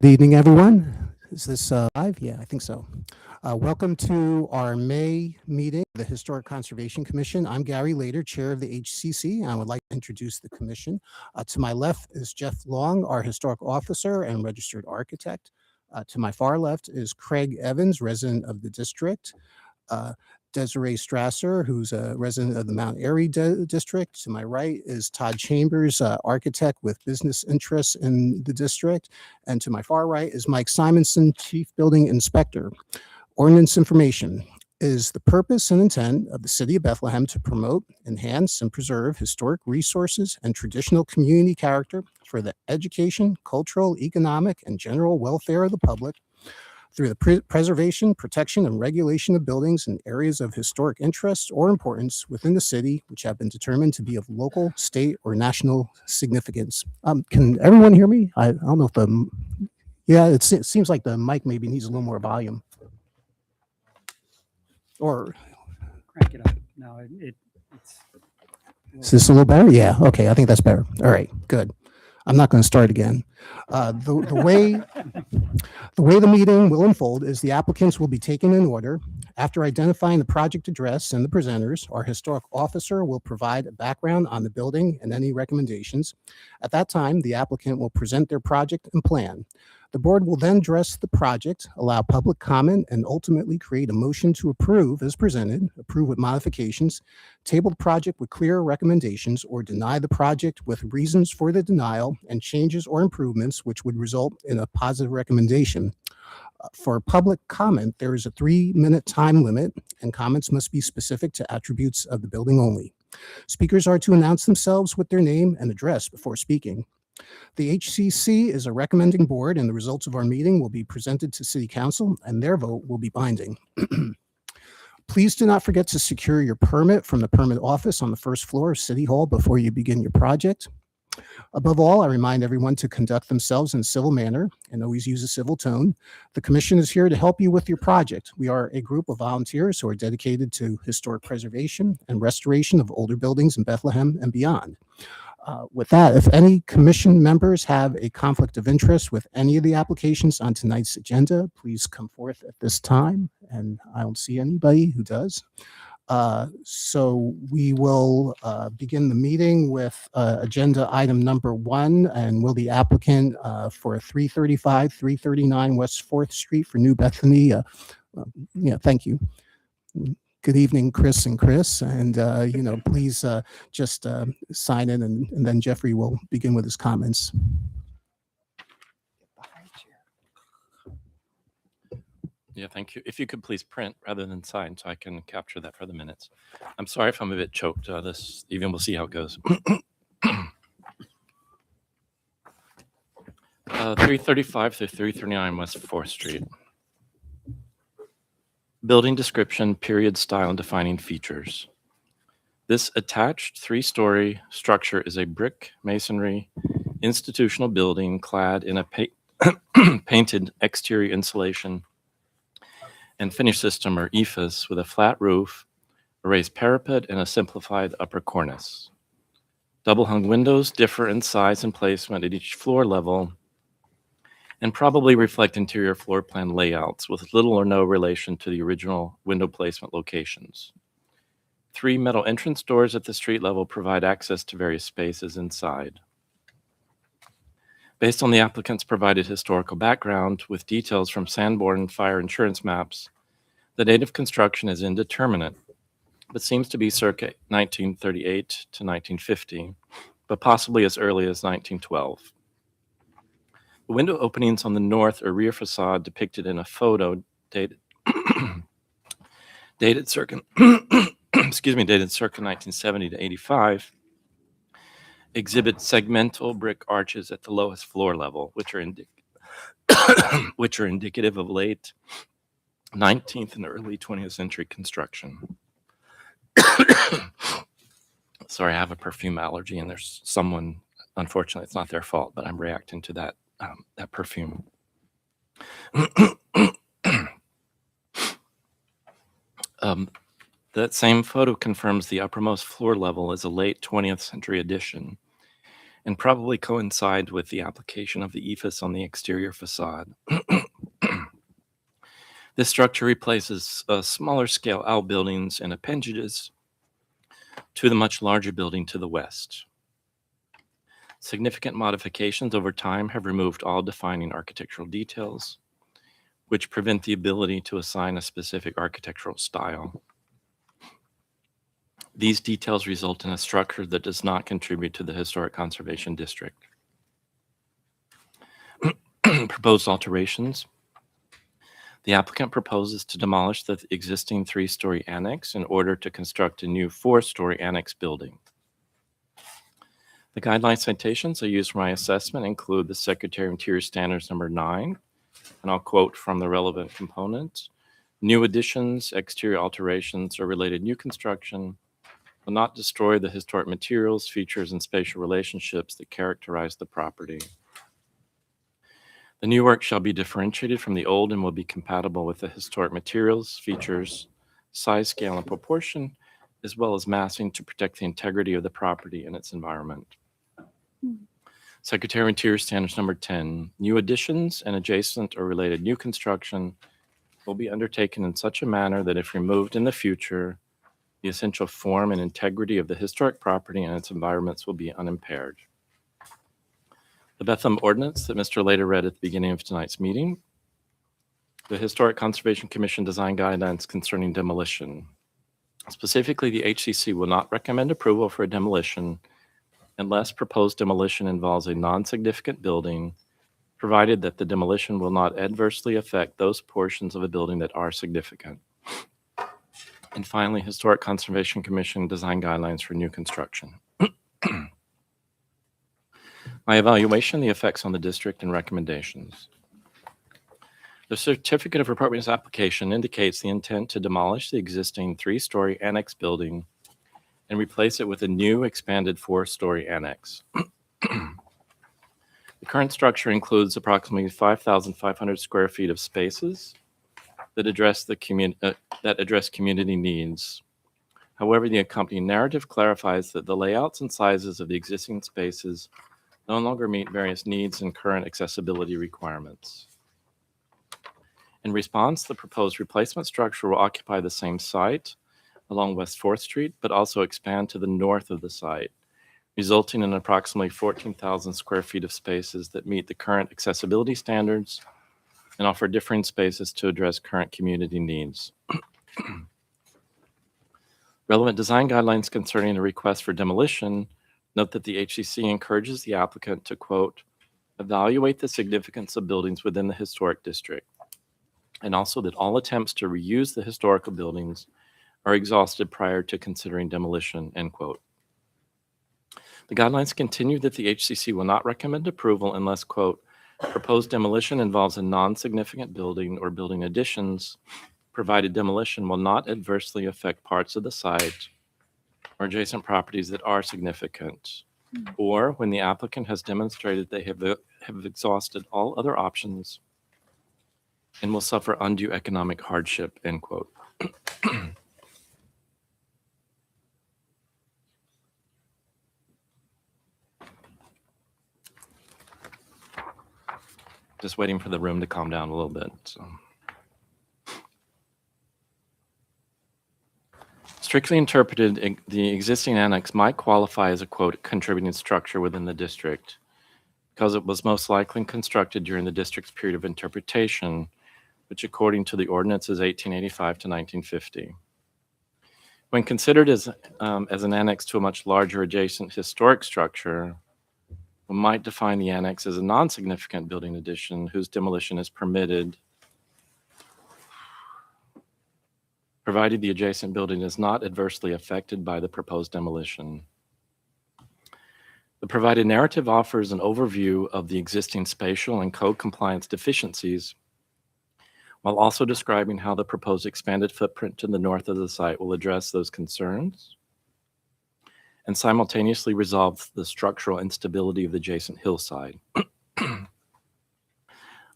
Good evening, everyone. Is this live? Yeah, I think so. Welcome to our May meeting, of the Historic Conservation Commission. I'm Gary Lader, Chair of the HCC, and I would like to introduce the commission. To my left is Jeff Long, our Historic Officer and Registered Architect. To my far left is Craig Evans, resident of the district. uh, Desiree Strasser, who's a resident of the Mount Airy district. To my right is Todd Chambers, architect with business interests in the district. And to my far right is Mike Simonson, chief building inspector. Ordinance information is the purpose and intent of the City of Bethlehem to promote, enhance, and preserve historic resources and traditional community character for the education, cultural, economic, and general welfare of the public through the preservation, protection, and regulation of buildings in areas of historic interest or importance within the city, which have been determined to be of local, state, or national significance. Can everyone hear me? I don't know if yeah, it seems like the mic maybe needs a little more volume. Or Crank it up. No, it's. is this a little better? Yeah. Okay. I think that's better. All right. Good. I'm not going to start again. The way the meeting will unfold is the applicants will be taken in order. After identifying the project address and the presenters, our historic officer will provide a background on the building and any recommendations. At that time, the applicant will present their project and plan. The board will then address the project, allow public comment, and ultimately create a motion to approve as presented, approve with modifications, table the project with clear recommendations, or deny the project with reasons for the denial and changes or improvements which would result in a positive recommendation. For public comment, there is a 3-minute time limit, and comments must be specific to attributes of the building only. Speakers are to announce themselves with their name and address before speaking. The HCC is a recommending board, and the results of our meeting will be presented to City Council, and their vote will be binding. Please do not forget to secure your permit from the permit office on the first floor of City Hall before you begin your project. Above all, I remind everyone to conduct themselves in a civil manner and always use a civil tone. The commission is here to help you with your project. We are a group of volunteers who are dedicated to historic preservation and restoration of older buildings in Bethlehem and beyond. With that, if any commission members have a conflict of interest with any of the applications on tonight's agenda, please come forth at this time, and I don't see anybody who does. So we will begin the meeting with agenda item number 1, and will the applicant for 335, 339 West 4th Street for New Bethany. Yeah, thank you. Good evening, Chris and Chris, and please just sign in, and then Jeffrey will begin with his comments. Yeah, thank you. If you could please print rather than sign so I can capture that for the minutes. I'm sorry if I'm a bit choked this evening. We'll see how it goes. 335 through 339 West 4th Street. Building description, period, style, and defining features. This attached 3-story structure is a brick masonry institutional building clad in a painted exterior insulation and finish system, or EIFS, with a flat roof, a raised parapet, and a simplified upper cornice. Double-hung windows differ in size and placement at each floor level and probably reflect interior floor plan layouts with little or no relation to the original window placement locations. 3 metal entrance doors at the street level provide access to various spaces inside. Based on the applicant's provided historical background with details from Sanborn fire insurance maps, the date of construction is indeterminate, but seems to be circa 1938 to 1950, but possibly as early as 1912. The window openings on the north or rear facade depicted in a photo dated circa dated circa 1970 to 85 exhibit segmental brick arches at the lowest floor level, which are indicative of late 19th and early 20th century construction. Sorry, I have a perfume allergy, and there's someone, unfortunately, it's not their fault, but I'm reacting to that perfume. That same photo confirms the uppermost floor level is a late 20th century addition and probably coincide with the application of the EFIS on the exterior facade. This structure replaces smaller scale outbuildings and appendages to the much larger building to the west. Significant modifications over time have removed all defining architectural details, which prevent the ability to assign a specific architectural style. These details result in a structure that does not contribute to the historic conservation district. Proposed alterations. The applicant proposes to demolish the existing 3-story annex in order to construct a new 4-story annex building. The guideline citations I used for my assessment include the Secretary of Interior Standards number 9, and I'll quote from the relevant component: new additions, exterior alterations, or related new construction will not destroy the historic materials, features, and spatial relationships that characterize the property. The new work shall be differentiated from the old and will be compatible with the historic materials, features, size, scale, and proportion, as well as massing to protect the integrity of the property and its environment. Secretary of Interior Standards number 10, new additions and adjacent or related new construction will be undertaken in such a manner that if removed in the future, the essential form and integrity of the historic property and its environments will be unimpaired. The Bethlehem Ordinance that Mr. Lader read at the beginning of tonight's meeting. The Historic Conservation Commission design guidelines concerning demolition. Specifically, the HCC will not recommend approval for a demolition unless proposed demolition involves a non-significant building, provided that the demolition will not adversely affect those portions of a building that are significant. And finally, Historic Conservation Commission design guidelines for new construction. My evaluation, the effects on the district, and recommendations. The certificate of appropriateness application indicates the intent to demolish the existing 3-story annex building and replace it with a new expanded 4-story annex. The current structure includes approximately 5,500 square feet of spaces that address community needs. However, the accompanying narrative clarifies that the layouts and sizes of the existing spaces no longer meet various needs and current accessibility requirements. In response, the proposed replacement structure will occupy the same site along West 4th Street, but also expand to the north of the site, resulting in approximately 14,000 square feet of spaces that meet the current accessibility standards and offer differing spaces to address current community needs. Relevant design guidelines concerning the request for demolition note that the HCC encourages the applicant to, quote, evaluate the significance of buildings within the historic district, and also that all attempts to reuse the historical buildings are exhausted prior to considering demolition, end quote. The guidelines continue that the HCC will not recommend approval unless, quote, proposed demolition involves a non-significant building or building additions, provided demolition will not adversely affect parts of the site or adjacent properties that are significant, or when the applicant has demonstrated they have exhausted all other options and will suffer undue economic hardship, end quote. Just waiting for the room to calm down a little bit. So. Strictly interpreted, the existing annex might qualify as a, quote, contributing structure within the district because it was most likely constructed during the district's period of interpretation, which according to the ordinance is 1885 to 1950. When considered as an annex to a much larger adjacent historic structure, we might define the annex as a non-significant building addition whose demolition is permitted, provided the adjacent building is not adversely affected by the proposed demolition. The provided narrative offers an overview of the existing spatial and code compliance deficiencies, while also describing how the proposed expanded footprint to the north of the site will address those concerns and simultaneously resolve the structural instability of the adjacent hillside.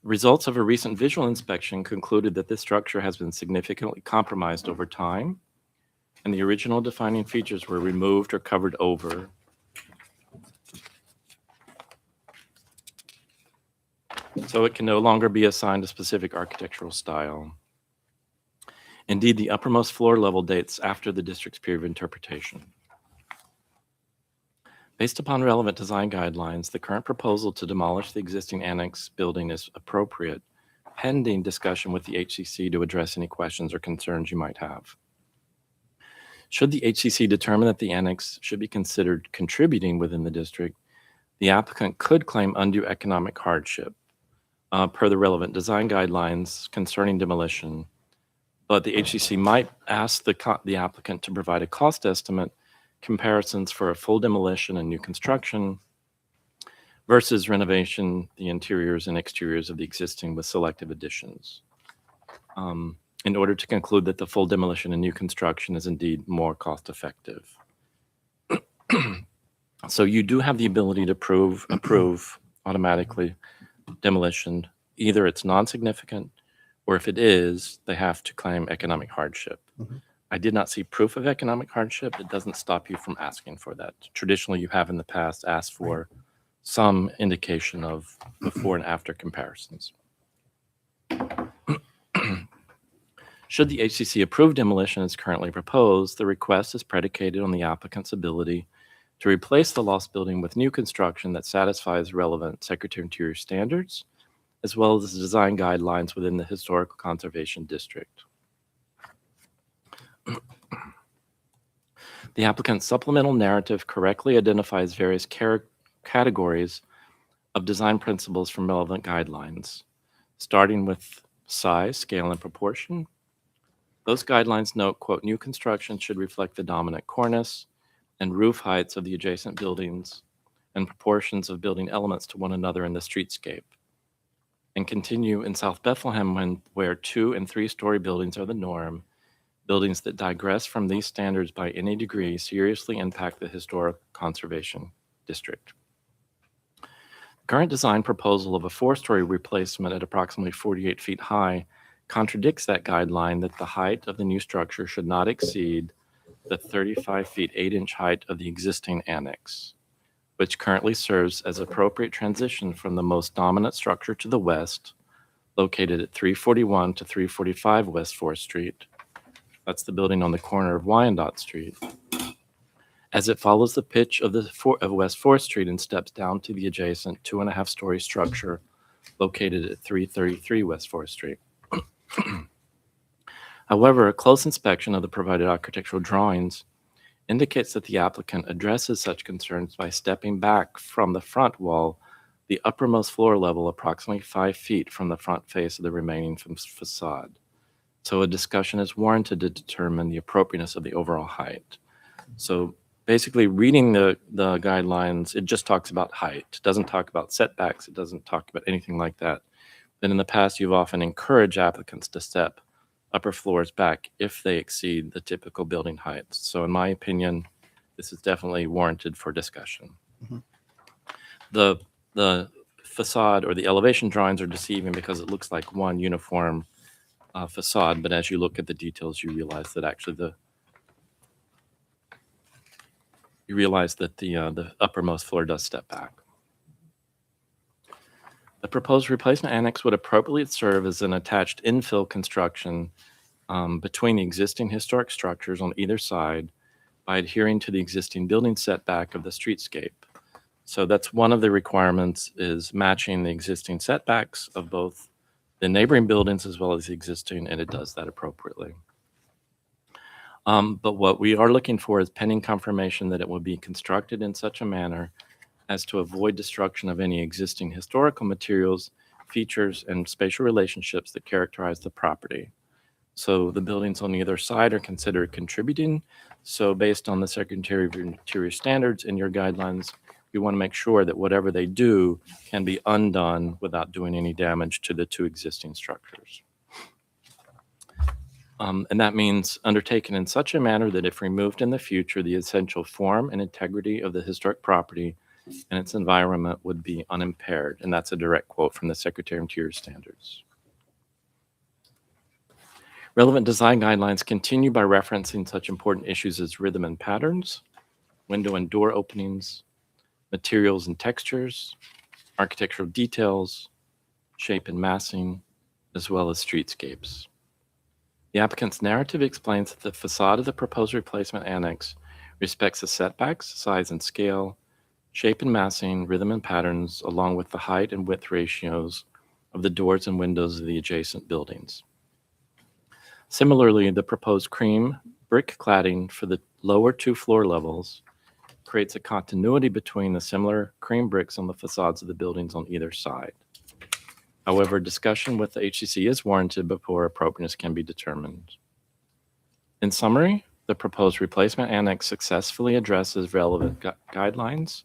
Results of a recent visual inspection concluded that this structure has been significantly compromised over time, and the original defining features were removed or covered over. So it can no longer be assigned a specific architectural style. Indeed, the uppermost floor level dates after the district's period of interpretation. Based upon relevant design guidelines, the current proposal to demolish the existing annex building is appropriate, pending discussion with the HCC to address any questions or concerns you might have. Should the HCC determine that the annex should be considered contributing within the district, the applicant could claim undue economic hardship per the relevant design guidelines concerning demolition, but the HCC might ask the applicant to provide a cost estimate, comparisons for a full demolition and new construction versus renovation, the interiors and exteriors of the existing with selective additions, in order to conclude that the full demolition and new construction is indeed more cost effective. So you do have the ability to approve automatically demolition. Either it's non-significant, or if it is, they have to claim economic hardship. Mhm. I did not see proof of economic hardship. It doesn't stop you from asking for that. Traditionally, you have in the past asked for some indication of before and after comparisons. Should the HCC approve demolition as currently proposed, the request is predicated on the applicant's ability to replace the lost building with new construction that satisfies relevant Secretary of Interior standards, as well as the design guidelines within the Historical Conservation District. The applicant's supplemental narrative correctly identifies various categories of design principles from relevant guidelines, starting with size, scale, and proportion. Those guidelines note, quote, new construction should reflect the dominant cornice and roof heights of the adjacent buildings and proportions of building elements to one another in the streetscape. And continue in South Bethlehem where 2- and 3-story buildings are the norm. Buildings that digress from these standards by any degree seriously impact the historic conservation district. The current design proposal of a 4-story replacement at approximately 48 feet high contradicts that guideline that the height of the new structure should not exceed the 35 feet 8-inch height of the existing annex, which currently serves as appropriate transition from the most dominant structure to the west, located at 341 to 345 West 4th Street. That's the building on the corner of Wyandotte Street. As it follows the pitch of West 4th Street and steps down to the adjacent 2.5-story structure located at 333 West 4th Street. However, a close inspection of the provided architectural drawings indicates that the applicant addresses such concerns by stepping back from the front wall, the uppermost floor level approximately 5 feet from the front face of the remaining facade. So a discussion is warranted to determine the appropriateness of the overall height. So basically reading the guidelines, it just talks about height. It doesn't talk about setbacks. It doesn't talk about anything like that. Then in the past, you've often encouraged applicants to step upper floors back if they exceed the typical building heights. So in my opinion, this is definitely warranted for discussion. Mhm. The facade or the elevation drawings are deceiving because it looks like one uniform facade, but as you look at the details, you realize that actually the uppermost floor does step back. The proposed replacement annex would appropriately serve as an attached infill construction between the existing historic structures on either side by adhering to the existing building setback of the streetscape. So that's one of the requirements, is matching the existing setbacks of both the neighboring buildings as well as the existing, and it does that appropriately. But what we are looking for is pending confirmation that it will be constructed in such a manner as to avoid destruction of any existing historical materials, features, and spatial relationships that characterize the property. So the buildings on either side are considered contributing. So based on the Secretary of Interior standards and your guidelines, we want to make sure that whatever they do can be undone without doing any damage to the 2 existing structures. And that means undertaken in such a manner that if removed in the future, the essential form and integrity of the historic property and its environment would be unimpaired. And that's a direct quote from the Secretary of Interior standards. Relevant design guidelines continue by referencing such important issues as rhythm and patterns, window and door openings, materials and textures, architectural details, shape and massing, as well as streetscapes. The applicant's narrative explains that the facade of the proposed replacement annex respects the setbacks, size and scale, shape and massing, rhythm and patterns, along with the height and width ratios of the doors and windows of the adjacent buildings. Similarly, the proposed cream brick cladding for the lower 2 floor levels creates a continuity between the similar cream bricks on the facades of the buildings on either side. However, discussion with the HCC is warranted before appropriateness can be determined. In summary, the proposed replacement annex successfully addresses relevant guidelines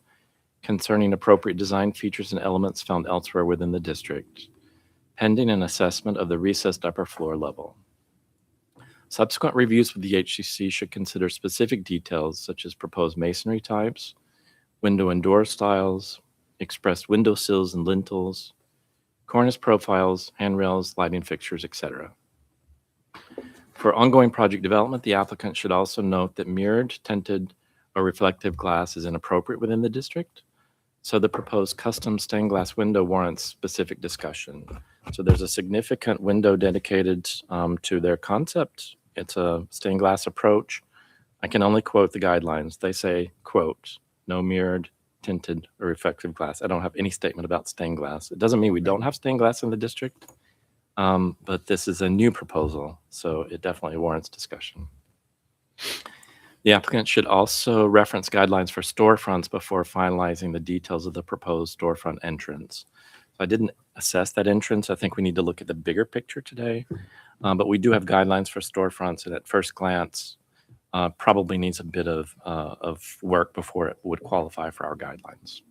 concerning appropriate design features and elements found elsewhere within the district, pending an assessment of the recessed upper floor level. Subsequent reviews with the HCC should consider specific details such as proposed masonry types, window and door styles, expressed window sills and lintels, cornice profiles, handrails, lighting fixtures, etc. For ongoing project development, the applicant should also note that mirrored, tinted, or reflective glass is inappropriate within the district, so the proposed custom stained glass window warrants specific discussion. So there's a significant window dedicated to their concept. It's a stained glass approach. I can only quote the guidelines. They say, quote, no mirrored, tinted, or reflective glass. I don't have any statement about stained glass. It doesn't mean we don't have stained glass in the district, but this is a new proposal, so it definitely warrants discussion. The applicant should also reference guidelines for storefronts before finalizing the details of the proposed storefront entrance. So I didn't assess that entrance. I think we need to look at the bigger picture today, but we do have guidelines for storefronts, and at first glance, probably needs a bit of work before it would qualify for our guidelines.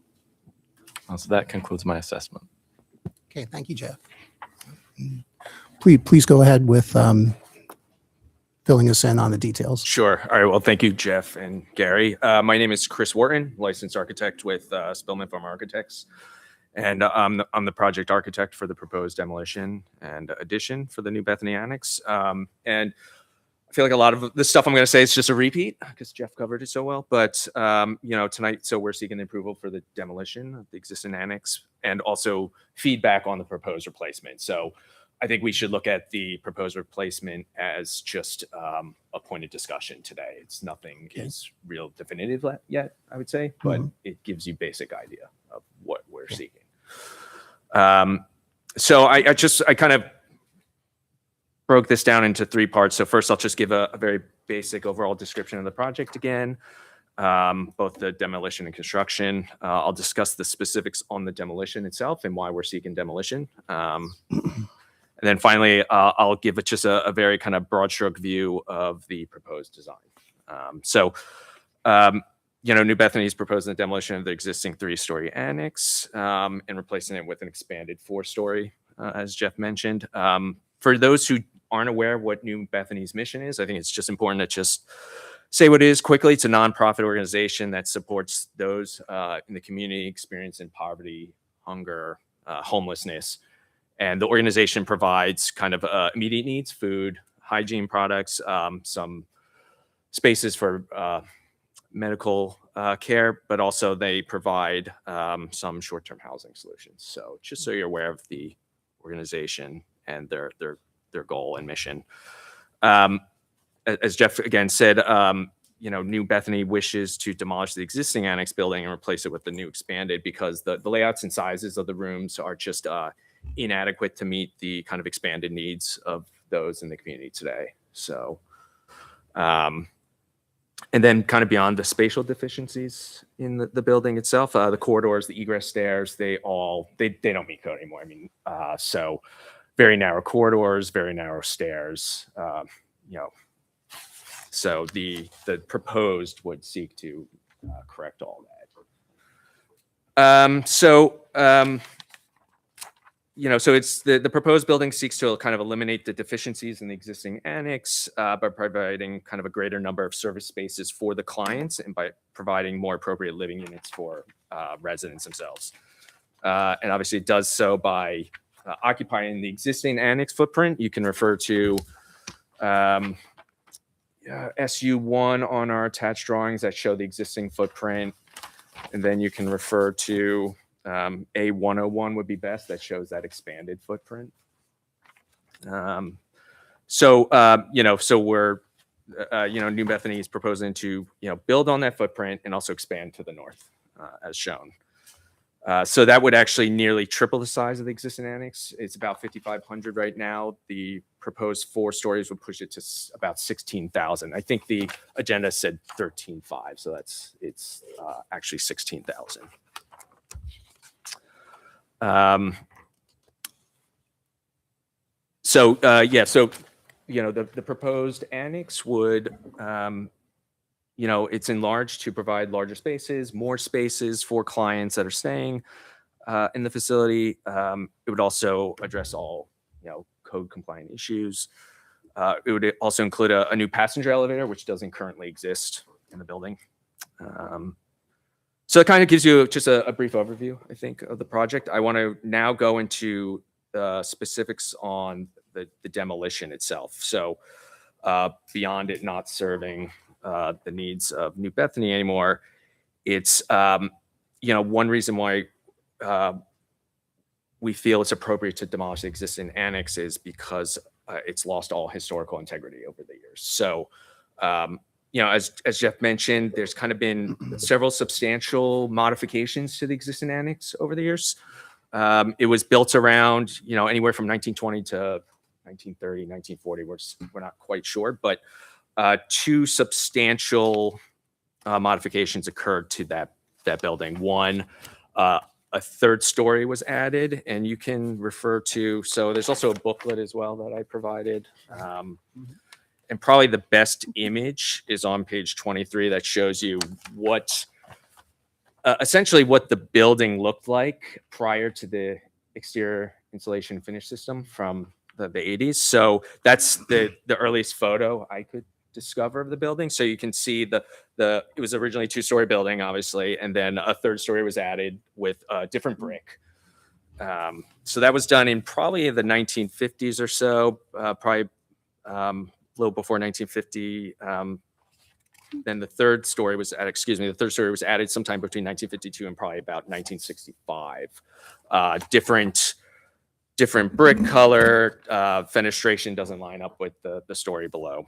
So that concludes my assessment. Okay, thank you, Jeff. Please go ahead with filling us in on the details. Sure. All right. Well, thank you, Jeff and Gary. My name is Chris Wharton, licensed architect with Spillman Farm Architects. And I'm the project architect for the proposed demolition and addition for the New Bethany Annex. And I feel like a lot of the stuff I'm going to say is just a repeat because Jeff covered it so well. But, tonight, so we're seeking approval for the demolition of the existing annex and also feedback on the proposed replacement. So I think we should look at the proposed replacement as just a point of discussion today. It's nothing is real definitive yet, I would say, but it gives you basic idea of what we're seeking. So I kind of broke this down into 3 parts. So first, I'll just give a very basic overall description of the project again, both the demolition and construction. I'll discuss the specifics on the demolition itself and why we're seeking demolition. And then finally, I'll give it just a very kind of broad stroke view of the proposed design. New Bethany is proposing the demolition of the existing 3-story annex and replacing it with an expanded 4-story, as Jeff mentioned. For those who aren't aware of what New Bethany's mission is, I think it's just important to just say what it is quickly. It's a nonprofit organization that supports those in the community experiencing poverty, hunger, homelessness. And the organization provides kind of immediate needs, food, hygiene products, some spaces for medical care, but also they provide some short-term housing solutions. So just so you're aware of the organization and their goal and mission. As Jeff again said, New Bethany wishes to demolish the existing annex building and replace it with the new expanded because the layouts and sizes of the rooms are just inadequate to meet the kind of expanded needs of those in the community today. So, and then kind of beyond the spatial deficiencies in the building itself, the corridors, the egress stairs, they don't meet code anymore. I mean, so very narrow corridors, very narrow stairs, so the proposed would seek to correct all that. So it's the proposed building seeks to kind of eliminate the deficiencies in the existing annex by providing kind of a greater number of service spaces for the clients and by providing more appropriate living units for residents themselves. And obviously it does so by occupying the existing annex footprint. You can refer to SU1 on our attached drawings that show the existing footprint. And then you can refer to A101 would be best. That shows that expanded footprint. So we're, New Bethany is proposing to, build on that footprint and also expand to the north, as shown. So that would actually nearly triple the size of the existing annex. It's about 5,500 right now. The proposed 4 stories would push it to about 16,000. I think the agenda said 13,500, so it's actually 16,000. The proposed annex would, it's enlarged to provide larger spaces, more spaces for clients that are staying in the facility. It would also address all, code compliant issues. It would also include a new passenger elevator, which doesn't currently exist in the building. So it kind of gives you just a brief overview, I think, of the project. I want to now go into the specifics on the demolition itself. So beyond it not serving the needs of New Bethany anymore, it's one reason why we feel it's appropriate to demolish the existing annex is because it's lost all historical integrity over the years. So as Jeff mentioned, there's kind of been several substantial modifications to the existing annex over the years. It was built around, anywhere from 1920 to 1930, 1940. We're not quite sure, but 2 substantial modifications occurred to that building. One, a 3rd story was added, and you can refer to. So there's also a booklet as well that I provided. And probably the best image is on page 23 that shows you essentially what the building looked like prior to the exterior insulation finish system from the 80s. So that's the earliest photo I could discover of the building. So you can see it was originally a 2-story building, obviously, and then a 3rd story was added with a different brick. So that was done in probably the 1950s or so, probably a little before 1950. Then the 3rd story was added sometime between 1952 and probably about 1965. Different brick color, fenestration doesn't line up with the story below.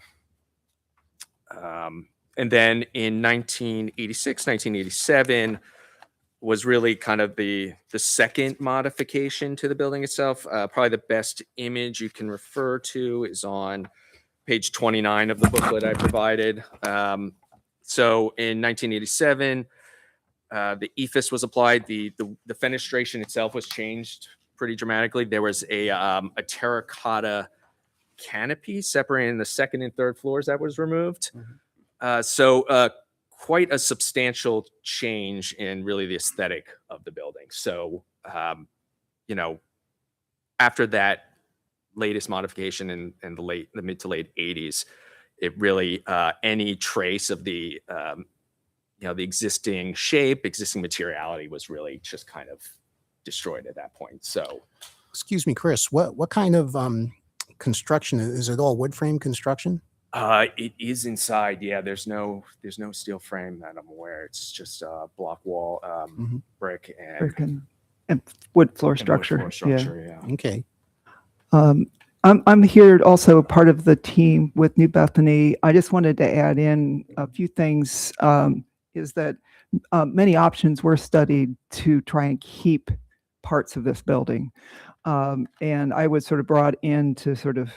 And then in 1986, 1987 was really kind of the second modification to the building itself. Probably the best image you can refer to is on page 29 of the booklet I provided. So in 1987, the EIFS was applied. The fenestration itself was changed pretty dramatically. There was a terracotta canopy separating the 2nd and 3rd floors that was removed. So quite a substantial change in really the aesthetic of the building. So, after that latest modification in the mid to late 80s, it really, any trace of the existing shape, existing materiality was really just kind of destroyed at that point. So, Excuse me, Chris, what kind of construction? Is it all wood frame construction? it is inside. Yeah, there's no steel frame that I'm aware. It's just block wall, brick and Brick and wood floor wood structure. floor structure. Yeah. Okay. I'm here also part of the team with New Bethany. I just wanted to add in a few things. Is that many options were studied to try and keep parts of this building, and I was sort of brought in to sort of.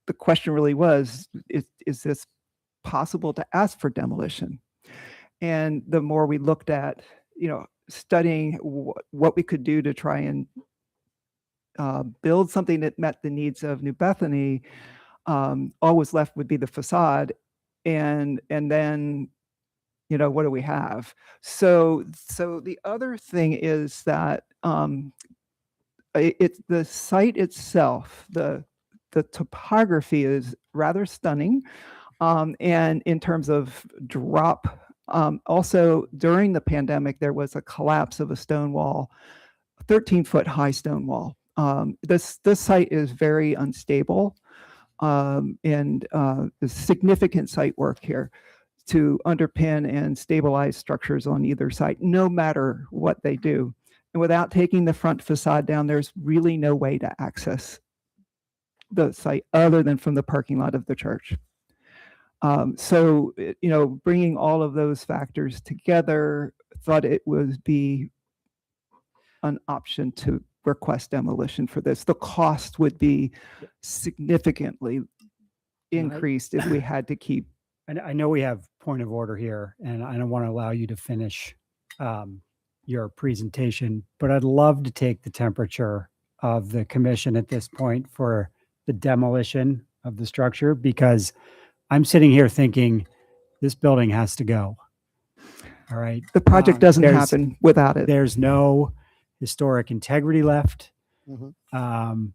The question really was: is this possible to ask for demolition? And the more we looked at, studying what we could do to try and build something that met the needs of New Bethany, all was left would be the facade, and then, what do we have? So the other thing is that it's the site itself, the topography is rather stunning, and in terms of drop. Also, during the pandemic, there was a collapse of a stone wall, 13-foot high stone wall. This site is very unstable, and there's significant site work here to underpin and stabilize structures on either side, no matter what they do. And without taking the front facade down, there's really no way to access the site other than from the parking lot of the church. So, bringing all of those factors together, thought it would be an option to request demolition for this. The cost would be significantly increased if we had to keep. I know we have point of order here, and I don't want to allow you to finish your presentation, but I'd love to take the temperature of the commission at this point for the demolition of the structure, because I'm sitting here thinking this building has to go. All right. The project doesn't There's- happen without it. There's no historic integrity left. Mhm.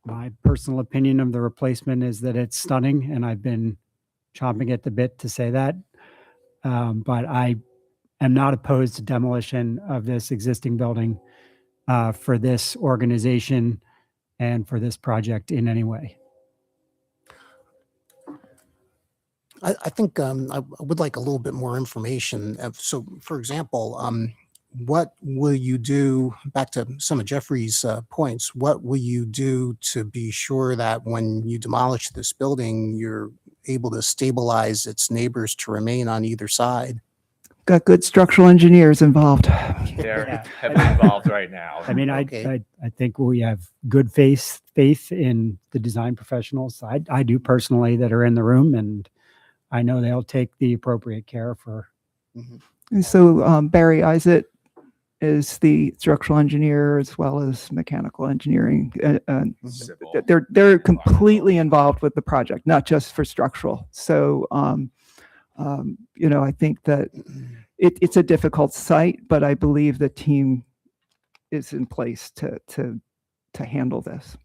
My personal opinion of the replacement is that it's stunning, and I've been chomping at the bit to say that. But I am not opposed to demolition of this existing building for this organization and for this project in any way. I think I would like a little bit more information. So, for example, what will you do, back to some of Jeffrey's points, what will you do to be sure that when you demolish this building, you're able to stabilize its neighbors to remain on either side? Got good structural engineers involved. They're Yeah. heavily involved right now. I mean, Okay. I think we have good faith in the design professionals. I do personally, that are in the room, and I know they'll take the appropriate care for. And so Barry Isaac is the structural engineer as well as mechanical engineering. Civil. They're completely involved with the project, not just for structural. So, I think that it's a difficult site, but I believe the team is in place to handle this.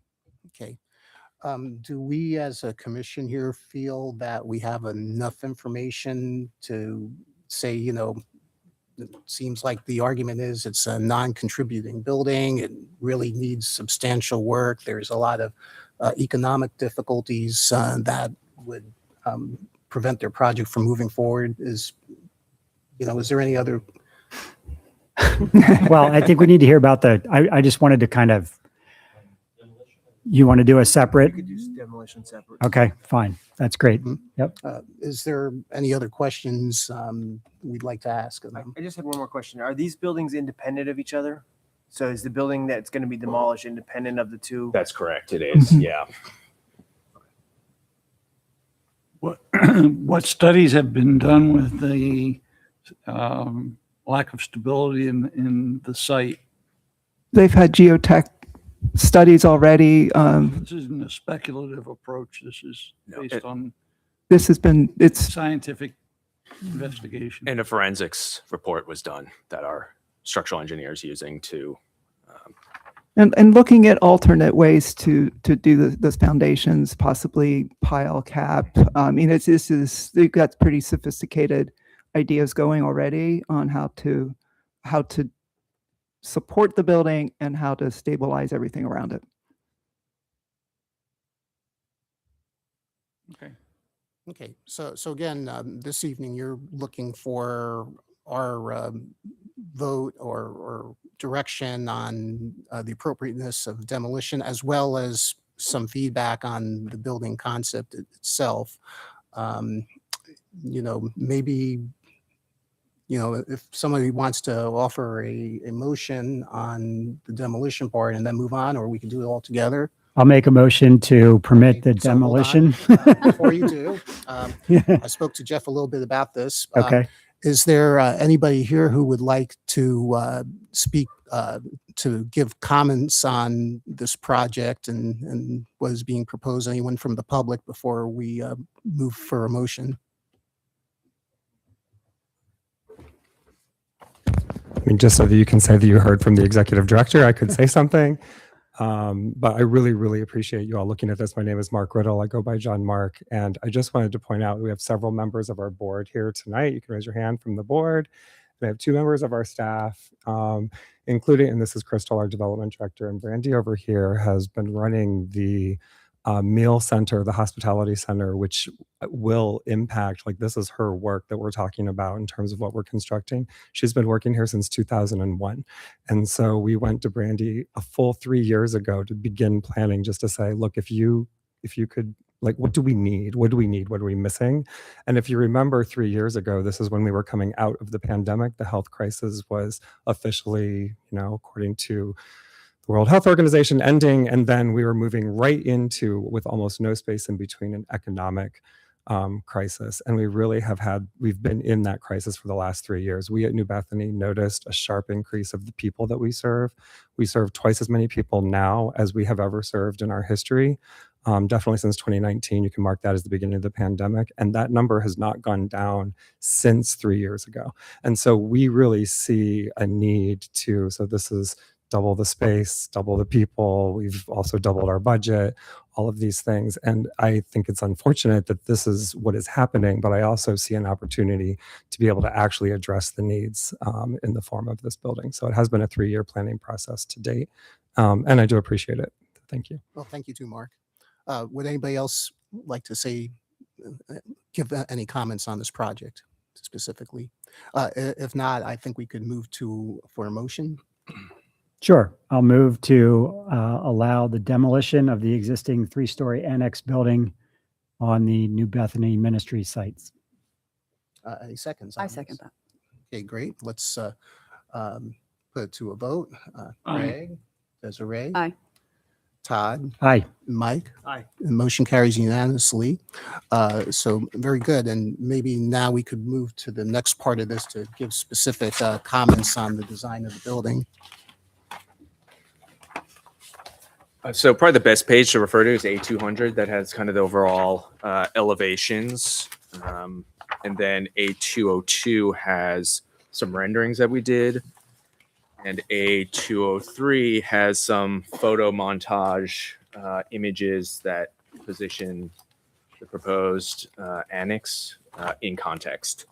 Okay. Do we as a commission here feel that we have enough information to say, it seems like the argument is it's a non-contributing building. It really needs substantial work. There's a lot of economic difficulties that would prevent their project from moving forward. Is there any other? Well, I think we need to hear about I just wanted to kind of, you want to do a separate? You could do demolition separate. Okay, fine. That's great. Mhm. Yep. Is there any other questions we'd like to ask of them? I just have one more question. Are these buildings independent of each other? So is the building that's going to be demolished independent of the two? That's correct. It is. Yeah. What studies have been done with the lack of stability in the site? They've had geotech studies already. This isn't a speculative approach. This is No, based it- on It's scientific investigation. And a forensics report was done that our structural engineers using to. and looking at alternate ways to do those foundations, possibly pile cap. I mean, they've got pretty sophisticated ideas going already on how to support the building and how to stabilize everything around it. Okay. Okay, so again, this evening, you're looking for our vote or direction on the appropriateness of demolition, as well as some feedback on the building concept itself. Maybe, if somebody wants to offer a motion on the demolition part and then move on, or we can do it all together. I'll make a motion to permit the So hold on. demolition. Before you do, I spoke to Jeff a little bit about this. Okay. Is there anybody here who would like to speak, to give comments on this project and what is being proposed? Anyone from the public before we move for a motion? I mean, just so that you can say that you heard from the executive director, I could say something. But I really, really appreciate you all looking at this. My name is Mark Riddle. I go by John Mark. And I just wanted to point out we have several members of our board here tonight. You can raise your hand from the board. We have 2 members of our staff, including, and this is Crystal, our development director, and Brandy over here has been running the meal center, the hospitality center, which will impact, like this is her work that we're talking about in terms of what we're constructing. She's been working here since 2001. And so we went to Brandy a full 3 years ago to begin planning, just to say, look, if you could, like, what do we need? What do we need? What are we missing? And if you remember 3 years ago, this is when we were coming out of the pandemic. The health crisis was officially, according to the World Health Organization, ending. And then we were moving right into, with almost no space in between, an economic crisis. And we've been in that crisis for the last 3 years. We at New Bethany noticed a sharp increase of the people that we serve. We serve twice as many people now as we have ever served in our history. Definitely since 2019, you can mark that as the beginning of the pandemic. And that number has not gone down since 3 years ago. And so we really see a need so this is double the space, double the people. We've also doubled our budget, all of these things. And I think it's unfortunate that this is what is happening, but I also see an opportunity to be able to actually address the needs in the form of this building. So it has been a 3-year planning process to date. And I do appreciate it. Thank you. Well, thank you too, Mark. Would anybody else like to give any comments on this project specifically? If not, I think we could move for a motion. Sure. I'll move to allow the demolition of the existing 3-story annex building on the New Bethany Ministry sites. Any seconds? I on second this? that. Okay, great. Let's put it to a vote. Aye. Craig, Desiree. Aye. Todd, Aye. Mike. Aye. The motion carries unanimously. So very good. And maybe now we could move to the next part of this to give specific comments on the design of the building. So probably the best page to refer to is A200 that has kind of the overall elevations. And then A202 has some renderings that we did. And A203 has some photo montage images that position the proposed annex in context.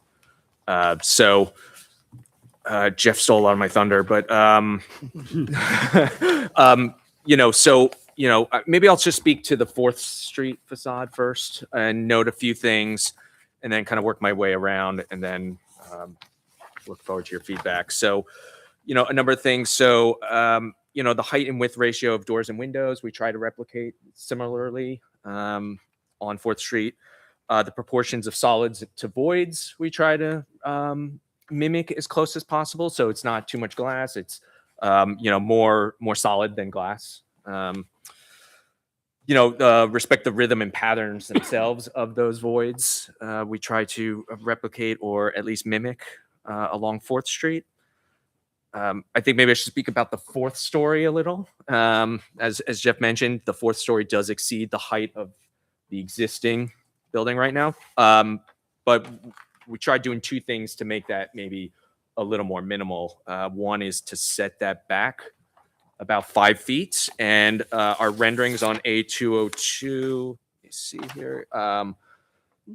So Jeff stole a lot of my thunder, but maybe I'll just speak to the 4th Street facade first and note a few things and then kind of work my way around and then look forward to your feedback. So, a number of things. So, the height and width ratio of doors and windows, we try to replicate similarly on 4th Street. The proportions of solids to voids, we try to mimic as close as possible. So it's not too much glass. It's, more solid than glass. Respect the rhythm and patterns themselves of those voids. We try to replicate or at least mimic along 4th Street. I think maybe I should speak about the 4th story a little. As Jeff mentioned, the 4th story does exceed the height of the existing building right now. But we tried doing 2 things to make that maybe a little more minimal. One is to set that back about 5 feet, and our renderings on A202, let me see here.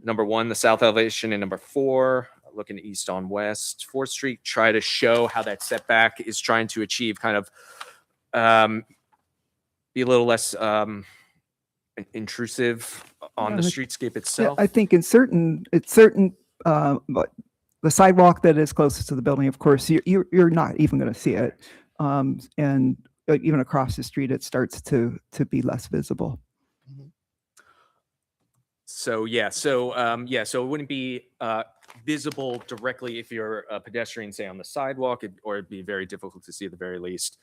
Number 1, the south elevation, and number 4, looking east on west 4th Street, try to show how that setback is trying to achieve kind of be a little less intrusive on the streetscape Yeah, itself. I think it's certain, but the sidewalk that is closest to the building, of course, you're not even going to see it. And even across the street, it starts to be less visible. So it wouldn't be visible directly if you're a pedestrian, say on the sidewalk, or it'd be very difficult to see at the very least.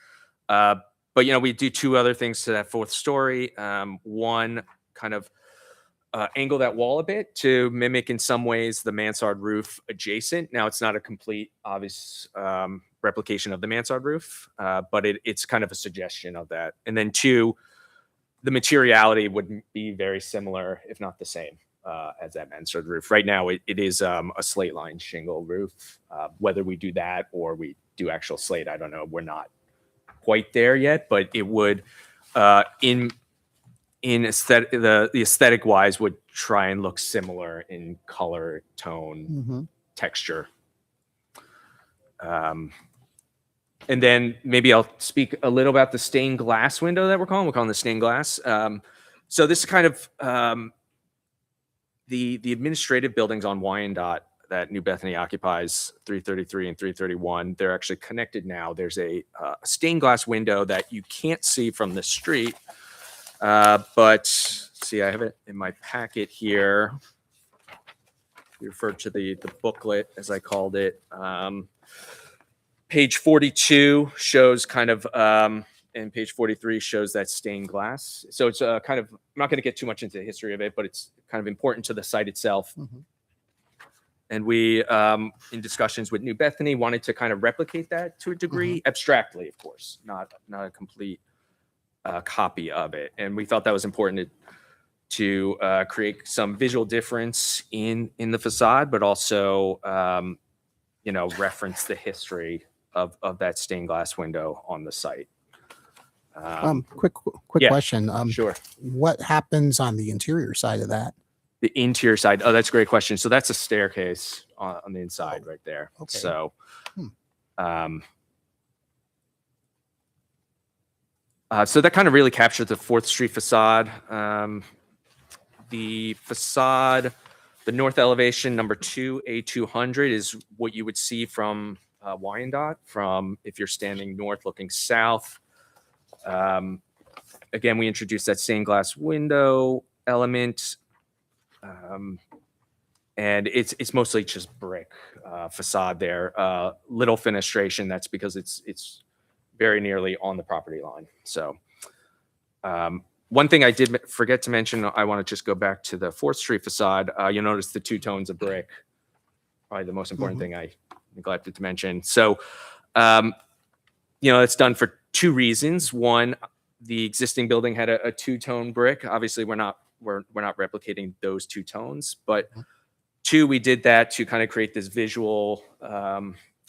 But we do 2 other things to that 4th story. One, kind of angle that wall a bit to mimic in some ways the mansard roof adjacent. Now it's not a complete obvious replication of the mansard roof, but it's kind of a suggestion of that. And then 2, the materiality would be very similar, if not the same, as that mansard roof. Right now, it is a slate line shingle roof. Whether we do that or we do actual slate, I don't know. We're not quite there yet, but it would, in aesthetic, the aesthetic wise, would try and look similar in color, tone, texture. And then maybe I'll speak a little about the stained glass window that we're calling the stained glass. So this is kind of the administrative buildings on Wyandotte that New Bethany occupies, 333 and 331. They're actually connected now. There's a stained glass window that you can't see from the street, but see, I have it in my packet here. We referred to the booklet, as I called it. Page 42 shows kind of, and page 43 shows that stained glass. So it's kind of, I'm not going to get too much into the history of it, but it's kind of important to the site itself. Mhm. And we, in discussions with New Bethany, wanted to kind of replicate that to a degree, abstractly, of course, not a complete copy of it. And we thought that was important to create some visual difference in the facade, but also, reference the history of that stained glass window on the site. Quick yeah, question. Sure. What happens on the interior side of that? The interior side. Oh, that's a great question. So that's a staircase on the inside right there. Okay. So, so that kind of really captured the 4th Street facade. The facade, the north elevation, number 2, A200, is what you would see from Wyandotte, from if you're standing north looking south. Again, we introduced that stained glass window element. And it's mostly just brick facade there. Little fenestration. That's because it's very nearly on the property line. So one thing I did forget to mention, I want to just go back to the 4th Street facade. You'll notice the 2 tones of brick. Probably the most important thing I neglected to mention. So, it's done for 2 reasons. One, the existing building had a 2-tone brick. Obviously, we're not replicating those 2 tones, but 2, we did that to kind of create this visual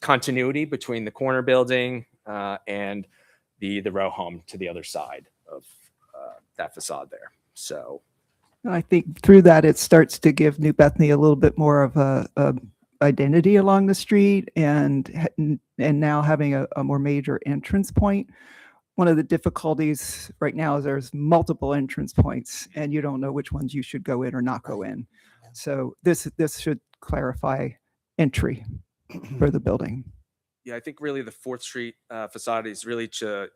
continuity between the corner building and the row home to the other side of that facade there. So I think through that, it starts to give New Bethany a little bit more of a identity along the street, and now having a more major entrance point. One of the difficulties right now is there's multiple entrance points and you don't know which ones you should go in or not go in. So this should clarify entry for the building. yeah, I think really the 4th Street facade is really to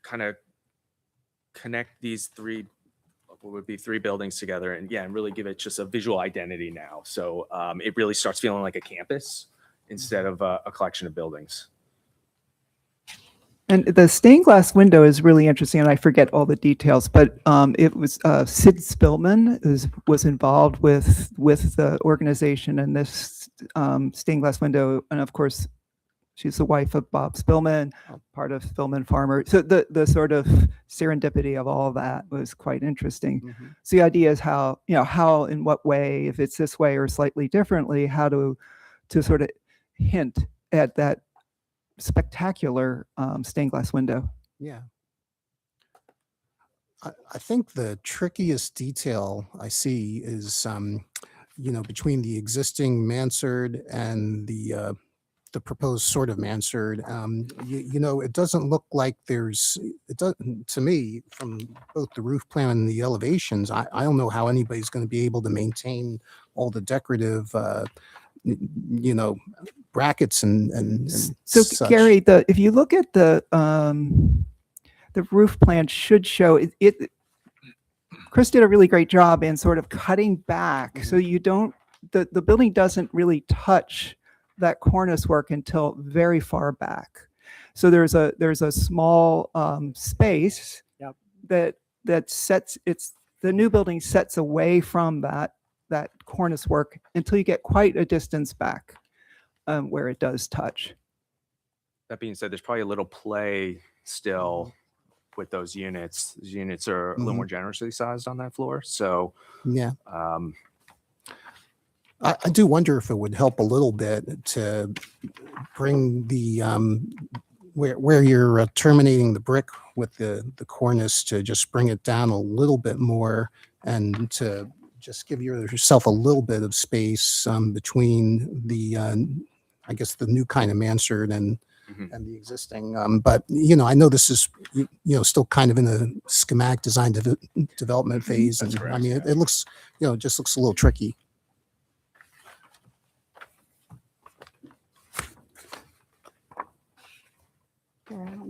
kind of connect these 3, what would be 3 buildings together, and and really give it just a visual identity now. So it really starts feeling like a campus instead of a collection of buildings. And the stained glass window is really interesting, and I forget all the details, but it was Sid Spillman was involved with the organization and this stained glass window, and of course, she's the wife of Bob Spillman, part of Spillman Farmer. So the sort of serendipity of all of that was quite interesting. So the idea is how in what way, if it's this way or slightly differently, how to sort of hint at that spectacular stained glass window. Yeah. I think the trickiest detail I see is, between the existing mansard and the proposed sort of mansard. It doesn't look like it doesn't, to me, from both the roof plan and the elevations, I don't know how anybody's going to be able to maintain all the decorative, brackets and So such. Gary, if you look at the roof plan should show it. Chris did a really great job in sort of cutting back, so you don't the building doesn't really touch that cornice work until very far back. So there's a small space that sets the new building sets away from that cornice work until you get quite a distance back where it does touch. That being said, there's probably a little play still with those units. Those units are a little more generously sized on that floor. So Yeah. I do wonder if it would help a little bit to bring the where you're terminating the brick with the cornice, to just bring it down a little bit more and to just give yourself a little bit of space between the I guess the new kind of mansard and Mhm. and the existing. But, you know, I know this is, you know, still kind of in the schematic design development phase. That's And I correct, mean, yeah. it looks, you know, it just looks a little tricky.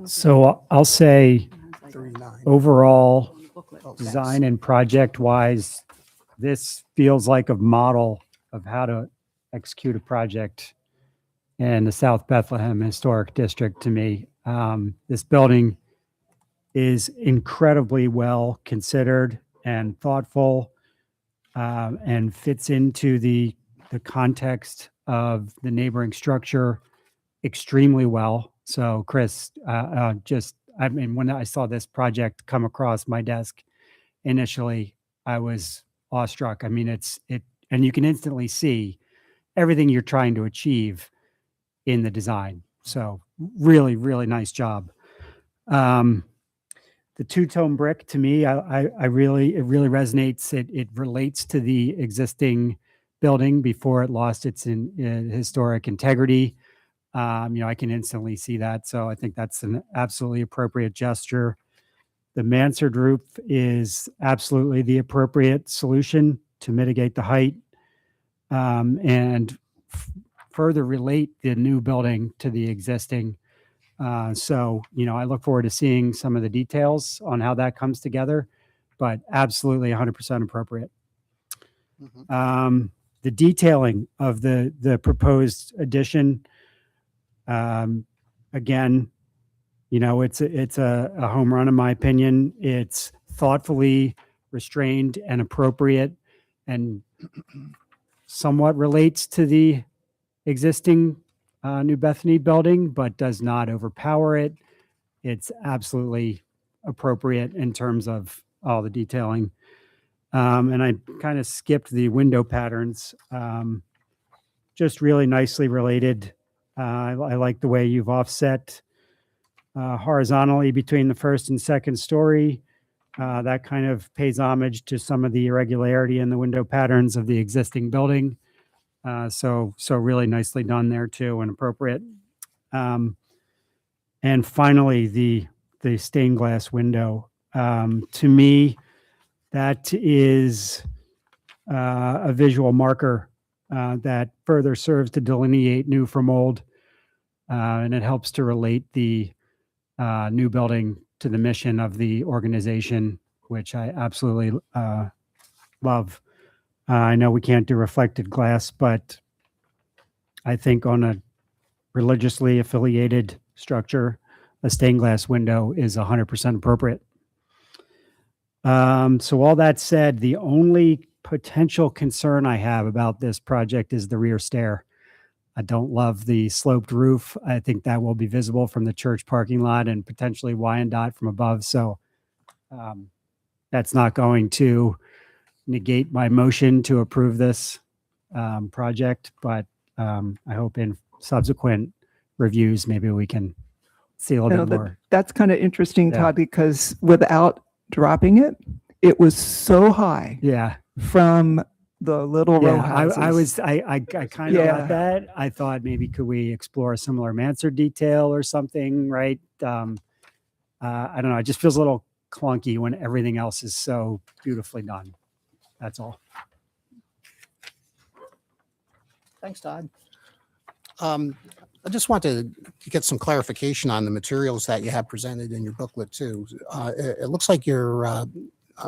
So I'll say 39. overall Oh, thanks. design and project wise, this feels like a model of how to execute a project in the South Bethlehem Historic District to me. This building is incredibly well considered and thoughtful, and fits into the context of the neighboring structure extremely well. So Chris, I mean, when I saw this project come across my desk initially, I was awestruck. I mean, and you can instantly see everything you're trying to achieve in the design. So really, really nice job. The two-tone brick to me, it really resonates. It relates to the existing building before it lost its historic integrity. You know, I can instantly see that. So I think that's an absolutely appropriate gesture. The mansard roof is absolutely the appropriate solution to mitigate the height, and further relate the new building to the existing. So, you know, I look forward to seeing some of the details on how that comes together, but absolutely 100% appropriate. Mhm. The detailing of the proposed addition, again, you know, it's a home run in my opinion. It's thoughtfully restrained and appropriate, and somewhat relates to the existing New Bethany building, but does not overpower it. It's absolutely appropriate in terms of all the detailing. And I kind of skipped the window patterns. Just really nicely related. I like the way you've offset horizontally between the first and second story. That kind of pays homage to some of the irregularity in the window patterns of the existing building. So really nicely done there too, and appropriate. And finally, the stained glass window. To me, that is a visual marker that further serves to delineate new from old, and it helps to relate the new building to the mission of the organization, which I absolutely love. I know we can't do reflected glass, but I think on a religiously affiliated structure, a stained glass window is 100% appropriate. So all that said, the only potential concern I have about this project is the rear stair. I don't love the sloped roof. I think that will be visible from the church parking lot and potentially Wyandotte from above. So that's not going to negate my motion to approve this project, but I hope in subsequent reviews, maybe we can see a little You know, bit more. That's kind of interesting, Yeah. Todd, because without dropping it, it was so high Yeah. from the little row Yeah, houses. I kind of Yeah. got that. I thought maybe could we explore a similar mansard detail or something, right? I don't know. It just feels a little clunky when everything else is so beautifully done. That's all. Thanks, Todd. I just wanted to get some clarification on the materials that you have presented in your booklet too. It looks like you're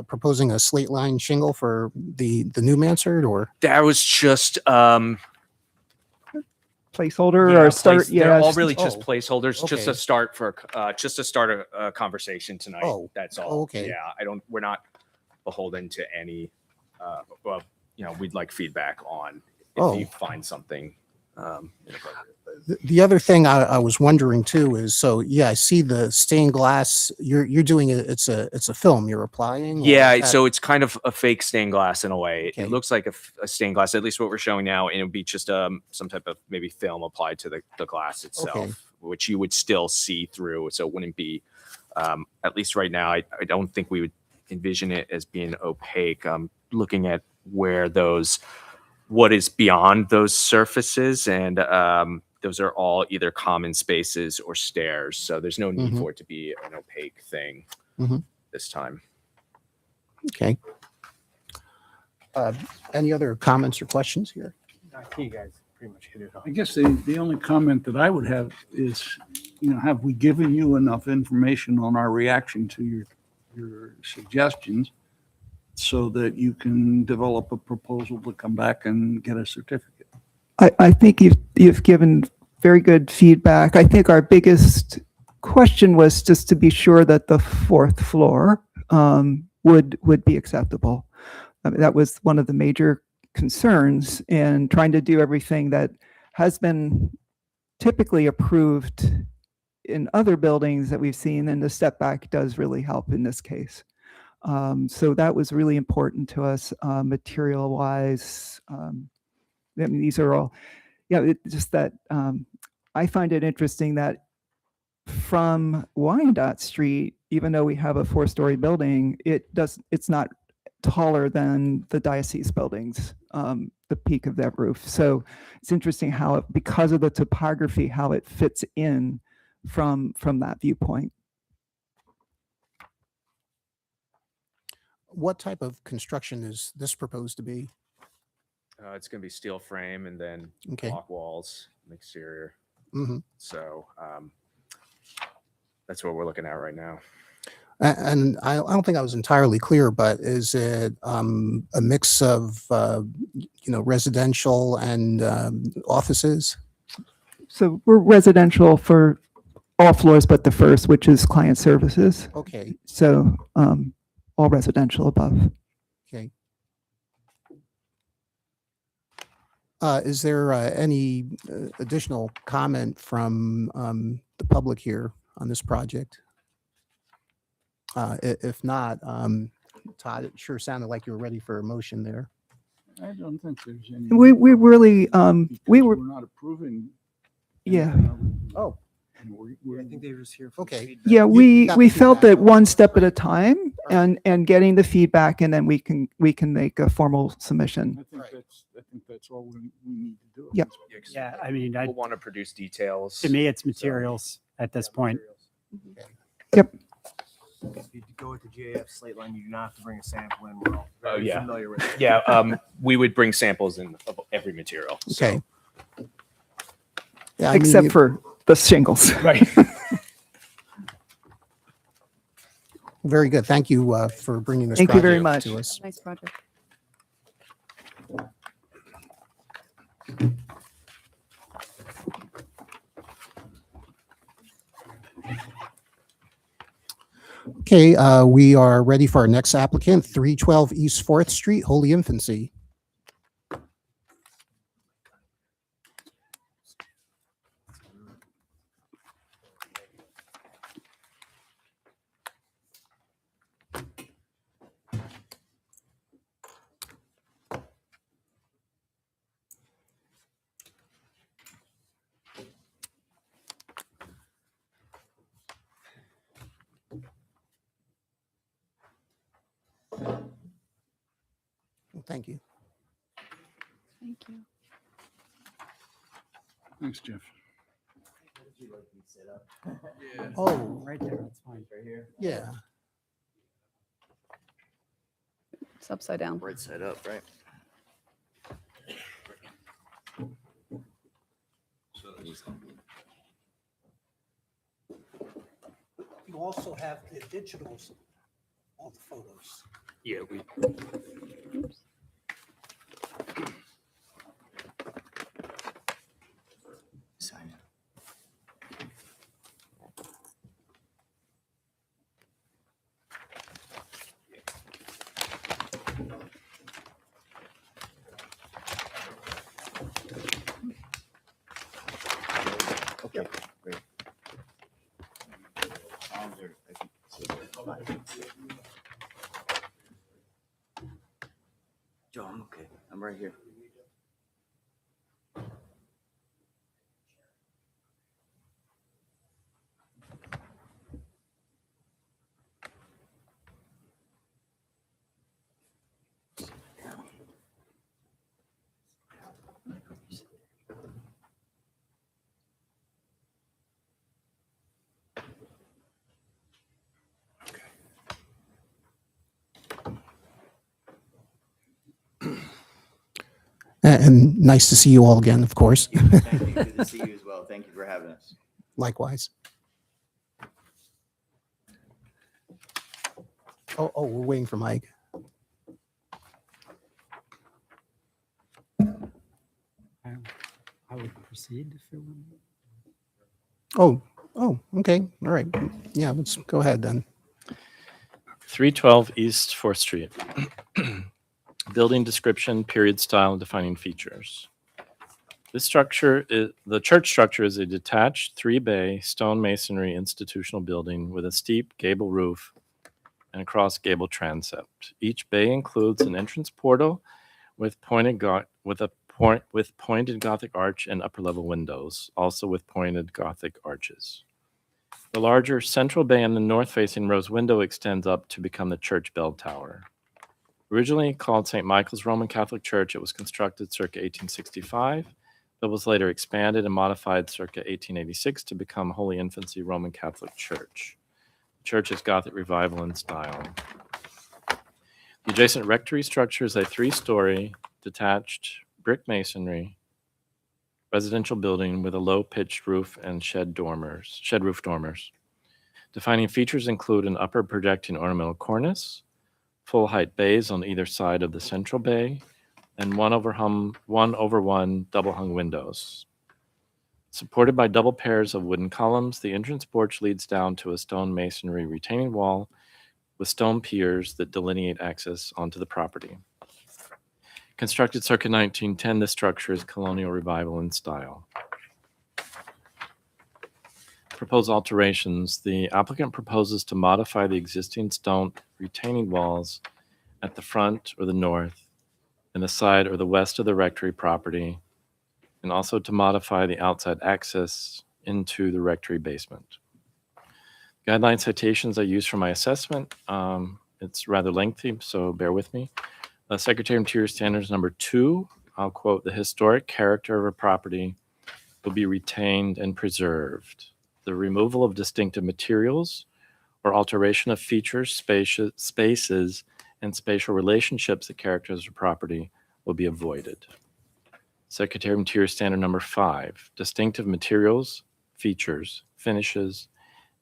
proposing a slate line shingle for the new mansard, or? That was just Placeholder yeah, or start. they're all just- really just oh, placeholders, just okay. a start for just to start a conversation tonight. Oh, That's all. okay. Yeah, we're not beholden to any. Well, you know, we'd like feedback on if you find something inappropriate. The other thing I was wondering too is, so yeah, I see the stained glass. You're doing it. It's a film you're applying. or Yeah, is that- so it's kind of a fake stained glass in a way. Okay. It looks like a stained glass, at least what we're showing now, and it would be just some type of maybe film applied to the glass itself, Okay. which you would still see through. So it wouldn't be, at least right now, I don't think we would envision it as being opaque. Looking at where what is beyond those surfaces, and those are all either common spaces or stairs. So there's no need Mhm. for it to be an opaque thing Mhm. this time. Okay. Any other comments or questions here? I think you guys pretty much hit it all. I guess the only comment that I would have is, have we given you enough information on our reaction to your suggestions so that you can develop a proposal to come back and get a certificate? I think you've given very good feedback. I think our biggest question was just to be sure that the fourth floor would be acceptable. I mean, that was one of the major concerns in trying to do everything that has been typically approved in other buildings that we've seen, and the step back does really help in this case. So that was really important to us, material wise. I mean, these are all, just that I find it interesting that from Wyandotte Street, even though we have a 4-story building, it's not taller than the diocese buildings, the peak of that roof. So it's interesting how because of the topography, how it fits in from that viewpoint. What type of construction is this proposed to be? It's going to be steel frame and then Okay. block walls, and exterior. hmm So that's what we're looking at right now. And I don't think I was entirely clear, but is it a mix of, residential and offices? So we're residential for all floors but the first, which is client services. Okay, So all residential above. okay. Is there any additional comment from the public here on this project? If not, Todd, it sure sounded like you were ready for a motion there. I don't think there's any. We really, because we're We're not approving. Yeah. Oh. I think they were just here for Okay. feedback. Yeah, You got we the felt feedback. that one step at a time Right. and getting the feedback, and then we can make a formal submission. I think that's all we need to do. at Yep. this point. Yeah, I mean, We'll want to produce details. to me, it's materials at this point. Yep. If you go with the GAF slate line, you do not have to bring a sample in. We're all very yeah. familiar with it. Yeah, we would bring samples in of every material. so- Okay. Yeah, I mean, Except for the shingles. Right. very good. Thank you for bringing this Thank you very project much. to us. Nice project. Okay, we are ready for our next applicant, 312 East 4th Street, Holy Infancy. Thank you. Thank you. Thanks, Jeff. Oh, Right there, that's fine. yeah. It's upside down. Right side up, right? You also have the digitals, all the photos. Yeah, we. Oops. Sign it. Okay, great. Joe, I'm okay. I'm right here. And nice to see you all again, of course. Thank you. Good to see you as well. Thank you for having us. Likewise. Oh, we're waiting for Mike. I would proceed if it were. Oh, okay. All right. Yeah, let's go ahead then. 312 East 4th Street. Building description, period style, and defining features. This structure is the church structure is a detached 3-bay stone masonry institutional building with a steep gable roof and a cross gable transept. Each bay includes an entrance portal with pointed Gothic arch and upper level windows, also with pointed Gothic arches. The larger central bay in the north-facing rose window extends up to become the church bell tower. Originally called St. Michael's Roman Catholic Church, it was constructed circa 1865, but was later expanded and modified circa 1886 to become Holy Infancy Roman Catholic Church. The church is Gothic Revival in style. The adjacent rectory structure is a 3-story detached brick masonry residential building with a low-pitched roof and shed roof dormers. Defining features include an upper projecting ornamental cornice, full-height bays on either side of the central bay, and 1/1 double-hung windows. Supported by double pairs of wooden columns, the entrance porch leads down to a stone masonry retaining wall with stone piers that delineate access onto the property. Constructed circa 1910, this structure is colonial revival in style. Proposed alterations. The applicant proposes to modify the existing stone retaining walls at the front or the north, and the side or the west of the rectory property, and also to modify the outside access into the rectory basement. Guideline citations I use for my assessment. It's rather lengthy, so bear with me. Secretary of Interior Standards number 2, I'll quote, "The historic character of a property will be retained and preserved. The removal of distinctive materials or alteration of features, spaces, and spatial relationships that characterize a property will be avoided." Secretary of Interior Standard number 5, "Distinctive materials, features, finishes,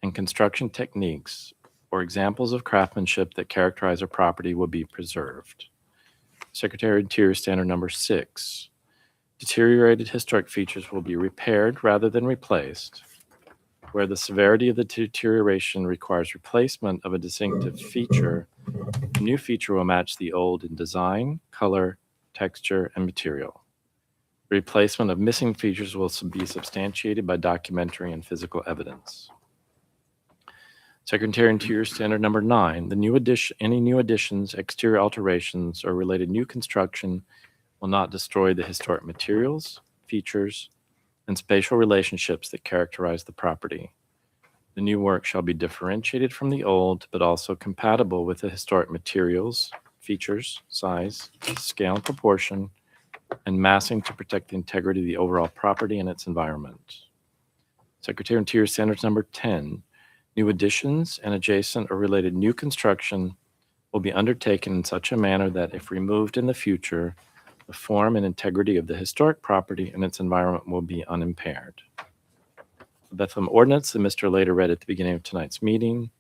and construction techniques or examples of craftsmanship that characterize a property will be preserved." Secretary of Interior Standard number 6, "Deteriorated historic features will be repaired rather than replaced. Where the severity of the deterioration requires replacement of a distinctive feature, the new feature will match the old in design, color, texture, and material. Replacement of missing features will be substantiated by documentary and physical evidence." Secretary of Interior Standard number 9, any new additions, exterior alterations, or related new construction will not destroy the historic materials, features, and spatial relationships that characterize the property. The new work shall be differentiated from the old, but also compatible with the historic materials, features, size, scale and proportion, and massing to protect the integrity of the overall property and its environment. Secretary of Interior Standards number 10, new additions and adjacent or related new construction will be undertaken in such a manner that if removed in the future, the form and integrity of the historic property and its environment will be unimpaired. The Bethlehem Ordinance that Mr. Later read at the beginning of tonight's meeting.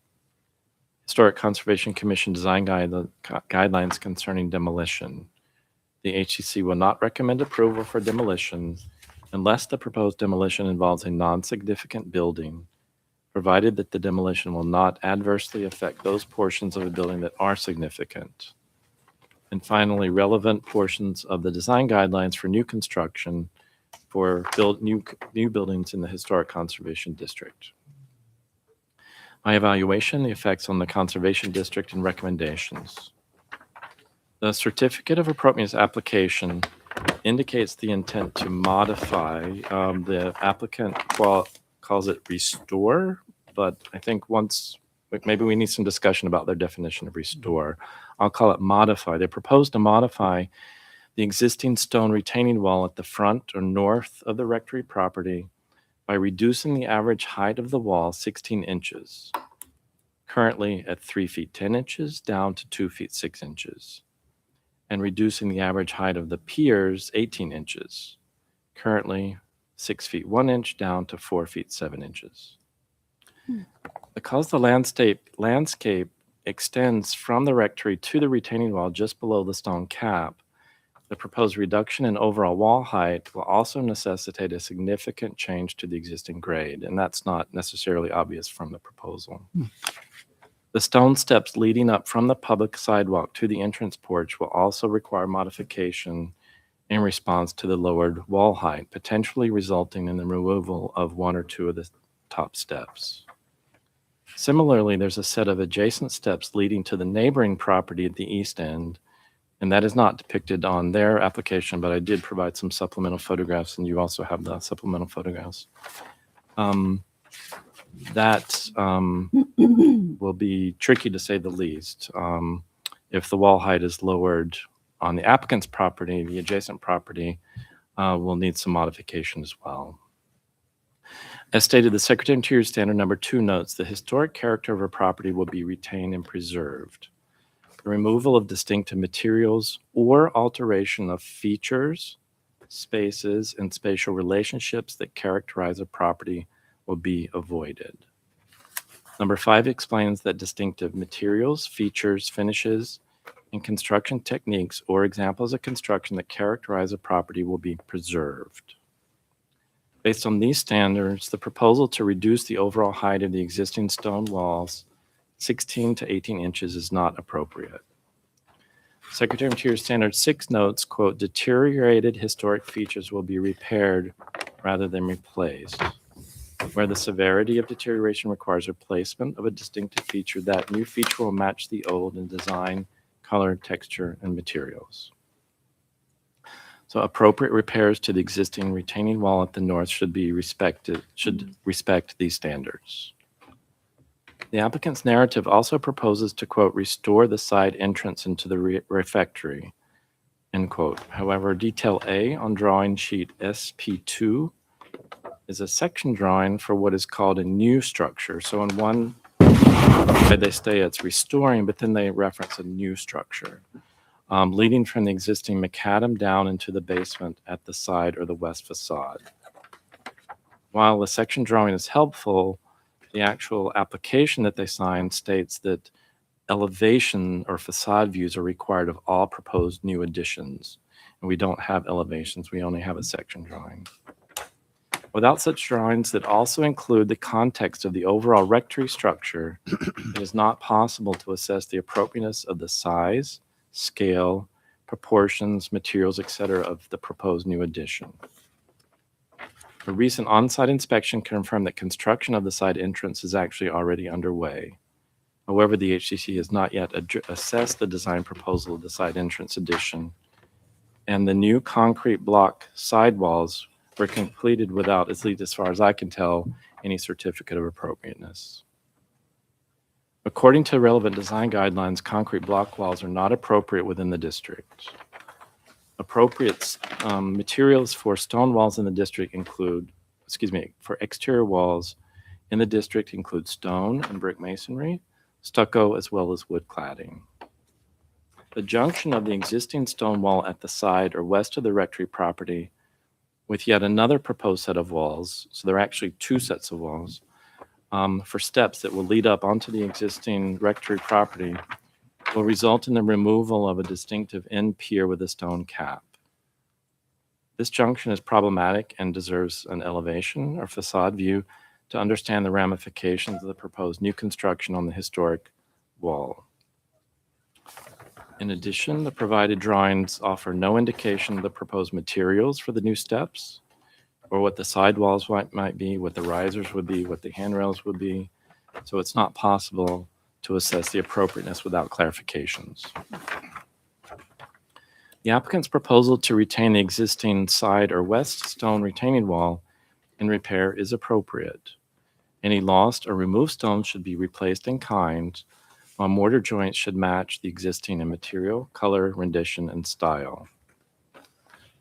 Historic Conservation Commission design guidelines concerning demolition. The HCC will not recommend approval for demolition unless the proposed demolition involves a non-significant building, provided that the demolition will not adversely affect those portions of a building that are significant. And finally, relevant portions of the design guidelines for new construction for new buildings in the Historic Conservation District. My evaluation, the effects on the Conservation District, and recommendations. The Certificate of Appropriateness application indicates the intent to modify. The applicant calls it restore, but I think maybe we need some discussion about their definition of restore. I'll call it modify. They propose to modify the existing stone retaining wall at the front or north of the rectory property by reducing the average height of the wall 16 inches, currently at 3 feet 10 inches down to 2 feet 6 inches, and reducing the average height of the piers 18 inches, currently 6 feet 1 inch down to 4 feet 7 inches. Because the landscape extends from the rectory to the retaining wall just below the stone cap, the proposed reduction in overall wall height will also necessitate a significant change to the existing grade, and that's not necessarily obvious from the proposal. The stone steps leading up from the public sidewalk to the entrance porch will also require modification in response to the lowered wall height, potentially resulting in the removal of one or two of the top steps. Similarly, there's a set of adjacent steps leading to the neighboring property at the east end, and that is not depicted on their application, but I did provide some supplemental photographs, and you also have the supplemental photographs. That will be tricky to say the least. If the wall height is lowered on the applicant's property, the adjacent property will need some modification as well. As stated, the Secretary of Interior Standard Number 2 notes the historic character of a property will be retained and preserved. The removal of distinctive materials or alteration of features, spaces, and spatial relationships that characterize a property will be avoided. Number 5 explains that distinctive materials, features, finishes, and construction techniques or examples of construction that characterize a property will be preserved. Based on these standards, the proposal to reduce the overall height of the existing stone walls 16 to 18 inches is not appropriate. Secretary of Interior Standard 6 notes, quote, deteriorated historic features will be repaired rather than replaced. Where the severity of deterioration requires replacement of a distinctive feature, that new feature will match the old in design, color, texture, and materials. So appropriate repairs to the existing retaining wall at the north should respect these standards. The applicant's narrative also proposes to, quote, restore the side entrance into the refectory, end quote. However, detail A on drawing sheet SP2 is a section drawing for what is called a new structure. So in one way they say it's restoring, but then they reference a new structure, leading from the existing macadam down into the basement at the side or the west facade. While the section drawing is helpful, the actual application that they signed states that elevation or facade views are required of all proposed new additions. And we don't have elevations, we only have a section drawing. Without such drawings that also include the context of the overall rectory structure, it is not possible to assess the appropriateness of the size, scale, proportions, materials, etc. of the proposed new addition. A recent on-site inspection confirmed that construction of the side entrance is actually already underway. However, the HCC has not yet assessed the design proposal of the side entrance addition, and the new concrete block sidewalls were completed without, at least as far as I can tell, any certificate of appropriateness. According to relevant design guidelines, concrete block walls are not appropriate within the district. Appropriate materials for stone walls in the district include, for exterior walls in the district include stone and brick masonry, stucco, as well as wood cladding. The junction of the existing stone wall at the side or west of the rectory property with yet another proposed set of walls, so there are actually two sets of walls, for steps that will lead up onto the existing rectory property will result in the removal of a distinctive end pier with a stone cap. This junction is problematic and deserves an elevation or facade view to understand the ramifications of the proposed new construction on the historic wall. In addition, the provided drawings offer no indication of the proposed materials for the new steps, or what the sidewalls might be, what the risers would be, what the handrails would be. So it's not possible to assess the appropriateness without clarifications. The applicant's proposal to retain the existing side or west stone retaining wall in repair is appropriate. Any lost or removed stones should be replaced in kind, while mortar joints should match the existing in material, color, rendition, and style.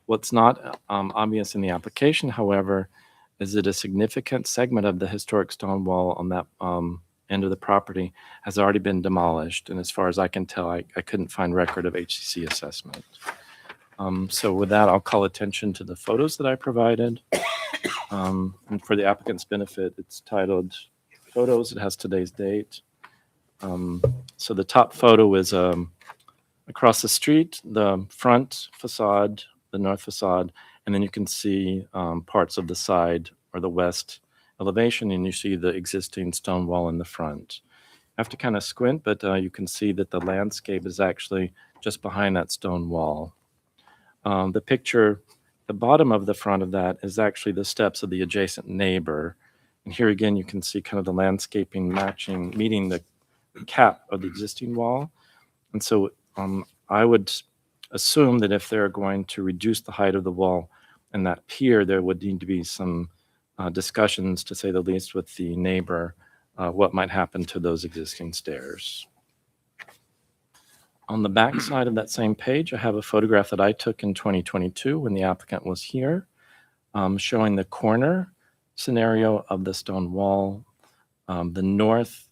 What's not obvious in the application, however, is that a significant segment of the historic stone wall on that end of the property has already been demolished. And as far as I can tell, I couldn't find record of HCC assessment. So with that, I'll call attention to the photos that I provided. And for the applicant's benefit, it's titled Photos. It has today's date. So the top photo is across the street, the front facade, the north facade, and then you can see parts of the side or the west elevation, and you see the existing stone wall in the front. You have to kind of squint, but you can see that the landscape is actually just behind that stone wall. The picture, the bottom of the front of that is actually the steps of the adjacent neighbor. And here again, you can see kind of the landscaping meeting the cap of the existing wall. And so I would assume that if they're going to reduce the height of the wall and that pier, there would need to be some discussions, to say the least, with the neighbor, what might happen to those existing stairs. On the back side of that same page, I have a photograph that I took in 2022 when the applicant was here, showing the corner scenario of the stone wall. The north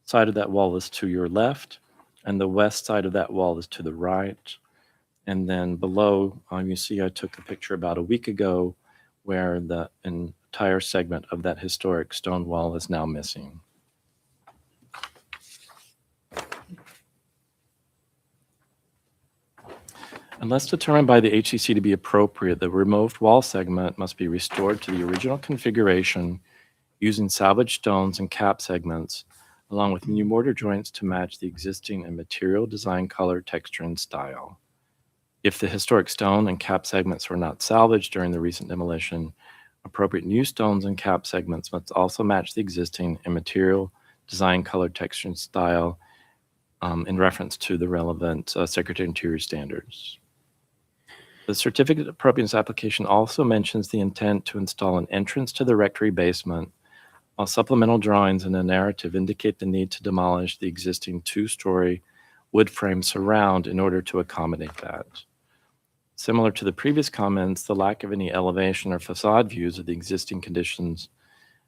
side of that wall is to your left, and the west side of that wall is to the right. And then below, you see I took a picture about a week ago where the entire segment of that historic stone wall is now missing. Unless determined by the HCC to be appropriate, the removed wall segment must be restored to the original configuration using salvaged stones and cap segments, along with new mortar joints to match the existing and material, design, color, texture, and style. If the historic stone and cap segments were not salvaged during the recent demolition, appropriate new stones and cap segments must also match the existing and material, design, color, texture, and style in reference to the relevant Secretary of Interior standards. The certificate of appropriateness application also mentions the intent to install an entrance to the rectory basement, while supplemental drawings and a narrative indicate the need to demolish the existing two-story wood frame surround in order to accommodate that. Similar to the previous comments, the lack of any elevation or facade views of the existing conditions,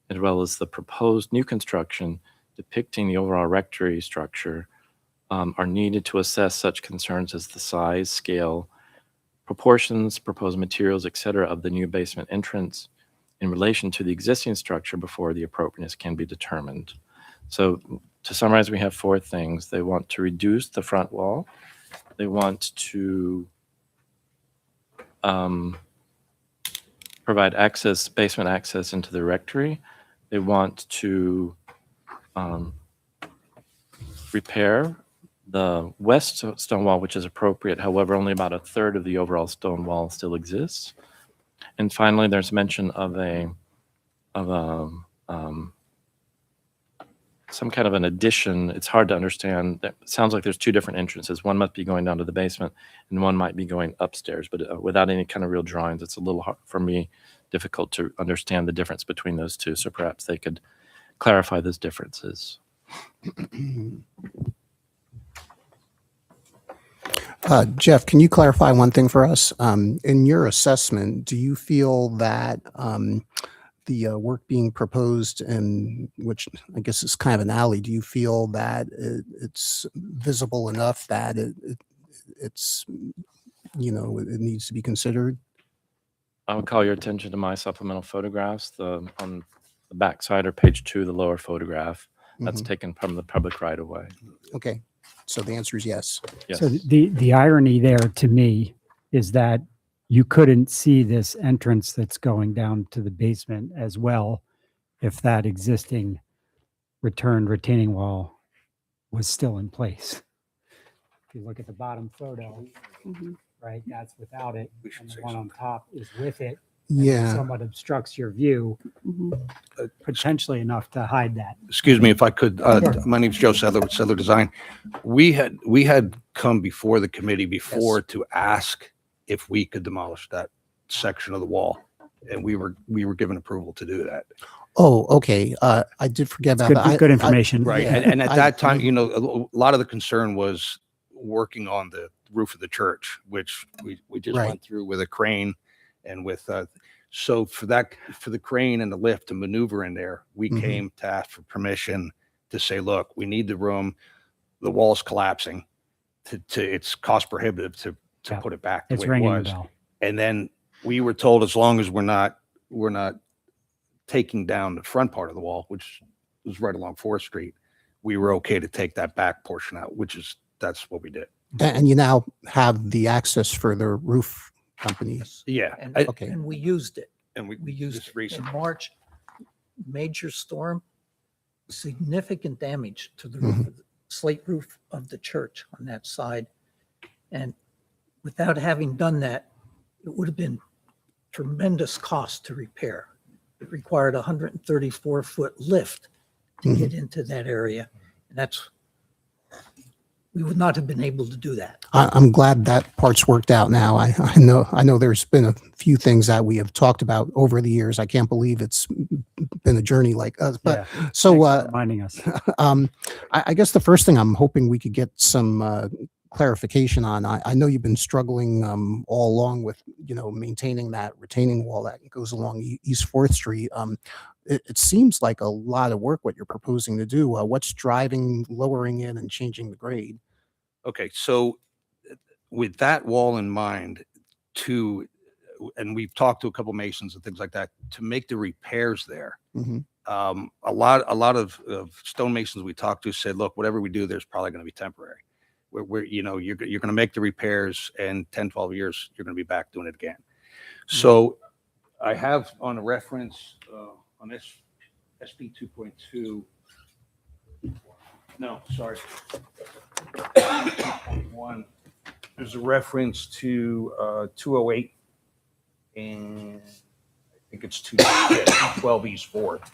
as well as the proposed new construction depicting the overall rectory structure, are needed to assess such concerns as the size, scale, proportions, proposed materials, etc. of the new basement entrance in relation to the existing structure before the appropriateness can be determined. So to summarize, we have four things. They want to reduce the front wall. They want to provide access, basement access into the rectory. They want to repair the west stone wall, which is appropriate. However, only about a third of the overall stone wall still exists. And finally, there's mention of some kind of an addition. It's hard to understand. It sounds like there's two different entrances. One must be going down to the basement, and one might be going upstairs. But without any kind of real drawings, it's a little hard for me, difficult to understand the difference between those two. So perhaps they could clarify those differences. Jeff, can you clarify one thing for us? In your assessment, do you feel that the work being proposed, and which I guess is kind of an alley, do you feel that it's visible enough that it's, you know, it needs to be considered? I would call your attention to my supplemental photographs. On the back side or page 2, the lower photograph, that's taken from the public right of way. Okay, so the answer is yes. Yes. So the irony there to me is that you couldn't see this entrance that's going down to the basement as well if that existing retaining wall was still in place. If you look at the bottom photo, Mhm. right, that's without it, and the one on top is with it. Yeah. Somewhat obstructs your view, Mhm. potentially enough to hide that. Excuse me if I could, Sure. my name's Joe Sedler with Sedler Design. We had come before the committee before to ask if we could demolish that section of the wall. And we were given approval to do that. Oh, okay. I did forget It's about that. good information. Right. Yeah, And at I- that time, you know, a lot of the concern was working on the roof of the church, which we just Right. went through with a crane and with, so for the crane and the lift to maneuver in there, we Mhm. came to ask for permission to say, look, we need the room, the wall's collapsing, it's cost prohibitive to Yeah. put it back the It's way it ringing the was. bell. And then we were told, as long as we're not taking down the front part of the wall, which was right along 4th Street, we were okay to take that back portion out, that's what we did. And you now have the access for the roof companies. Yeah. And, Okay. and we used it. And We used just it in recently. March, major storm, significant damage to the Mm-hmm. roof, of the slate roof of the church on that side. And without having done that, it would have been tremendous cost to repair. It required a 134-foot lift to get into that area. And we would not have been able to do that. I'm glad that part's worked out now. I know there's been a few things that we have talked about over the years. I can't believe it's been a journey like us. But Yeah. so Thanks for reminding us. I guess the first thing I'm hoping we could get some clarification on. I know you've been struggling all along with maintaining that retaining wall that goes along East 4th Street. It seems like a lot of work what you're proposing to do. What's driving lowering it and changing the grade? Okay, so with that wall in mind, and we've talked to a couple masons and things like that, to make the repairs there. Mhm. A lot of stonemasons we talked to said, look, whatever we do, there's probably going to be temporary. You're going to make the repairs, and 10, 12 years, you're going to be back doing it again. So I have on a reference on this SP 2.2. No, sorry. 2.1. There's a reference to 208, and I think it's 212 East 4th.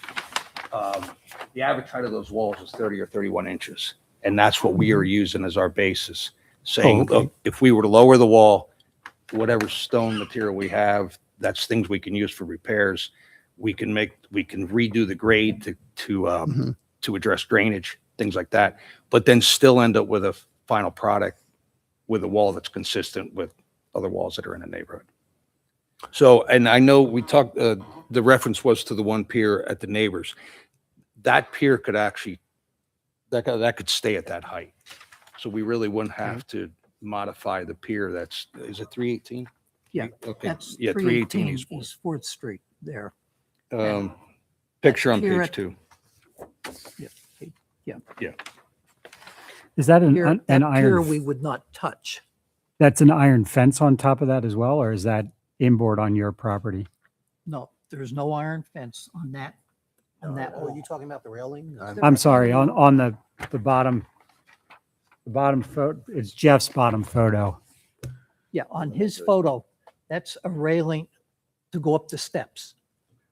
The average height of those walls is 30 or 31 inches, and that's what we are using as our basis, saying, okay. look, if we were to lower the wall, whatever stone material we have, that's things we can use for repairs. We can redo the grade to address drainage, things like that, but then still end up with a final product with a wall that's consistent with other walls that are in the neighborhood. So, and I know we talked, the reference was to the one pier at the neighbors. That pier could actually, that could stay at that height. So we really wouldn't have to modify the pier. Is it 318? Yeah, Okay. that's Yeah, 318 318 East 4th. East 4th Street there. Picture on Here page at- 2. Is that an Pier- an that pier iron? we would not touch. That's an iron fence on top of that as well, or is that inboard on your property? No, there's no iron fence on that. Oh, are you talking about the railing? I'm sorry, on the bottom photo, it's Jeff's bottom photo. Yeah, on his photo, that's a railing to go up the steps.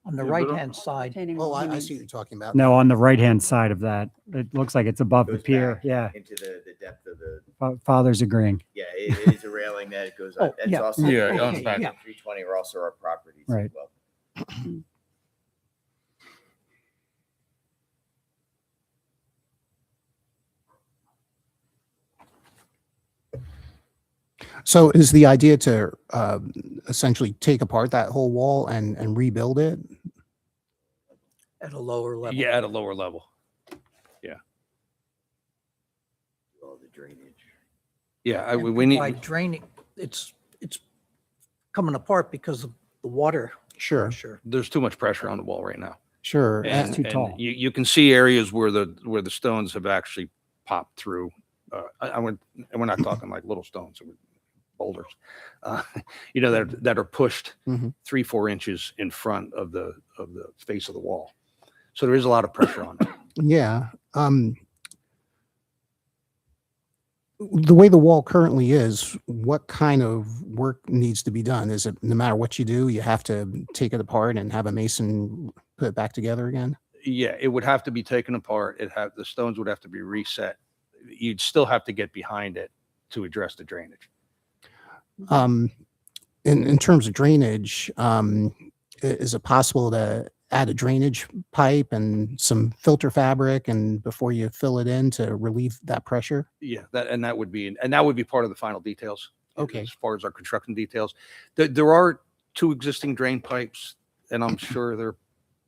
On the Yeah, but on- right-hand side, Retaining Oh, wall, he I means. see what you're talking about. No, on the right-hand side of that. It looks like it's above the Goes pier. back Yeah, Into the depth of the, Father's agreeing. yeah, it is a railing that goes on. Oh, That's yeah. also. Yeah, on the okay, back. yeah, 320 are also our properties as Right. well. So is the idea to essentially take apart that whole wall and rebuild it? at a lower level. Yeah, at a lower level. All the drainage. Yeah, And we need, By draining, it's coming apart because of the water Sure, pressure. there's too much pressure on the wall right now. sure. And, too and tall. You can see areas where the stones have actually popped through. And we're not talking like little stones, boulders, that are pushed Mhm. 3-4 inches in front of the face of the wall. So there is a lot of pressure on it. Yeah. The way the wall currently is, what kind of work needs to be done? Is it no matter what you do, you have to take it apart and have a mason put it back together again? Yeah, it would have to be taken apart. The stones would have to be reset. You'd still have to get behind it to address the drainage. In terms of drainage, is it possible to add a drainage pipe and some filter fabric and before you fill it in to relieve that pressure? Yeah, that would be part of the final details. Okay. As far as our construction details, there are 2 existing drain pipes, and I'm sure they're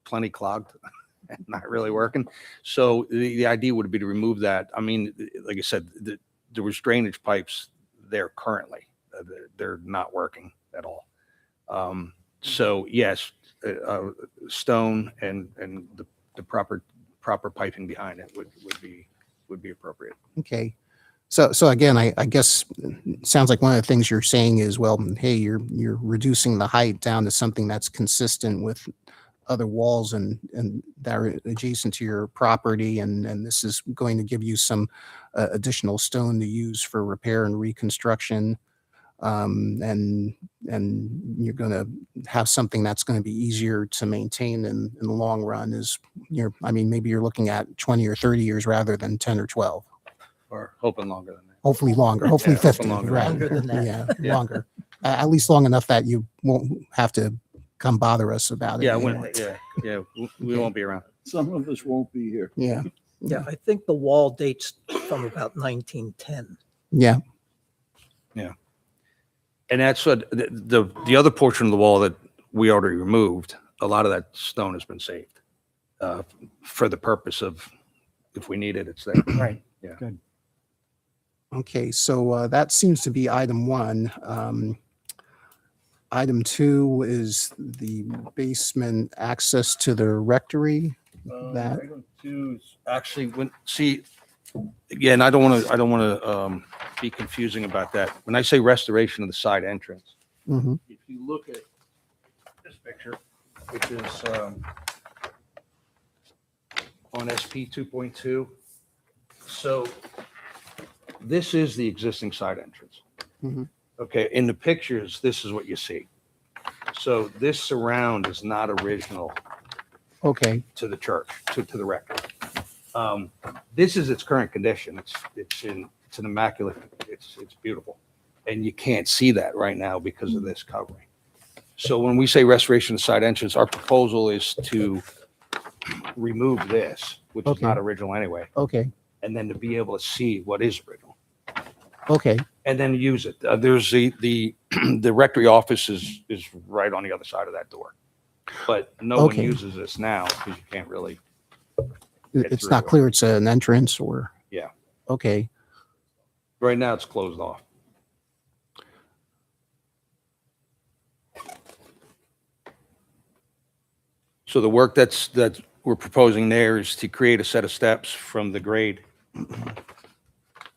plenty clogged. not really working. So the idea would be to remove that. I mean, like I said, there was drainage pipes there currently. They're not working at all. So yes, stone and the proper piping behind it would be appropriate. Okay. So again, I guess it sounds like one of the things you're saying is, well, hey, you're reducing the height down to something that's consistent with other walls and that are adjacent to your property, and this is going to give you some additional stone to use for repair and reconstruction, and you're going to have something that's going to be easier to maintain in the long run. I mean, maybe you're looking at 20 or 30 years rather than 10 or 12. Or hoping longer than that. Hopefully longer, hopefully Yeah, hoping 50, longer. right? Longer than that. Yeah, Yeah. longer. At least long enough that you won't have to come bother us about it. Yeah, anymore. we won't be around. Some of us won't be here. Yeah, Yeah, I think the wall dates from about 1910. yeah. And that's what the other portion of the wall that we already removed, a lot of that stone has been saved for the purpose of if we need it, it's there. Right. Yeah. Good. Okay, so that seems to be item 1. Item 2 is the basement access to the rectory. That- Item 2 is actually again, I don't want to be confusing about that. When I say restoration of the side entrance, Mhm. if you look at this picture, which is on SP 2.2, so this is the existing side entrance. Mhm. Okay, in the pictures, this is what you see. So this surround is not original Okay, to the church, to the rectory. This is its current condition. It's an immaculate, it's beautiful. And you can't see that right now because of this covering. So when we say restoration of side entrance, our proposal is to remove this, which is Okay. not original anyway, okay, and then to be able to see what is original. okay, And then use it. There's the rectory office is right on the other side of that door. But no one Okay. uses this now because you can't really, It's through not it. clear it's an entrance or? Yeah. Okay, right now it's closed off. So the work that we're proposing there is to create a set of steps from the grade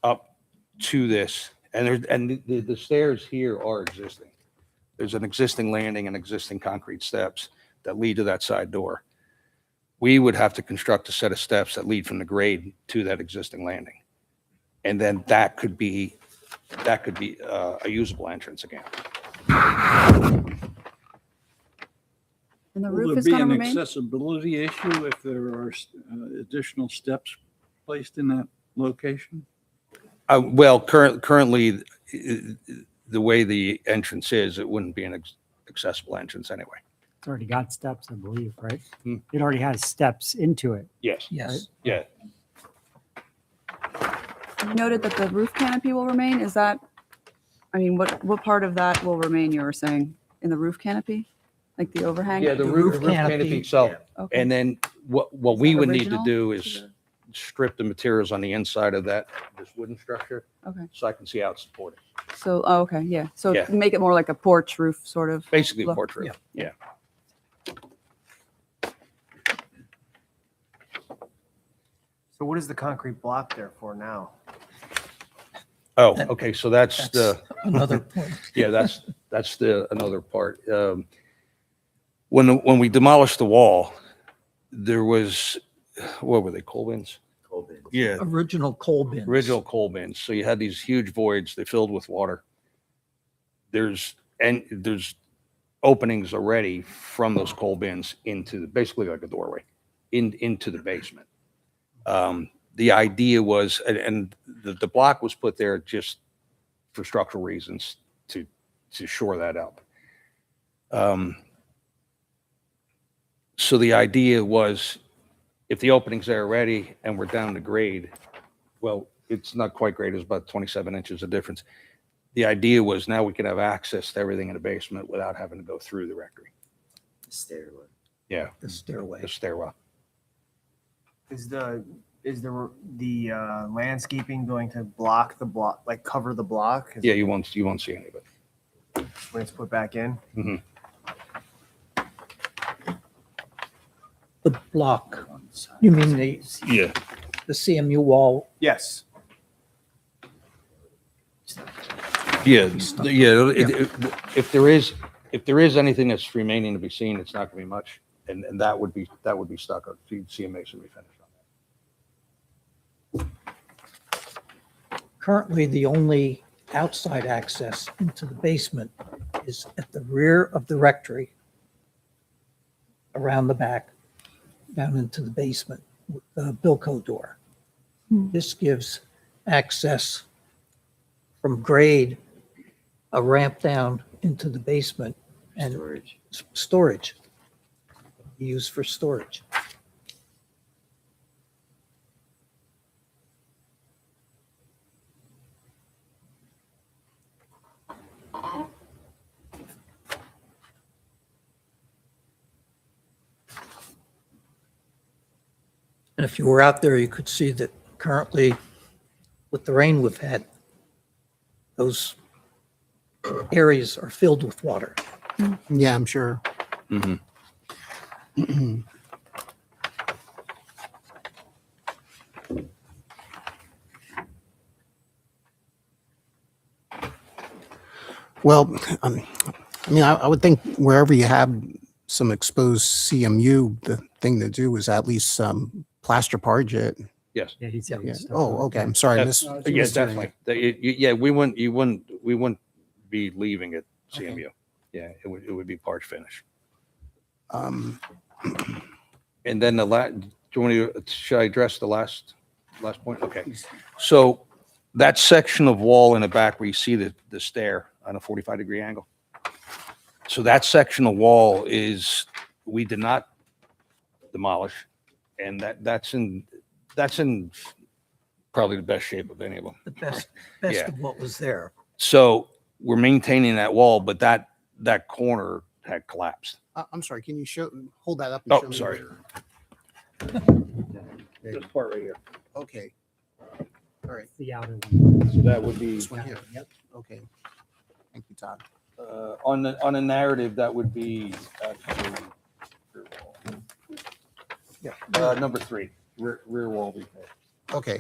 up to this. And the stairs here are existing. There's an existing landing and existing concrete steps that lead to that side door. We would have to construct a set of steps that lead from the grade to that existing landing. And then that could be a usable entrance again. And the Will roof there is be going to an remain? accessibility issue if there are additional steps placed in that location? Well, currently, the way the entrance is, it wouldn't be an accessible entrance anyway. It's already got steps, I believe, right? Hmm. It already has steps into it. Yes. Yes. Yeah. You noted that the roof canopy will remain. Is that, I mean, what part of that will remain, you were saying, in the roof canopy? Like the overhang? Yeah, the The roof roof canopy canopy, itself. Okay. And then what Is we that would need to original do to is the- strip the materials on the inside of this wooden structure Okay, so I can see how it's supported. so, oh, okay, yeah. So Yeah. make it more like a porch roof, sort of. Basically a Look, porch roof. Yeah. So what is the concrete block there for now? Oh, okay. So that's That's the, another point. yeah, that's another part. When we demolished the wall, there was, what were they, coal bins? Cold bin. Yeah, Original coal bins. original coal bins. So you had these huge voids, they filled with water. There's openings already from those coal bins into basically like a doorway into the basement. The idea was, and the block was put there just for structural reasons to shore that up. So the idea was, if the opening's there already and we're down to grade, well, it's not quite grade, it's about 27 inches of difference. The idea was now we could have access to everything in the basement without having to go through the rectory. Stairway. Yeah, The stairway. the stairwell. Is the landscaping going to block the block, like cover the block? Yeah, you won't see any of it. When it's put back in? The block, you mean Yeah. the CMU wall? Yes. Yeah, if there is anything that's remaining to be seen, it's not gonna be much, and that would be stucco. So you'd see a masonry finish on Currently, the only outside access into the basement is at the rear of the rectory, around the back, down into the basement with the Bilco door. This gives access from grade, a ramp down into the basement and storage, used for storage. And if you were out there, you could see that currently, with the rain we've had, those areas are filled with water. Yeah, I'm sure. Mhm. Well, I mean, I would think wherever you have some exposed CMU, the thing to do is at least plaster parge it. Yes. Yeah, he said. Yeah. it's Oh, stucco. okay. I'm sorry. That's- Miss, Yeah, definitely. Yeah, we wouldn't be leaving it CMU. Yeah, it would be parch finish. Um, And then should I address the last point? Okay. So that section of wall in the back where you see the stair on a 45-degree angle. So that section of wall we did not demolish, and that's in probably the best shape of any of them. The best Yeah. of what was there. So we're maintaining that wall, but that corner had collapsed. I'm sorry. Can you hold that up? And show Oh, me sorry. where- This part right here. Okay. All right. The outer one. So that would be This one here. Yep. Okay. Thank you, Todd. on the narrative. That would be actually rear wall. Yeah, number 3, rear wall repair. Okay.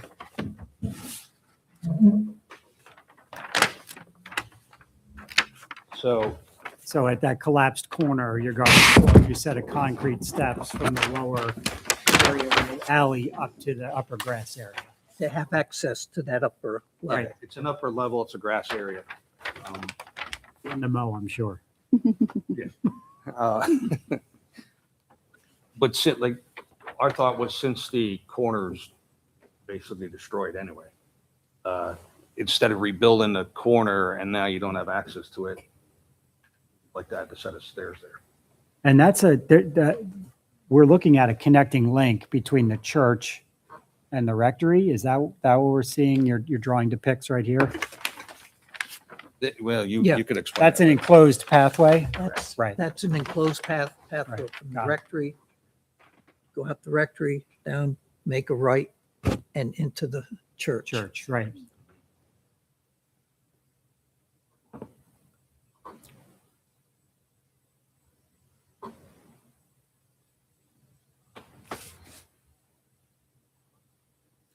So at that collapsed corner, you're going for your set of concrete steps from the lower area of the alley up to the upper grass area. To have access to that upper level. Right. It's an upper level. It's a grass area. In the mow, I'm sure. But our thought was, since the corner's basically destroyed anyway, instead of rebuilding the corner and now you don't have access to it, like that, a set of stairs there. And that's we're looking at a connecting link between the church and the rectory. Is that what we're seeing? Your drawing depicts right here. Well, Yeah. you could explain. That's that. an enclosed pathway. That's Right. That's an enclosed pathway Right. from the Got it. rectory. Go out the rectory, down, make a right, and into the church. Church, right.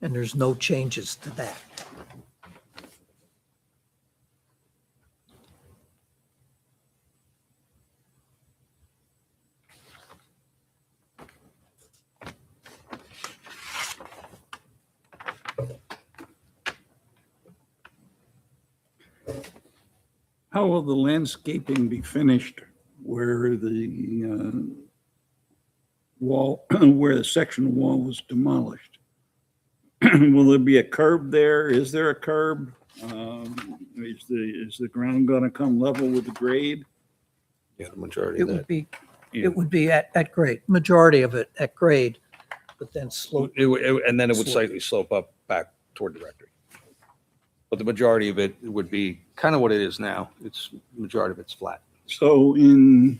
And there's no changes to that. How will the landscaping be finished where the wall, where the section wall was demolished? Will there be a curb there? Is there a curb? Is the ground going to come level with the grade? Yeah, the majority It of would that. be, Yeah. it would be at grade, majority of it at grade, but then slope. And then it would Slope. slightly slope up back toward the rectory. But the majority of it would be kind of what it is now. Majority of it's flat. So in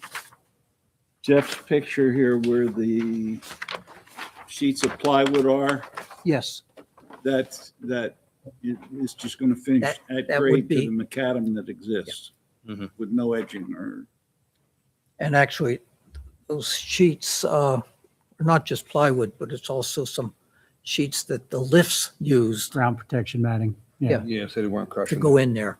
Jeff's picture here where the sheets of plywood are, Yes, that it's just going to finish That- at that would grade to be- the macadam that exists Mhm. with no edging or. and actually, those sheets are not just plywood, but it's also some sheets that the lifts used Ground protection matting. Yeah. Yeah, so they weren't to crushing. go in there.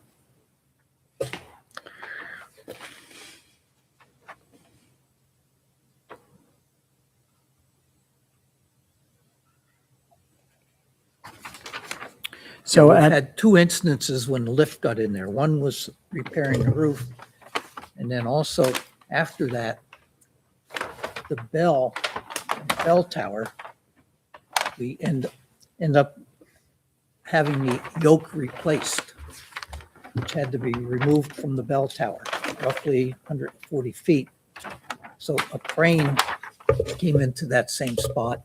So We've at, had two instances when the lift got in there. One was repairing the roof. And then also after that, the bell tower, we end up having the yoke replaced, which had to be removed from the bell tower, roughly 140 feet. So a crane came into that same spot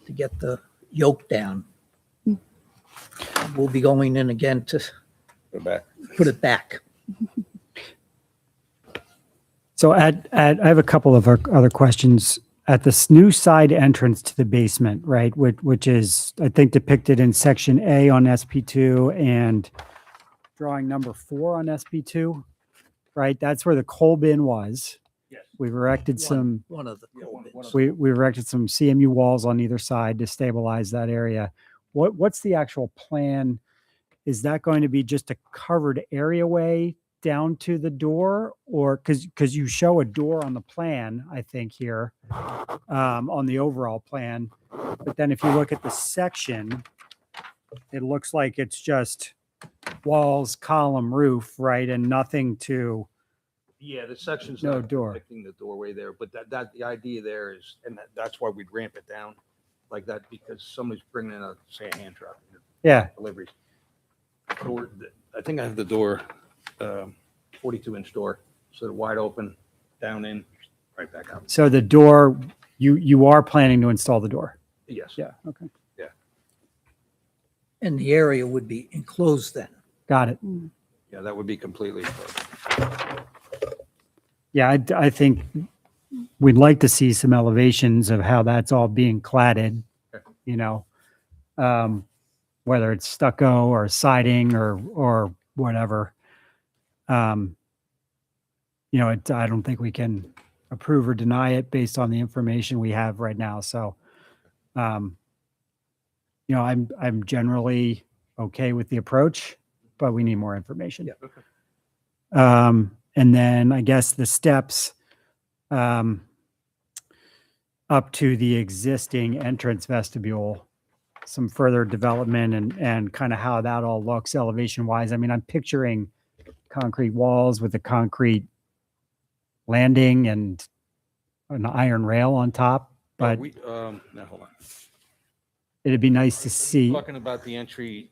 to get the yoke down. We'll be going in again to Go back. put it back. so I have a couple of other questions. At this new side entrance to the basement, right, which is, I think, depicted in section A on SP2 and drawing number 4 on SP2, right? That's where the coal bin was. Yes. We've erected some, One of the coal bins. we erected some CMU walls on either side to stabilize that area. What's the actual plan? Is that going to be just a covered areaway down to the door, or because you show a door on the plan, I think here, on the overall plan, but then if you look at the section, it looks like it's just walls, column, roof, right, and nothing to. Yeah, the section's No not door. depicting the doorway there, but the idea there is, and that's why we'd ramp it down like that, because somebody's bringing in say a hand truck, Yeah, deliveries. Door, I think I have the door, 42-inch door, so they're wide open, down in, right back out. so the door, you are planning to install the door. Yes. Yeah, okay, And the area would be enclosed then. got it. Yeah, that would be completely closed. Yeah, I think we'd like to see some elevations of how that's all being cladded, Okay. you know, whether it's stucco or siding or whatever. You know, I don't think we can approve or deny it based on the information we have right now. So, you know, I'm generally okay with the approach, but we need more information. Yeah, okay. And then I guess the steps up to the existing entrance vestibule, some further development and kind of how that all looks elevation wise. I mean, I'm picturing concrete walls with a concrete landing and an iron rail on top, but We, now, hold on. it'd be nice to see Talking about the entry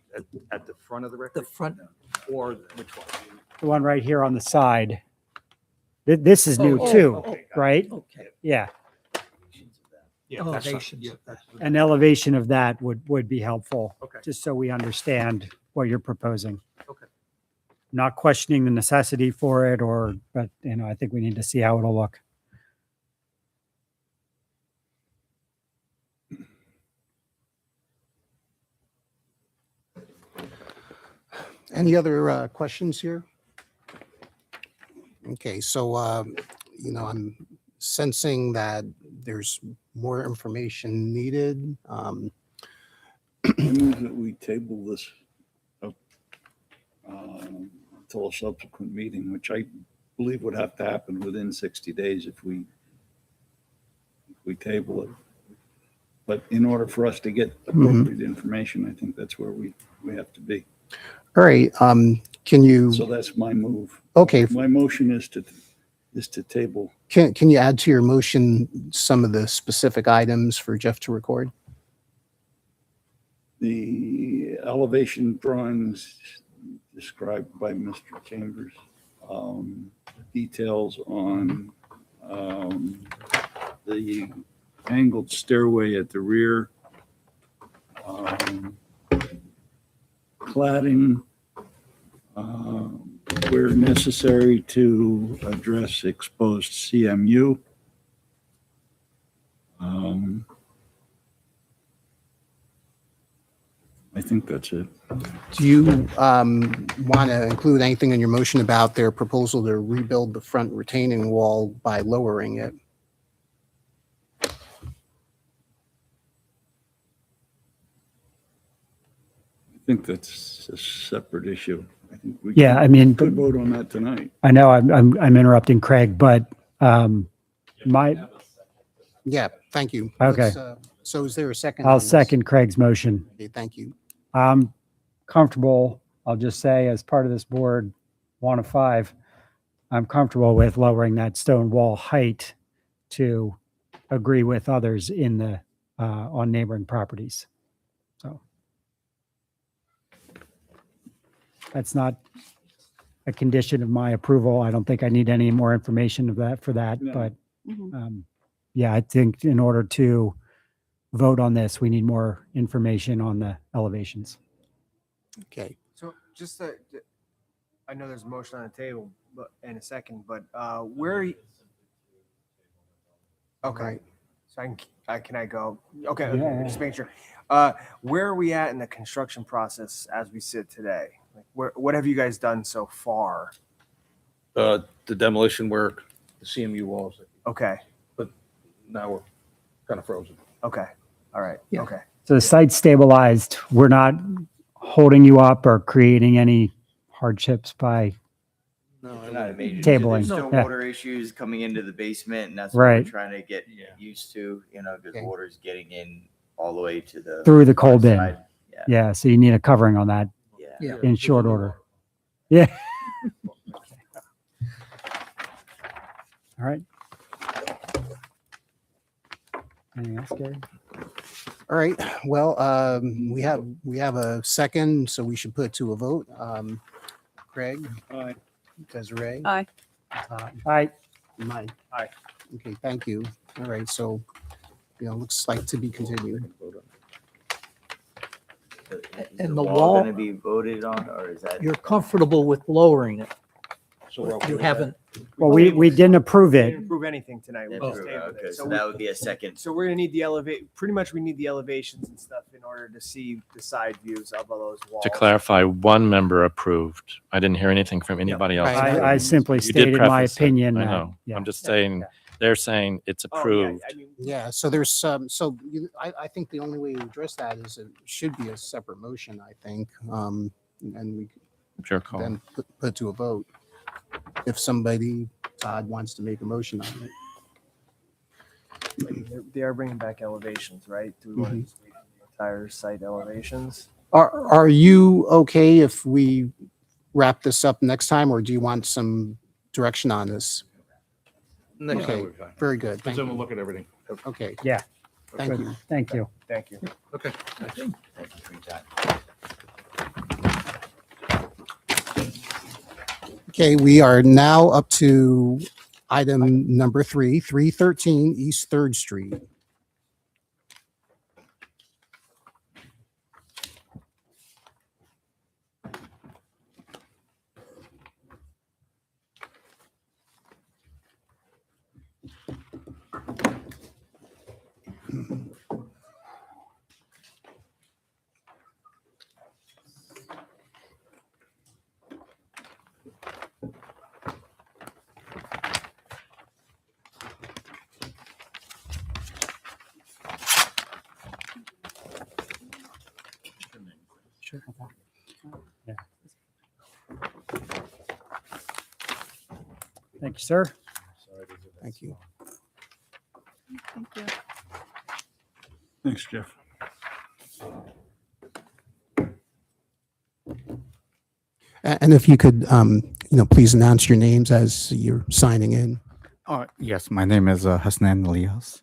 at the front of the The record, front, or which one? the one right here on the side. This is new Oh, too, okay. right? okay. Yeah. Yeah, that's fine. Elevations Yeah, of that. An elevation of that would be helpful. Okay. Just so we understand what you're proposing. Okay. Not questioning the necessity for it but you know, I think we need to see how it'll look. Any other questions here? Okay, so, you know, I'm sensing that there's more information needed. I move that we table this until a subsequent meeting, which I believe would have to happen within 60 days if we table it. But in order for us to get appropriate information, I think that's where we have to be. All right, can you, So that's my move. okay, My motion is to table. can you add to your motion some of the specific items for Jeff to record? The elevation drawings described by Mr. Chambers, details on the angled stairway at the rear, cladding where necessary to address exposed CMU, I think that's it. Do you want to include anything in your motion about their proposal to rebuild the front retaining wall by lowering it? I think that's a separate issue. I think we Yeah, could- I mean, could vote on that tonight. I know I'm interrupting Craig, but my, Yeah, thank you. Okay. Let's, so is there a second? I'll on this? second Craig's motion. Okay, thank you. I'm comfortable, I'll just say, as part of this board, 1 of 5, I'm comfortable with lowering that stone wall height to agree with others in the, on neighboring properties. So that's not a condition of my approval. I don't think I need any more information of that for that, No. but Mhm. yeah, I think in order to vote on this, we need more information on the elevations. Okay. So just I know there's a motion on the table, but in a second, but where? Okay, Right. so can I go? Okay, Yeah. just making sure. Where are we at in the construction process as we sit today? Like, what have you guys done so far? The demolition work, the CMU walls, Okay, now we're kind of frozen. okay, all right, Yeah. okay. So the site's stabilized. We're not holding you up or creating any hardships by, It's not a major. Tabling. There's still Yeah. water issues coming into the basement, and that's what Right. we're trying to get used to, because Okay. water's getting in all the way to the. through the coal bin. side. Yeah, Yeah, so you need a covering on that yeah. Yeah. in short order. Yeah. All right. Anything else, Gary? All right. Well, we have a second, so we should put it to a vote. Craig? Aye. Desiree? Aye. Todd? All right. Mike? Aye. Okay, thank you. All right, so, looks like to be continued. Is And the wall wall- Gonna be voted on, or is that? You're comfortable with lowering it. So we're okay You with that? haven't, Well, we didn't approve We it. didn't approve anything tonight. We Yeah, just tabled okay, it. so So that would be a second. so we're gonna need the pretty much we need the elevations and stuff in order to see the side views of all those walls. To clarify, one member approved. I didn't hear anything from anybody else. Right. I simply You did stated my preface it. opinion. I that- know. yeah. I'm just saying, they're saying it's Oh, yeah, approved. I mean, Yeah, so there's some, I think the only way to address that is it should be a separate motion, I think. And we Your call. then put to a vote. If somebody, Todd, wants to make a motion on it. they are bringing back elevations, right? Do we want to just wait for the entire site elevations? Are you okay if we wrap this up next time, or do you want some direction on this? Next time Okay. we'll be fine. Very good. Then Thank we'll you. look at everything. Okay, Yeah. thank Good. you. Thank you. Thank you. Okay. Thank you for your time. Okay, we are now up to item number 313 East Third Street. Sure. Yeah. Thank you, sir. Thank you. Thank you. Thanks, Jeff. And if you could, please announce your names as you're signing in. Yes, my name is Hasnan Elias.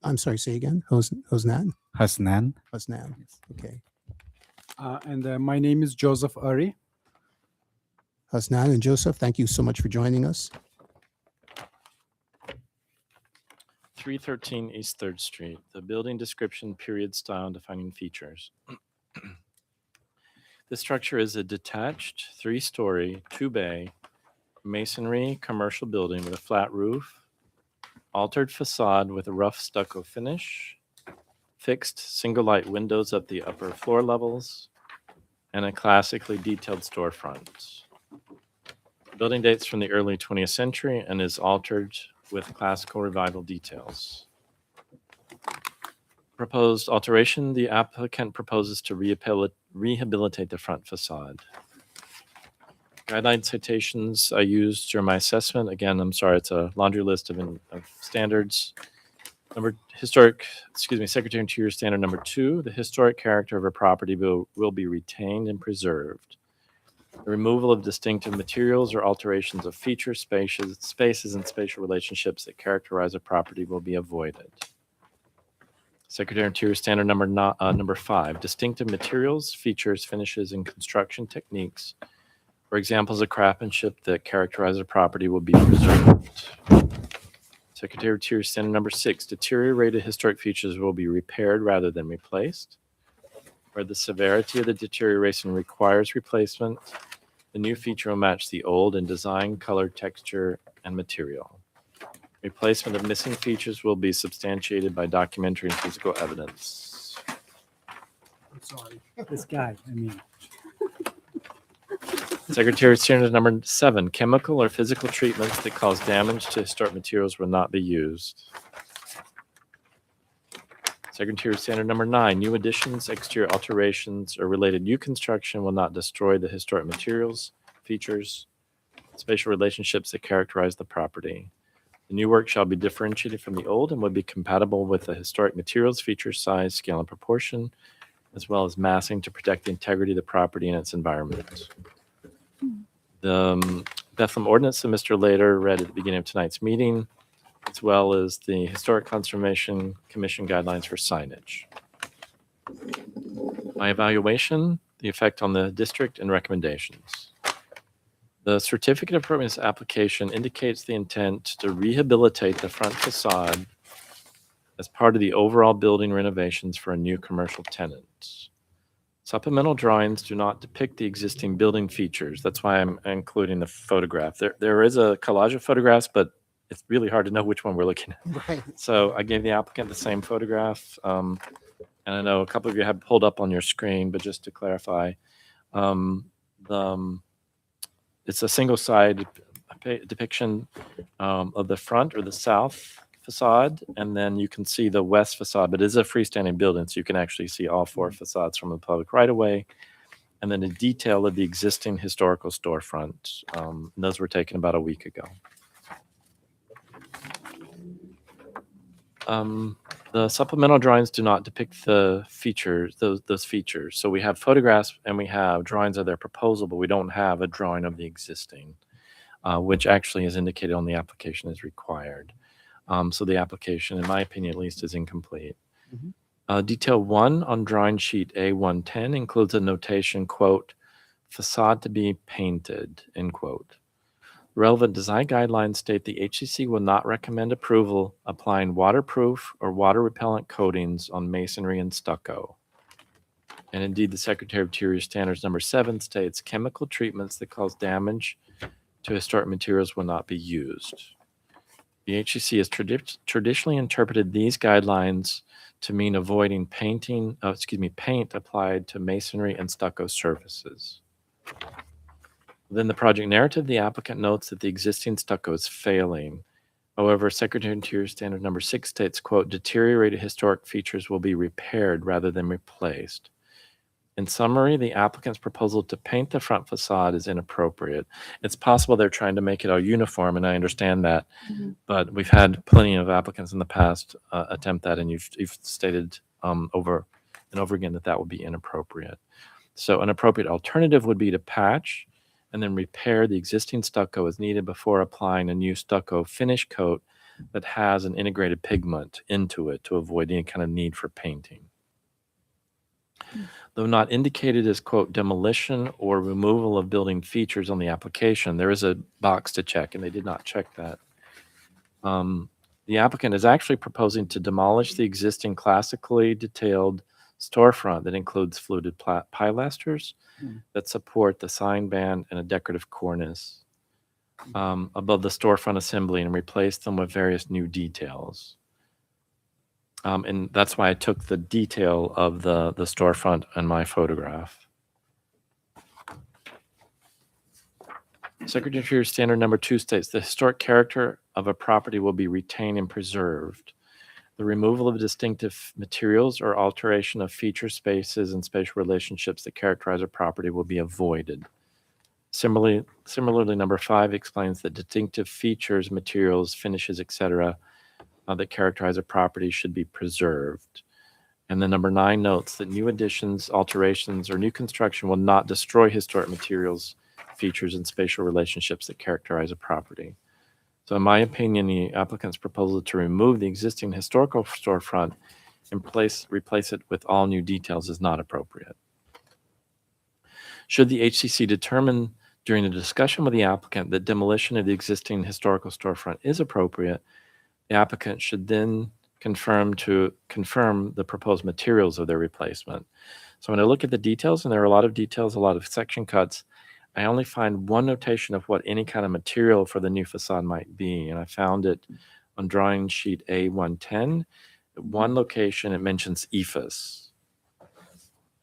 I'm sorry, say again. Hosnan? Hasnan. Hosnan. Okay. And my name is Joseph Ari. Hosnan and Joseph, thank you so much for joining us. 313 East Third Street, the building description, period, style, and defining features. This structure is a detached, 3-story, 2-bay masonry commercial building with a flat roof, altered facade with a rough stucco finish, fixed single light windows at the upper floor levels, and a classically detailed storefront. The building dates from the early 20th century and is altered with classical revival details. Proposed alteration, the applicant proposes to rehabilitate the front facade. Guideline citations I used during my assessment. Again, I'm sorry, it's a laundry list of standards. Secretary Interior Standard number 2, the historic character of a property will be retained and preserved. The removal of distinctive materials or alterations of features, spaces, and spatial relationships that characterize a property will be avoided. Secretary Interior Standard number 5, distinctive materials, features, finishes, and construction techniques, or examples of craftsmanship that characterize a property will be preserved. Secretary Interior Standard number 6, deteriorated historic features will be repaired rather than replaced. Where the severity of the deterioration requires replacement, the new feature will match the old in design, color, texture, and material. Replacement of missing features will be substantiated by documentary and physical evidence. I'm sorry. This guy, I mean. Secretary Standard number 7, chemical or physical treatments that cause damage to historic materials will not be used. Secretary Standard number 9, new additions, exterior alterations, or related new construction will not destroy the historic materials, features, spatial relationships that characterize the property. The new work shall be differentiated from the old and will be compatible with the historic materials, features, size, scale, and proportion, as well as massing to protect the integrity of the property and its environment. The Bethlehem ordinance that Mr. Lader read at the beginning of tonight's meeting, as well as the Historic Conservation Commission guidelines for signage. My evaluation, the effect on the district, and recommendations. The certificate of appropriateness application indicates the intent to rehabilitate the front facade as part of the overall building renovations for a new commercial tenant. Supplemental drawings do not depict the existing building features. That's why I'm including the photograph. There is a collage of photographs, but it's really hard to know which one we're looking at. Right. So I gave the applicant the same photograph. And I know a couple of you have pulled up on your screen, but just to clarify, it's a single side depiction of the front or the south facade, and then you can see the west facade, but it is a freestanding building, so you can actually see all 4 facades from the public right of way, and then a detail of the existing historical storefront. Those were taken about a week ago. The supplemental drawings do not depict the features, those features. So we have photographs and we have drawings of their proposal, but we don't have a drawing of the existing, which actually is indicated on the application as required. So the application, in my opinion at least, is incomplete. Detail 1 on drawing sheet A110 includes a notation, quote, facade to be painted, end quote. Relevant design guidelines state the HCC will not recommend approval applying waterproof or water repellent coatings on masonry and stucco. And indeed, the Secretary of Interior Standards number 7 states chemical treatments that cause damage to historic materials will not be used. The HCC has traditionally interpreted these guidelines to mean avoiding paint applied to masonry and stucco surfaces. Within the project narrative, the applicant notes that the existing stucco is failing. However, Secretary of Interior Standard number 6 states, quote, deteriorated historic features will be repaired rather than replaced. In summary, the applicant's proposal to paint the front facade is inappropriate. It's possible they're trying to make it all uniform, and I understand that, but we've had plenty of applicants in the past attempt that, and you've stated over and over again that would be inappropriate. So an appropriate alternative would be to patch and then repair the existing stucco as needed before applying a new stucco finish coat that has an integrated pigment into it to avoid any kind of need for painting. Though not indicated as, quote, demolition or removal of building features on the application, there is a box to check, and they did not check that. The applicant is actually proposing to demolish the existing classically detailed storefront that includes fluted pilasters that support the sign band and a decorative cornice. above the storefront assembly and replace them with various new details. And that's why I took the detail of the storefront in my photograph. Secretary Standard Number 2 states the historic character of a property will be retained and preserved. The removal of distinctive materials or alteration of feature spaces and spatial relationships that characterize a property will be avoided. Similarly, number 5 explains that distinctive features, materials, finishes, etc., that characterize a property should be preserved. And then number 9 notes that new additions, alterations, or new construction will not destroy historic materials, features, and spatial relationships that characterize a property. So in my opinion, the applicant's proposal to remove the existing historical storefront and replace it with all new details is not appropriate. Should the HCC determine during the discussion with the applicant that demolition of the existing historical storefront is appropriate, the applicant should then confirm the proposed materials of their replacement. So when I look at the details, and there are a lot of details, a lot of section cuts, I only find one notation of what any kind of material for the new facade might be. And I found it on drawing sheet A110. At one location, it mentions EIFS.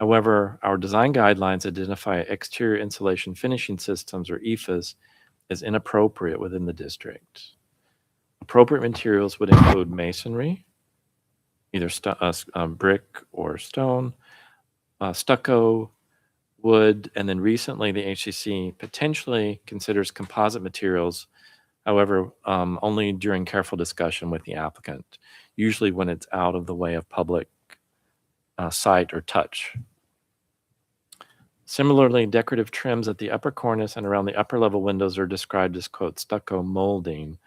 However, our design guidelines identify exterior insulation finishing systems, or EIFS, as inappropriate within the district. Appropriate materials would include masonry, either brick or stone, stucco, wood, and then recently the HCC potentially considers composite materials, however, only during careful discussion with the applicant, usually when it's out of the way of public sight or touch. Similarly, decorative trims at the upper cornice and around the upper level windows are described as, quote, stucco molding.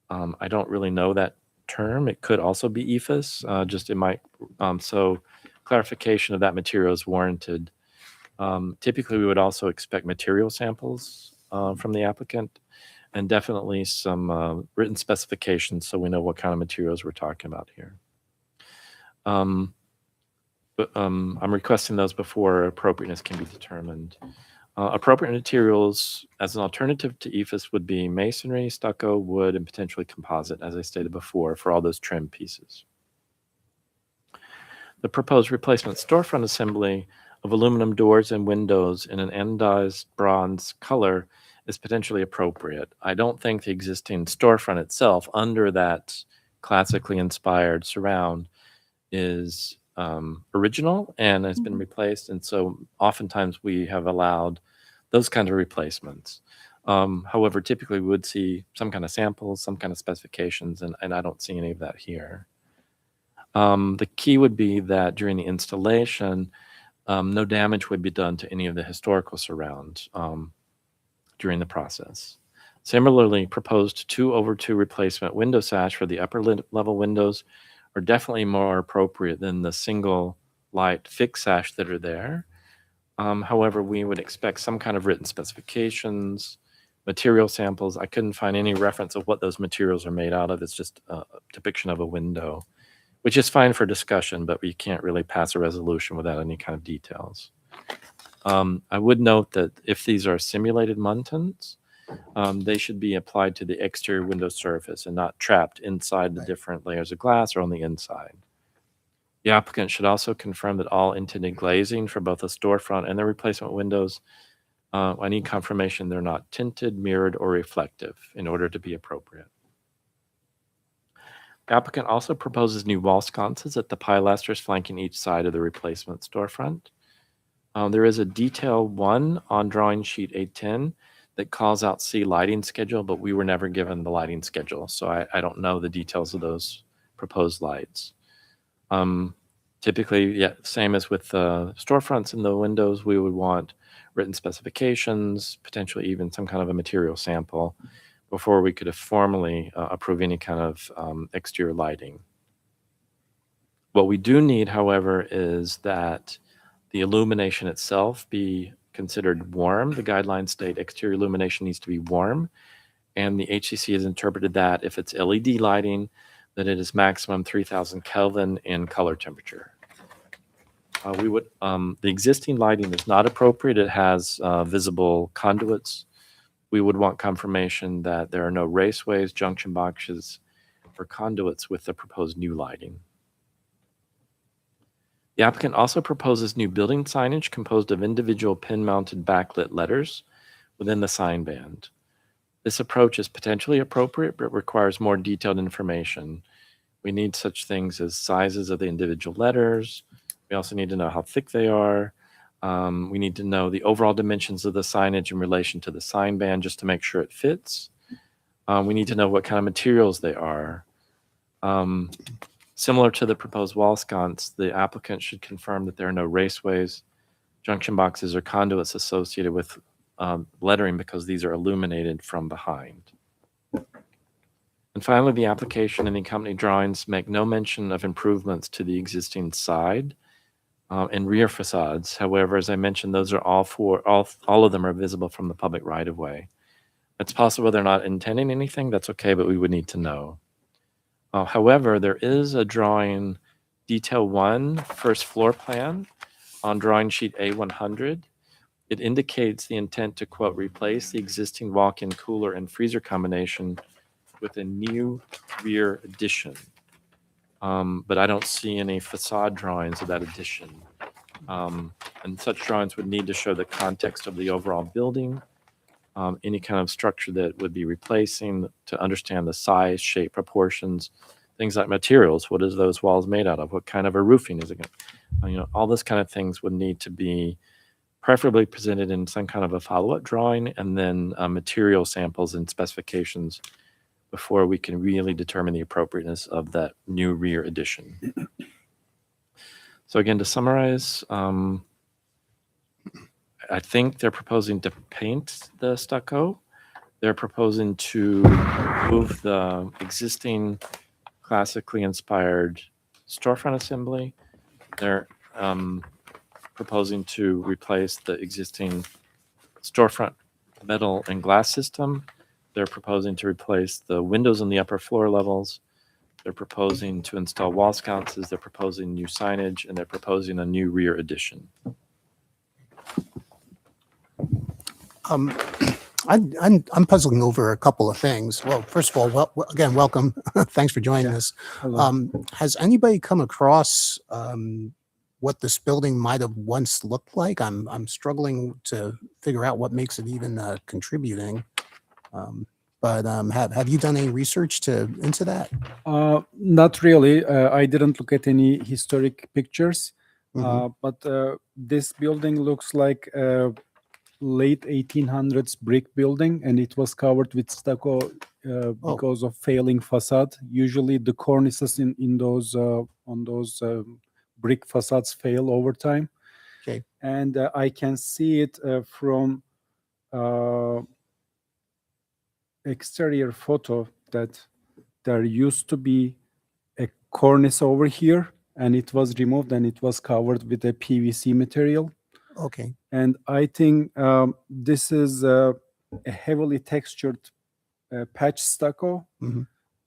I don't really know that term. It could also be EIFS, just it might, so clarification of that material is warranted. Typically, we would also expect material samples from the applicant and definitely some written specifications so we know what kind of materials we're talking about here. I'm requesting those before appropriateness can be determined. Appropriate materials as an alternative to EIFS would be masonry, stucco, wood, and potentially composite, as I stated before, for all those trim pieces. The proposed replacement storefront assembly of aluminum doors and windows in an anodized bronze color is potentially appropriate. I don't think the existing storefront itself under that classically inspired surround is original and has been replaced. And so oftentimes we have allowed those kinds of replacements. However, typically we would see some kind of samples, some kind of specifications, and I don't see any of that here. The key would be that during the installation, no damage would be done to any of the historical surrounds during the process. Similarly, proposed 2/2 replacement window sash for the upper level windows are definitely more appropriate than the single light fixed sash that are there. However, we would expect some kind of written specifications, material samples. I couldn't find any reference of what those materials are made out of. It's just a depiction of a window, which is fine for discussion, but we can't really pass a resolution without any kind of details. I would note that if these are simulated muntins, they should be applied to the exterior window surface and not trapped inside the different layers of glass or on the inside. The applicant should also confirm that all intended glazing for both the storefront and the replacement windows, I need confirmation they're not tinted, mirrored, or reflective in order to be appropriate. The applicant also proposes new wall sconces at the pilasters flanking each side of the replacement storefront. There is a detail 1 on drawing sheet A10 that calls out C lighting schedule, but we were never given the lighting schedule, so I don't know the details of those proposed lights. Typically, yeah, same as with the storefronts and the windows, we would want written specifications, potentially even some kind of a material sample before we could formally approve any kind of exterior lighting. What we do need, however, is that the illumination itself be considered warm. The guidelines state exterior illumination needs to be warm, and the HCC has interpreted that if it's LED lighting, that it is maximum 3000 Kelvin in color temperature. The existing lighting is not appropriate. It has visible conduits we would want confirmation that there are no raceways, junction boxes, or conduits with the proposed new lighting. The applicant also proposes new building signage composed of individual pin-mounted backlit letters within the sign band. This approach is potentially appropriate, but requires more detailed information. We need such things as sizes of the individual letters. We also need to know how thick they are. We need to know the overall dimensions of the signage in relation to the sign band just to make sure it fits. We need to know what kind of materials they are. Similar to the proposed wall sconce, the applicant should confirm that there are no raceways, junction boxes, or conduits associated with lettering because these are illuminated from behind. And finally, the application and the accompanying drawings make no mention of improvements to the existing side and rear facades. However, as I mentioned, those are all of them are visible from the public right-of-way. It's possible they're not intending anything. That's okay, but we would need to know. However, there is a drawing, detail 1, first floor plan on drawing sheet A100. It indicates the intent to, quote, replace the existing walk-in cooler and freezer combination with a new rear addition. But I don't see any facade drawings of that addition. And such drawings would need to show the context of the overall building, any kind of structure that would be replacing to understand the size, shape, proportions, things like materials. What is those walls made out of? What kind of a roofing is it going to, all this kind of things would need to be preferably presented in some kind of a follow-up drawing, and then material samples and specifications before we can really determine the appropriateness of that new rear addition. So again, to summarize, I think they're proposing to paint the stucco. They're proposing to move the existing classically inspired storefront assembly. They're proposing to replace the existing storefront metal and glass system. They're proposing to replace the windows in the upper floor levels. They're proposing to install wall sconces. They're proposing new signage, and they're proposing a new rear addition. I'm puzzling over a couple of things. Well, first of all, again, welcome. Thanks for joining us. Has anybody come across what this building might have once looked like? I'm struggling to figure out what makes it even contributing. But have you done any research into that? Not really. I didn't look at any historic pictures, but this building looks like a late 1800s brick building, and it was covered with stucco because of failing facade. Usually, the cornices in those on those brick facades fail over time. Okay, and I can see it from exterior photo that there used to be a cornice over here, and it was removed and it was covered with a PVC material. Okay. And I think this is a heavily textured patch stucco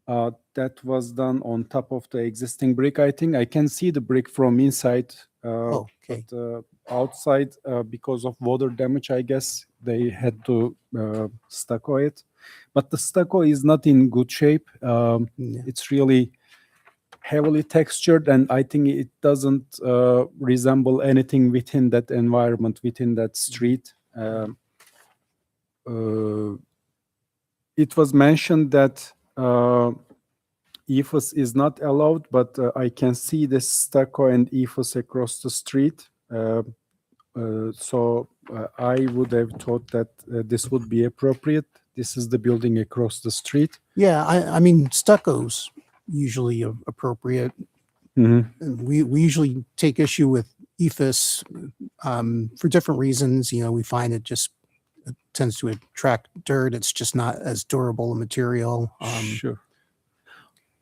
that was done on top of the existing brick. I think I can see the brick from inside. Okay. But outside, because of water damage, I guess they had to stucco it. But the stucco is not in good shape. It's really heavily textured, and I think it doesn't resemble anything within that environment, within that street. It was mentioned that EFOS is not allowed, but I can see the stucco and EFOS across the street. So I would have thought that this would be appropriate. This is the building across the street. Yeah, I mean, stucco's usually appropriate. And we usually take issue with EFOS for different reasons. You know, we find it tends to attract dirt. It's just not as durable a material. Sure.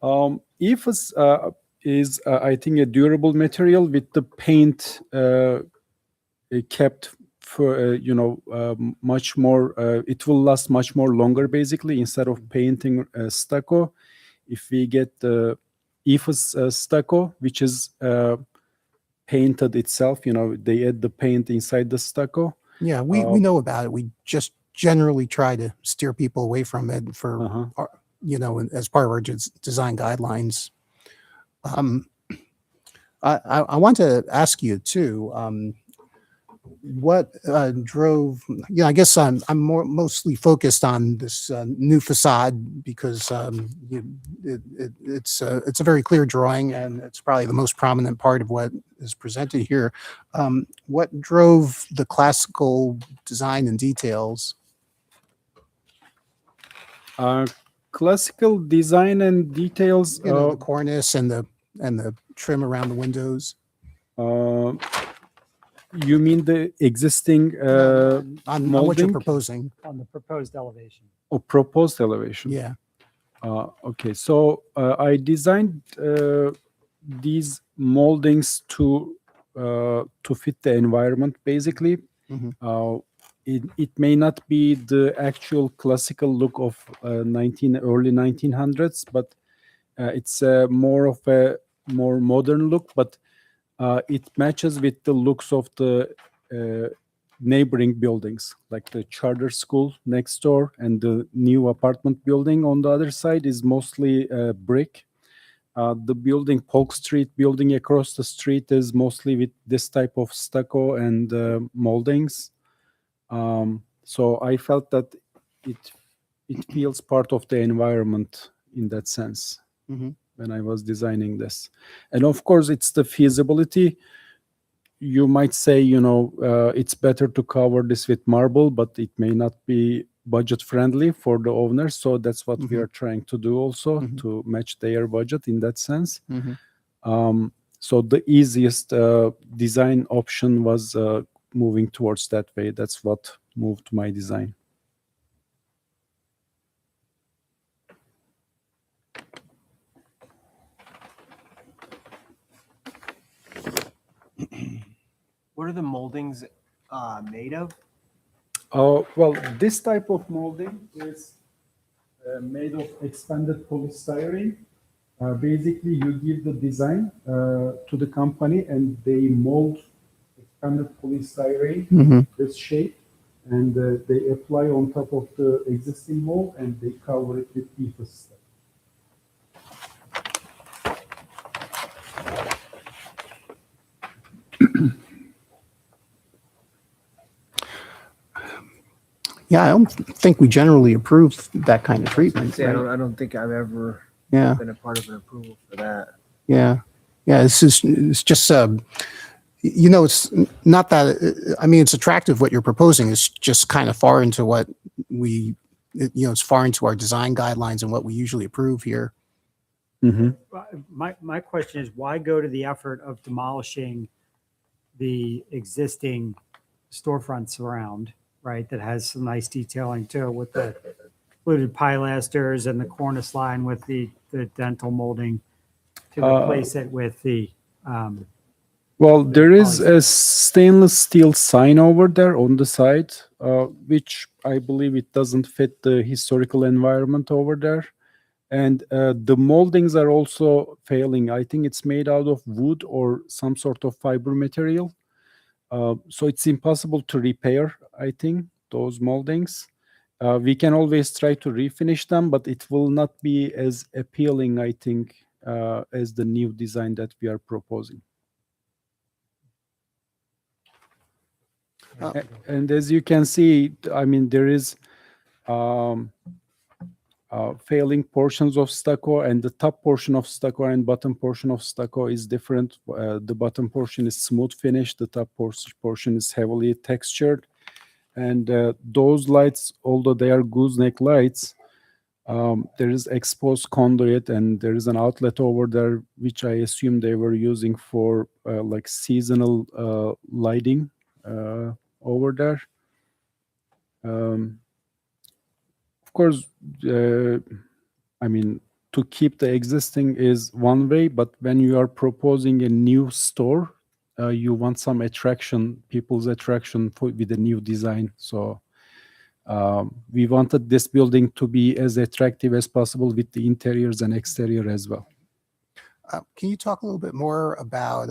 EFOS is, I think, a durable material with the paint kept for much more. It will last much more longer, basically, instead of painting stucco. If we get the EFOS stucco, which is painted itself, they add the paint inside the stucco. Yeah, we know about it. We just generally try to steer people away from it for, Uh-huh. as part of our design guidelines. I want to ask you too, what drove, I guess I'm mostly focused on this new facade because it's a very clear drawing and it's probably the most prominent part of what is presented here. What drove the classical design and details? Classical design and details. The cornice and the trim around the windows. You mean the existing on what you're molding? proposing. On the proposed elevation. Or proposed elevation? Yeah. Okay, so I designed these moldings to fit the environment, basically. Mhm. It may not be the actual classical look of early 1900s, but it's more of a more modern look, but it matches with the looks of the neighboring buildings, like the charter school next door and the new apartment building on the other side is mostly brick. The building, Polk Street building across the street is mostly with this type of stucco and moldings. So I felt that it feels part of the environment in that sense. Mhm. When I was designing this. And of course, it's the feasibility. You might say, it's better to cover this with marble, but it may not be budget friendly for the owners. So that's what we are trying to do also to match their budget in that sense. So the easiest design option was moving towards that way. That's what moved my design. What are the moldings made of? Well, this type of molding is made of expanded polystyrene. Basically, you give the design to the company and they mold expanded polystyrene this shape and they apply on top of the existing mold and they cover it with ethos. Yeah, I don't think we generally approve that kind of treatment. Yeah, right? I don't think I've ever Yeah. been a part of an approval for that. Yeah. It's just it's not that, I mean, it's attractive what you're proposing. It's just kind of far into what it's far into our design guidelines and what we usually approve here. My question is, why go to the effort of demolishing the existing storefronts around, right? That has some nice detailing too, with the fluted pilasters and the cornice line with the dental molding to replace it with the. Well, there is a stainless steel sign over there on the side, which I believe it doesn't fit the historical environment over there. And the moldings are also failing. I think it's made out of wood or some sort of fiber material. So it's impossible to repair, I think, those moldings. We can always try to refinish them, but it will not be as appealing, I think, as the new design that we are proposing. And as you can see, I mean, there is failing portions of stucco, and the top portion of stucco and bottom portion of stucco is different. The bottom portion is smooth finish, the top portion is heavily textured. And those lights, although they are gooseneck lights, there is exposed conduit and there is an outlet over there, which I assume they were using for like seasonal lighting over there. Of course, I mean, to keep the existing is one way, but when you are proposing a new store, you want some attraction, people's attraction with a new design. So we wanted this building to be as attractive as possible with the interiors and exterior as well. Can you talk a little bit more about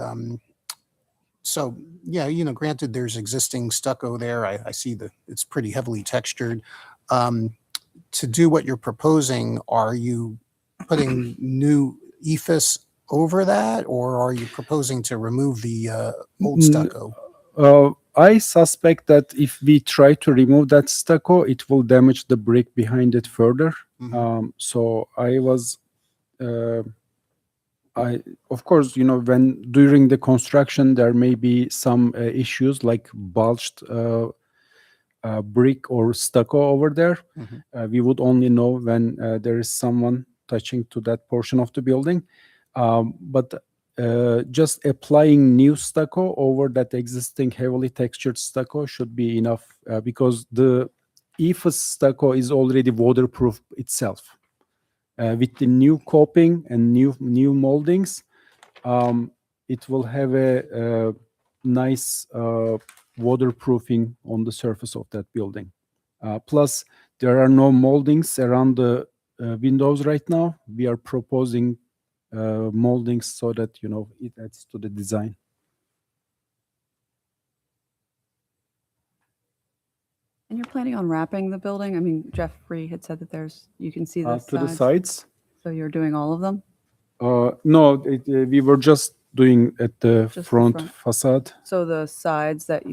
So, yeah, granted, there's existing stucco there. I see that it's pretty heavily textured. To do what you're proposing, are you putting new ephes over that, or are you proposing to remove the old stucco? I suspect that if we try to remove that stucco, it will damage the brick behind it further. So I was, of course, when during the construction, there may be some issues like bulged brick or stucco over there. We would only know when there is someone touching to that portion of the building. But just applying new stucco over that existing heavily textured stucco should be enough because the EFS stucco is already waterproof itself. With the new coping and new moldings, it will have a nice waterproofing on the surface of that building. Plus, there are no moldings around the windows right now. We are proposing moldings so that it adds to the design. And you're planning on wrapping the building? I mean, Jeffrey had said that you can see the To the sides. So you're doing all of them? No, we were just doing at the Just the front front. facade. So the sides that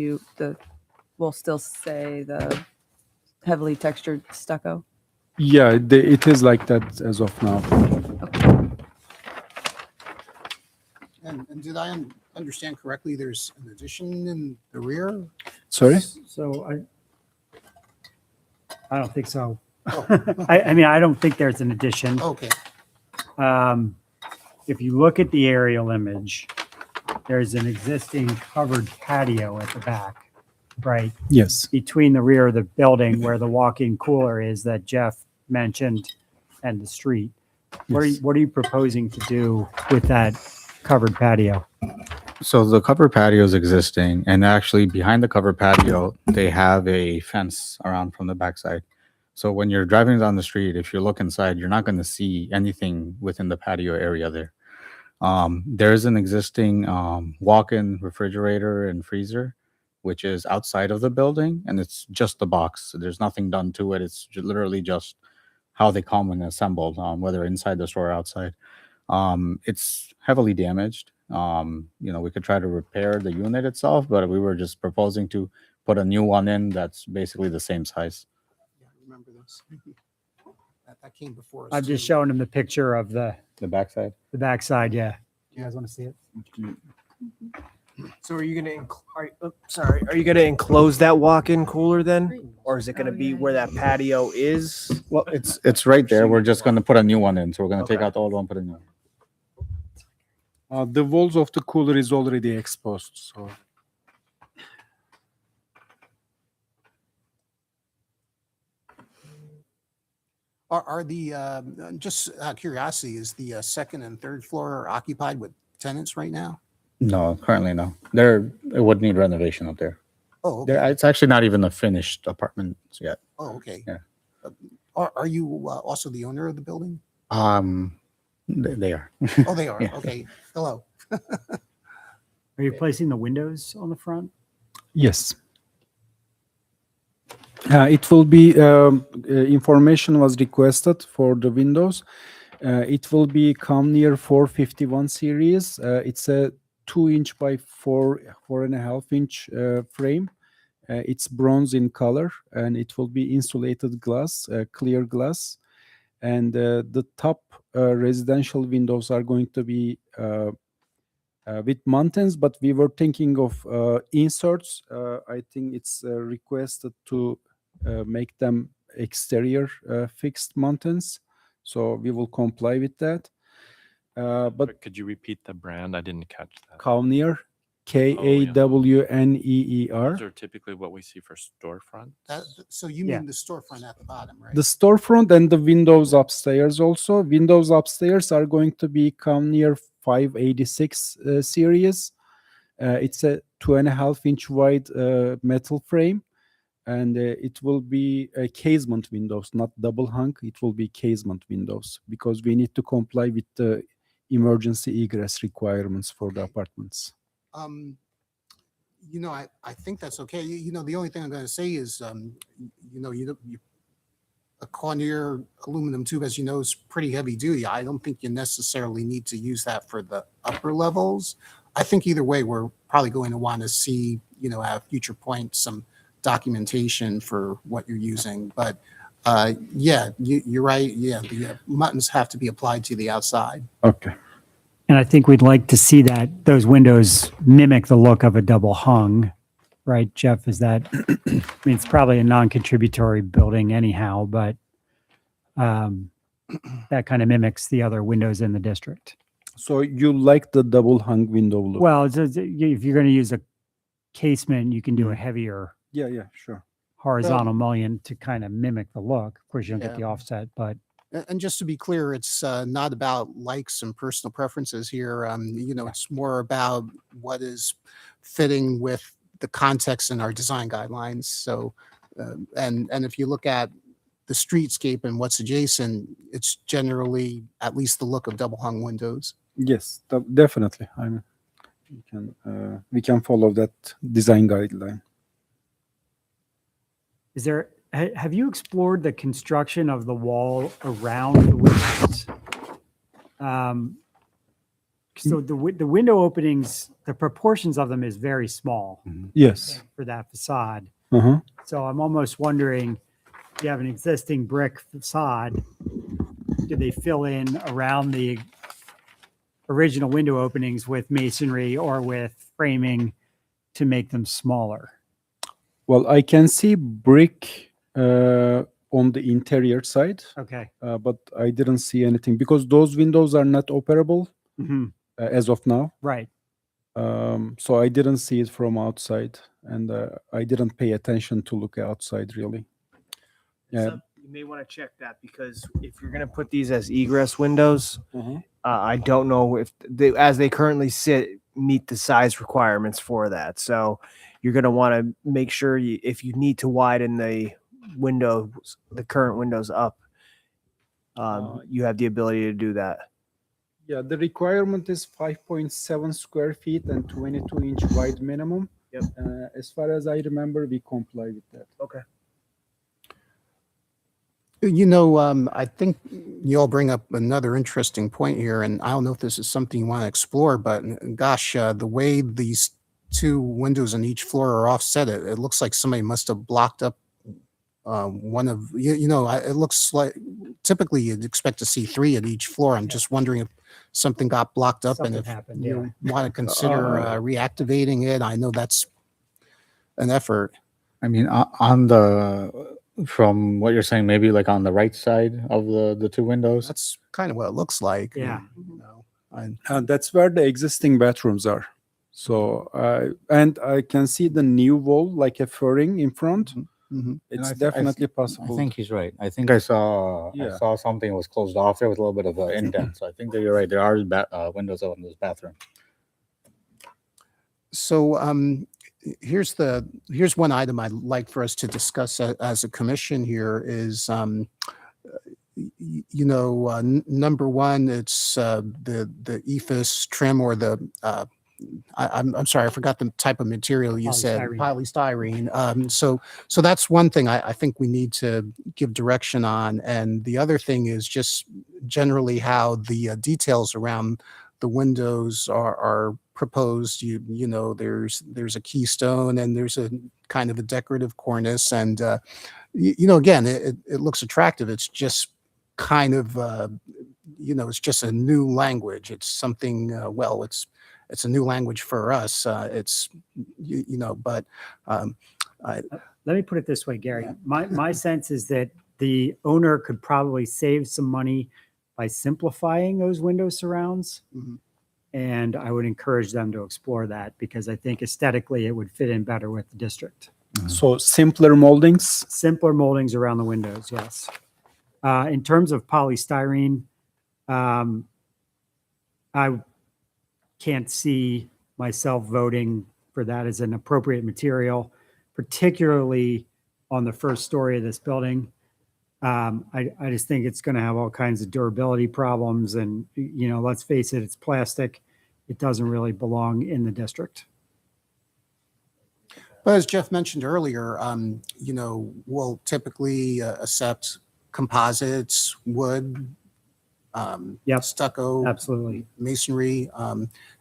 will still say the heavily textured stucco? Yeah, it is like that as of now. And did I understand correctly? There's an addition in the rear? Sorry? So I don't think so. Oh. I mean, I don't think there's an addition. Okay. If you look at the aerial image, there's an existing covered patio at the back, right? Yes. Between the rear of the building where the walk-in cooler is that Jeff mentioned and the street. Yes. What are you proposing to do with that covered patio? So the cover patio is existing, and actually behind the cover patio, they have a fence around from the backside. So when you're driving down the street, if you look inside, you're not going to see anything within the patio area there. There's an existing walk-in refrigerator and freezer, which is outside of the building, and it's just the box. So there's nothing done to it. It's literally just how they come and assembled, whether inside the store or outside. It's heavily damaged. We could try to repair the unit itself, but we were just proposing to put a new one in that's basically the same size. Yeah, I remember this. That came before us. I've just too. shown him the picture of the backside. The backside, yeah. You guys want to see it? So are you gonna are you gonna enclose that walk-in cooler then, or is it gonna be where that patio is? Well, it's right there. We're just going to put a new one in. So we're going to take Okay. out the old one, put a new one. The walls of the cooler is already exposed. So Are the, just out of curiosity, is the second and third floor occupied with tenants right now? No, currently no. It would need renovation up there. Oh, okay. It's actually not even a finished apartment yet. Oh, okay. Yeah. Are you also the owner of the building? They are. Oh, they are. Yeah. Okay. Hello. Are you placing the windows on the front? yes. It will be, information was requested for the windows. It will be Comnear 451 series. It's a 2-inch by 4.5-inch frame. It's bronze in color, and it will be insulated glass, clear glass. And the top residential windows are going to be with mountains, but we were thinking of inserts. I think it's requested to make them exterior fixed mountains. So we will comply with that. But Could you repeat the brand? I didn't catch that. Kawneer, Kawneer. Those are typically what we see for storefront. So you Yeah. mean the storefront at the bottom, right? The storefront and the windows upstairs also. Windows upstairs are going to be Kawneer 586 series. It's a 2.5-inch wide metal frame, and it will be a casement windows, not double hung. It will be casement windows because we need to comply with the emergency egress requirements for the apartments. I think that's okay. The only thing I'm going to say is, a Conair aluminum tube, as you know, is pretty heavy duty. I don't think you necessarily need to use that for the upper levels. I think either way, we're probably going to want to see, at a future point, some documentation for what you're using. But yeah, you're right. Yeah, the buttons have to be applied to the outside. Okay. And I think we'd like to see that those windows mimic the look of a double hung, right, Jeff? Is that, I mean, it's probably a non-contributory building anyhow, but that kind of mimics the other windows in the district. So you like the double hung window look? Well, if you're going to use a casement, you can do a heavier Yeah, sure. horizontal mullion to kind of mimic the look. Of course, you don't get the Yeah. offset, but And just to be clear, it's not about likes and personal preferences here. It's more about what is fitting with the context in our design guidelines. So, and if you look at the streetscape and what's adjacent, it's generally at least the look of double hung windows. Yes, definitely. We can follow that design guideline. is there, have you explored the construction of the wall around the windows? So the window openings, the proportions of them is very small Yes. for that facade. Uh-huh. So I'm almost wondering, you have an existing brick facade, do they fill in around the original window openings with masonry or with framing to make them smaller? Well, I can see brick on the interior side, Okay. but I didn't see anything because those windows are not operable as of now. Right. So I didn't see it from outside, and I didn't pay attention to look outside really. Yeah. You may want to check that because if you're going to put these as egress windows, I don't know if they, as they currently sit, meet the size requirements for that. So you're going to want to make sure if you need to widen the windows, the current windows up, you have the ability to do that. Yeah, the requirement is 5.7 square feet and 22-inch wide minimum. Yep. As far as I remember, we comply with that. Okay. I think you all bring up another interesting point here, and I don't know if this is something you want to explore, but gosh, the way these two windows on each floor are offset, it looks like somebody must have blocked up one of, it looks like typically you'd expect to see three at each floor. I'm just wondering if something got blocked up and Something if happened, you want to consider reactivating it. I know that's an effort. I mean, from what you're saying, maybe like on the right side of the two windows. That's kind of what it looks like. Yeah. That's where the existing bathrooms are. So, and I can see the new wall, like a furring in front. It's definitely possible. I think he's right. I think I saw something was closed off there with a little bit of an indent. So I think that you're right. There are windows out in this bathroom. So here's one item I'd like for us to discuss as a commission here is, number one, it's the ephes trim or the I'm sorry, I forgot the type of material you said, polystyrene. So that's one thing I think we need to give direction on. And the other thing is just generally how the details around the windows are proposed. There's a keystone and there's a kind of a decorative cornice. And, again, it looks attractive. It's just kind of, it's just a new language. It's something, it's a new language for us. But let me put it this way, Gary. My sense is that the owner could probably save some money by simplifying those window surrounds. And I would encourage them to explore that because I think aesthetically it would fit in better with the district. So simpler moldings? Simpler moldings around the windows, yes. In terms of polystyrene, I can't see myself voting for that as an appropriate material, particularly on the first story of this building. I just think it's going to have all kinds of durability problems. And, let's face it, it's plastic. It doesn't really belong in the district. But as Jeff mentioned earlier, we'll typically accept composites, wood, Yep. stucco, Absolutely. masonry,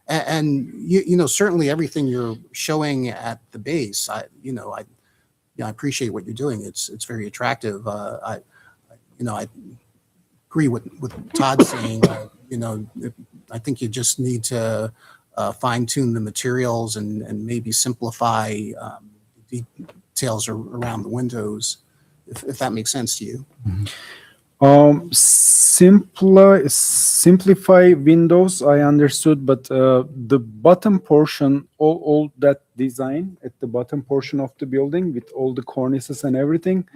and certainly everything you're showing at the base. I appreciate what you're doing. It's very attractive. I agree with Todd saying. I think you just need to fine tune the materials and maybe simplify details around the windows, if that makes sense to you. Simplify windows, I understood, but the bottom portion, all that design at the bottom portion of the building with all the cornices and everything.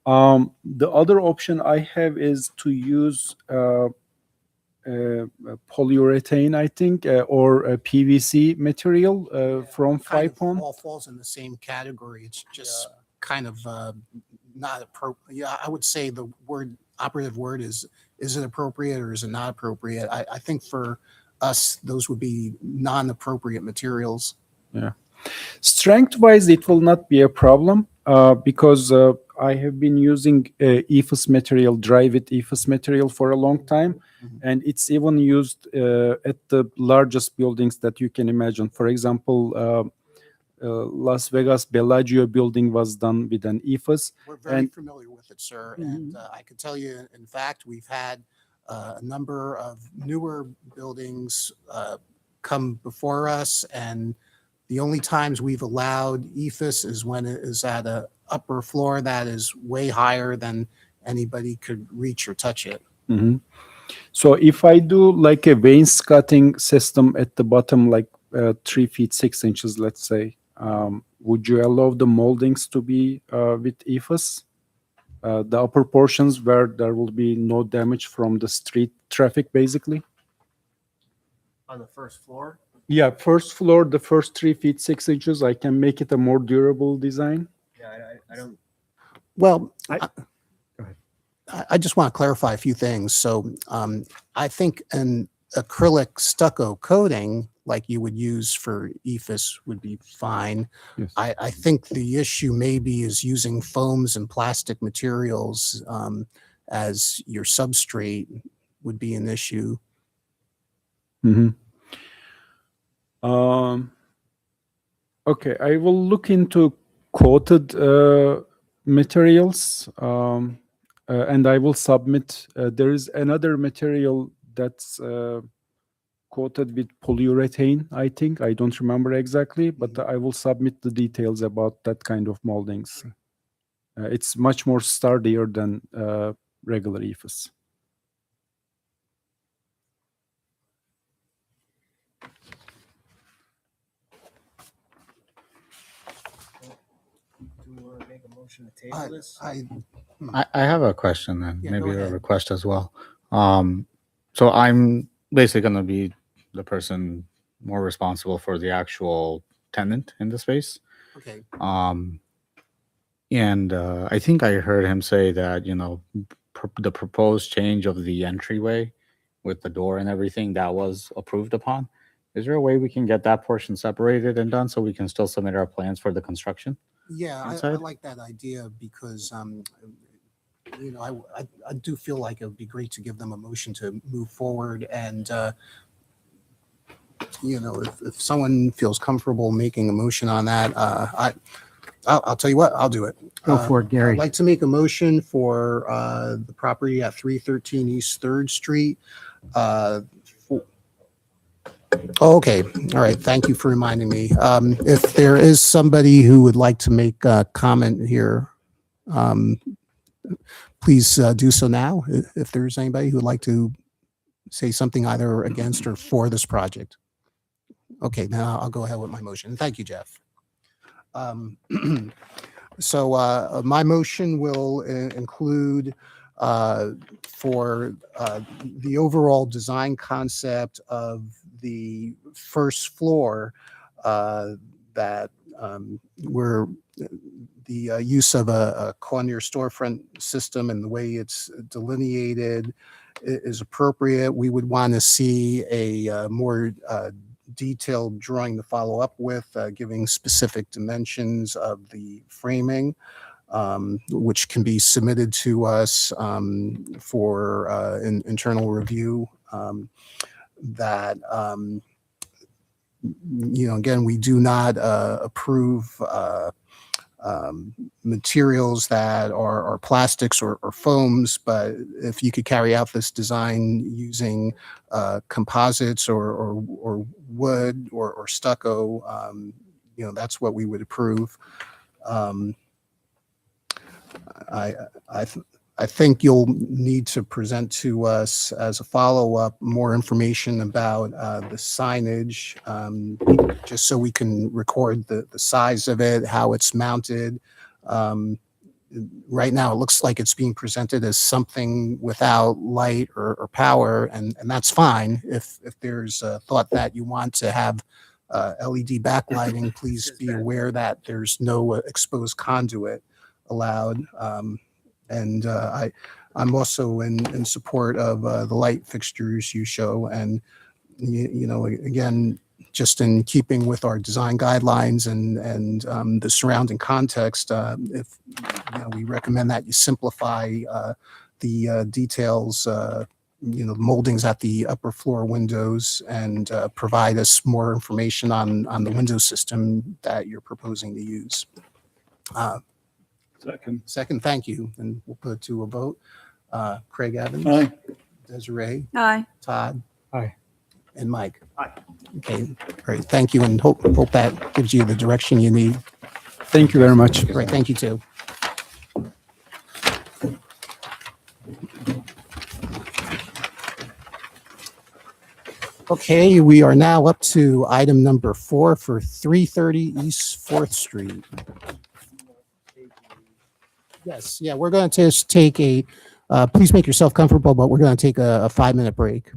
The other option I have is to use polyurethane, I think, or a PVC material from Kind of 5-pon. all falls in the same category. It's just kind of not appropriate. Yeah, I would say the operative word is it appropriate or is it not appropriate? I think for us, those would be non-appropriate materials. Yeah. Strength-wise, it will not be a problem because I have been using EFS material, dry-wet EFS material for a long time. And it's even used at the largest buildings that you can imagine. For example, Las Vegas Bellagio building was done with an EFS. We're very familiar with it, sir. And I can tell you, in fact, we've had a number of newer buildings come before us. And the only times we've allowed EFS is when it is at an upper floor that is way higher than anybody could reach or touch it. So if I do like a wainscoting system at the bottom, like 3 feet 6 inches, let's say, would you allow the moldings to be with EFS? The upper portions where there will be no damage from the street traffic, basically? On the first floor? Yeah, first floor, the first 3 feet 6 inches, I can make it a more durable design. Yeah, I don't. Well, I just want to clarify a few things. So I think an acrylic stucco coating like you would use for EFS would be fine. Yes. I think the issue maybe is using foams and plastic materials as your substrate would be an issue. Okay, I will look into coated materials and I will submit. There is another material that's coated with polyurethane, I think. I don't remember exactly, but I will submit the details about that kind of moldings. It's much more sturdier than regular EFS. Do we want to make a motion to table this? I have a question then, Yeah, go maybe a ahead. request as well. So I'm basically going to be the person more responsible for the actual tenant in the space. Okay. And I think I heard him say that, the proposed change of the entryway with the door and everything that was approved upon. Is there a way we can get that portion separated and done so we can still submit our plans for the construction? Yeah, I inside? like that idea because, I do feel like it would be great to give them a motion to move forward. And, if someone feels comfortable making a motion on that, I'll tell you what, I'll do it. Go for it, Gary. I'd like to make a motion for the property at 313 East 3rd Street. Okay, all right, thank you for reminding me. If there is somebody who would like to make a comment here, please do so now. If there's anybody who would like to say something either against or for this project. Okay, now I'll go ahead with my motion. Thank you, Jeff. So my motion will include for the overall design concept of the first floor that where the use of a corner storefront system and the way it's delineated is appropriate. We would want to see a more detailed drawing to follow up with, giving specific dimensions of the framing, which can be submitted to us for internal review. That again, we do not approve materials that are plastics or foams, but if you could carry out this design using composites or wood or stucco, that's what we would approve. I think you'll need to present to us as a follow-up more information about the signage, just so we can record the size of it, how it's mounted. Right now, it looks like it's being presented as something without light or power, and that's fine. If there's a thought that you want to have LED backlighting, please be aware that there's no exposed conduit allowed. And I'm also in support of the light fixtures you show. And, again, just in keeping with our design guidelines and the surrounding context, if we recommend that you simplify the details, the moldings at the upper floor windows, and provide us more information on the window system that you're proposing to use. Second, thank you. And we'll put it to a vote. Craig Evans. Aye. Desiree. Aye. Todd. Aye. And Mike. Aye. Okay, great. Thank you, and hope that gives you the direction you need. Thank you very much. Great, thank you too. Okay, we are now up to item number 4 for 330 East 4th Street. Yes, yeah, we're going to just take please make yourself comfortable, but we're going to take a 5-minute break.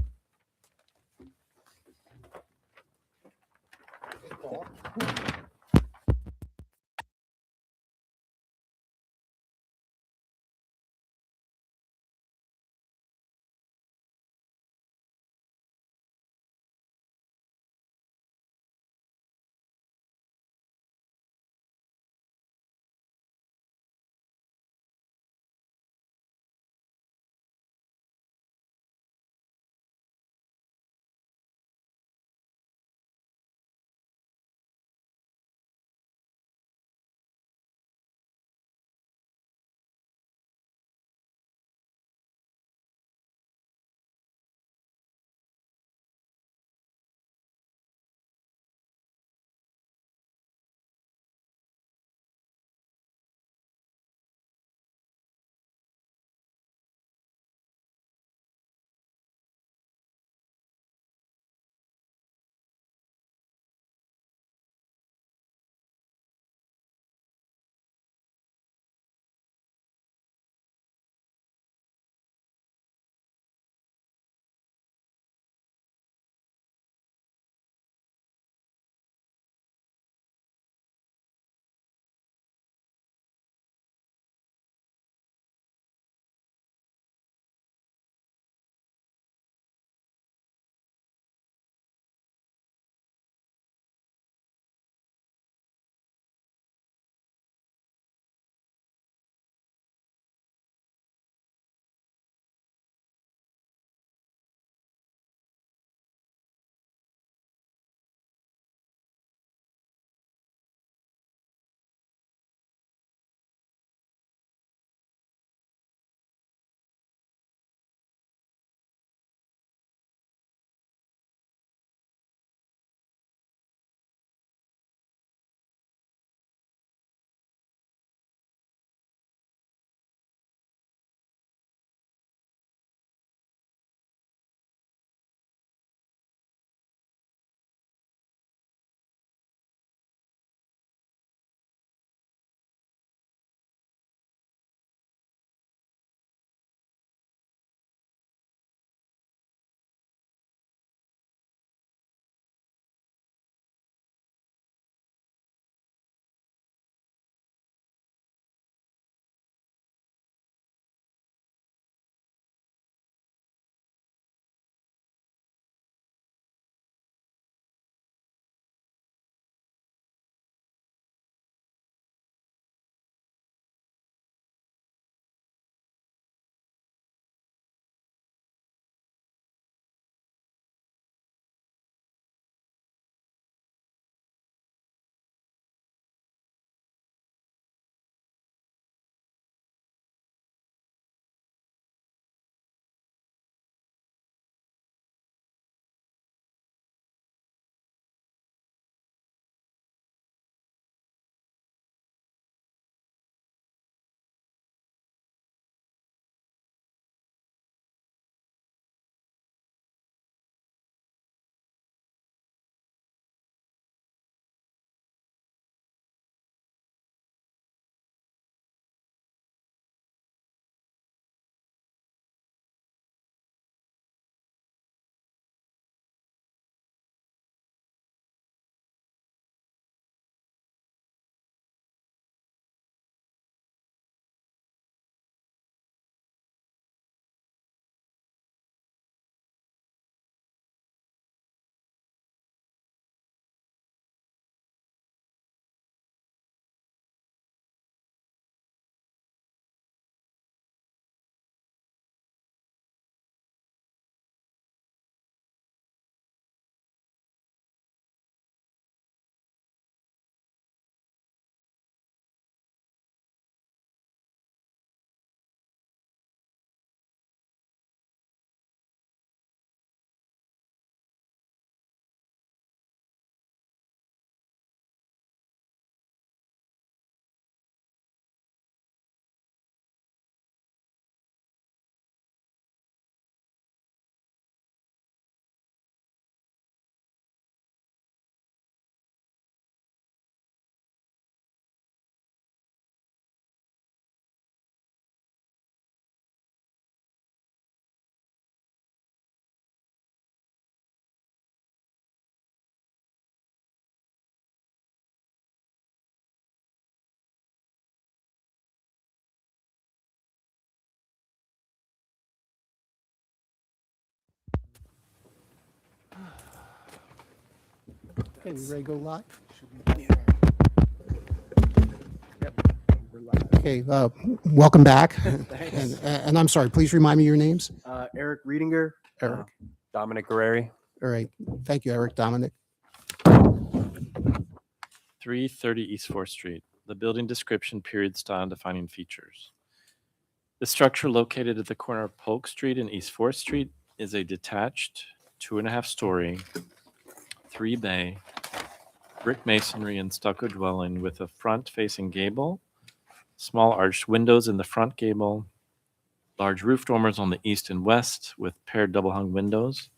Okay, we ready to go live? Okay, welcome back. And I'm sorry, please remind me your names. Eric Riedinger. Eric. Dominic Guerreri. All right. Thank you, Eric. Dominic. 330 East 4th Street. The building description, period, style, and defining features. The structure located at the corner of Polk Street and East 4th Street is a detached 2.5-story, 3-bay, brick masonry and stucco dwelling with a front-facing gable, small arched windows in the front gable, large roof dormers on the east and west with paired double-hung windows,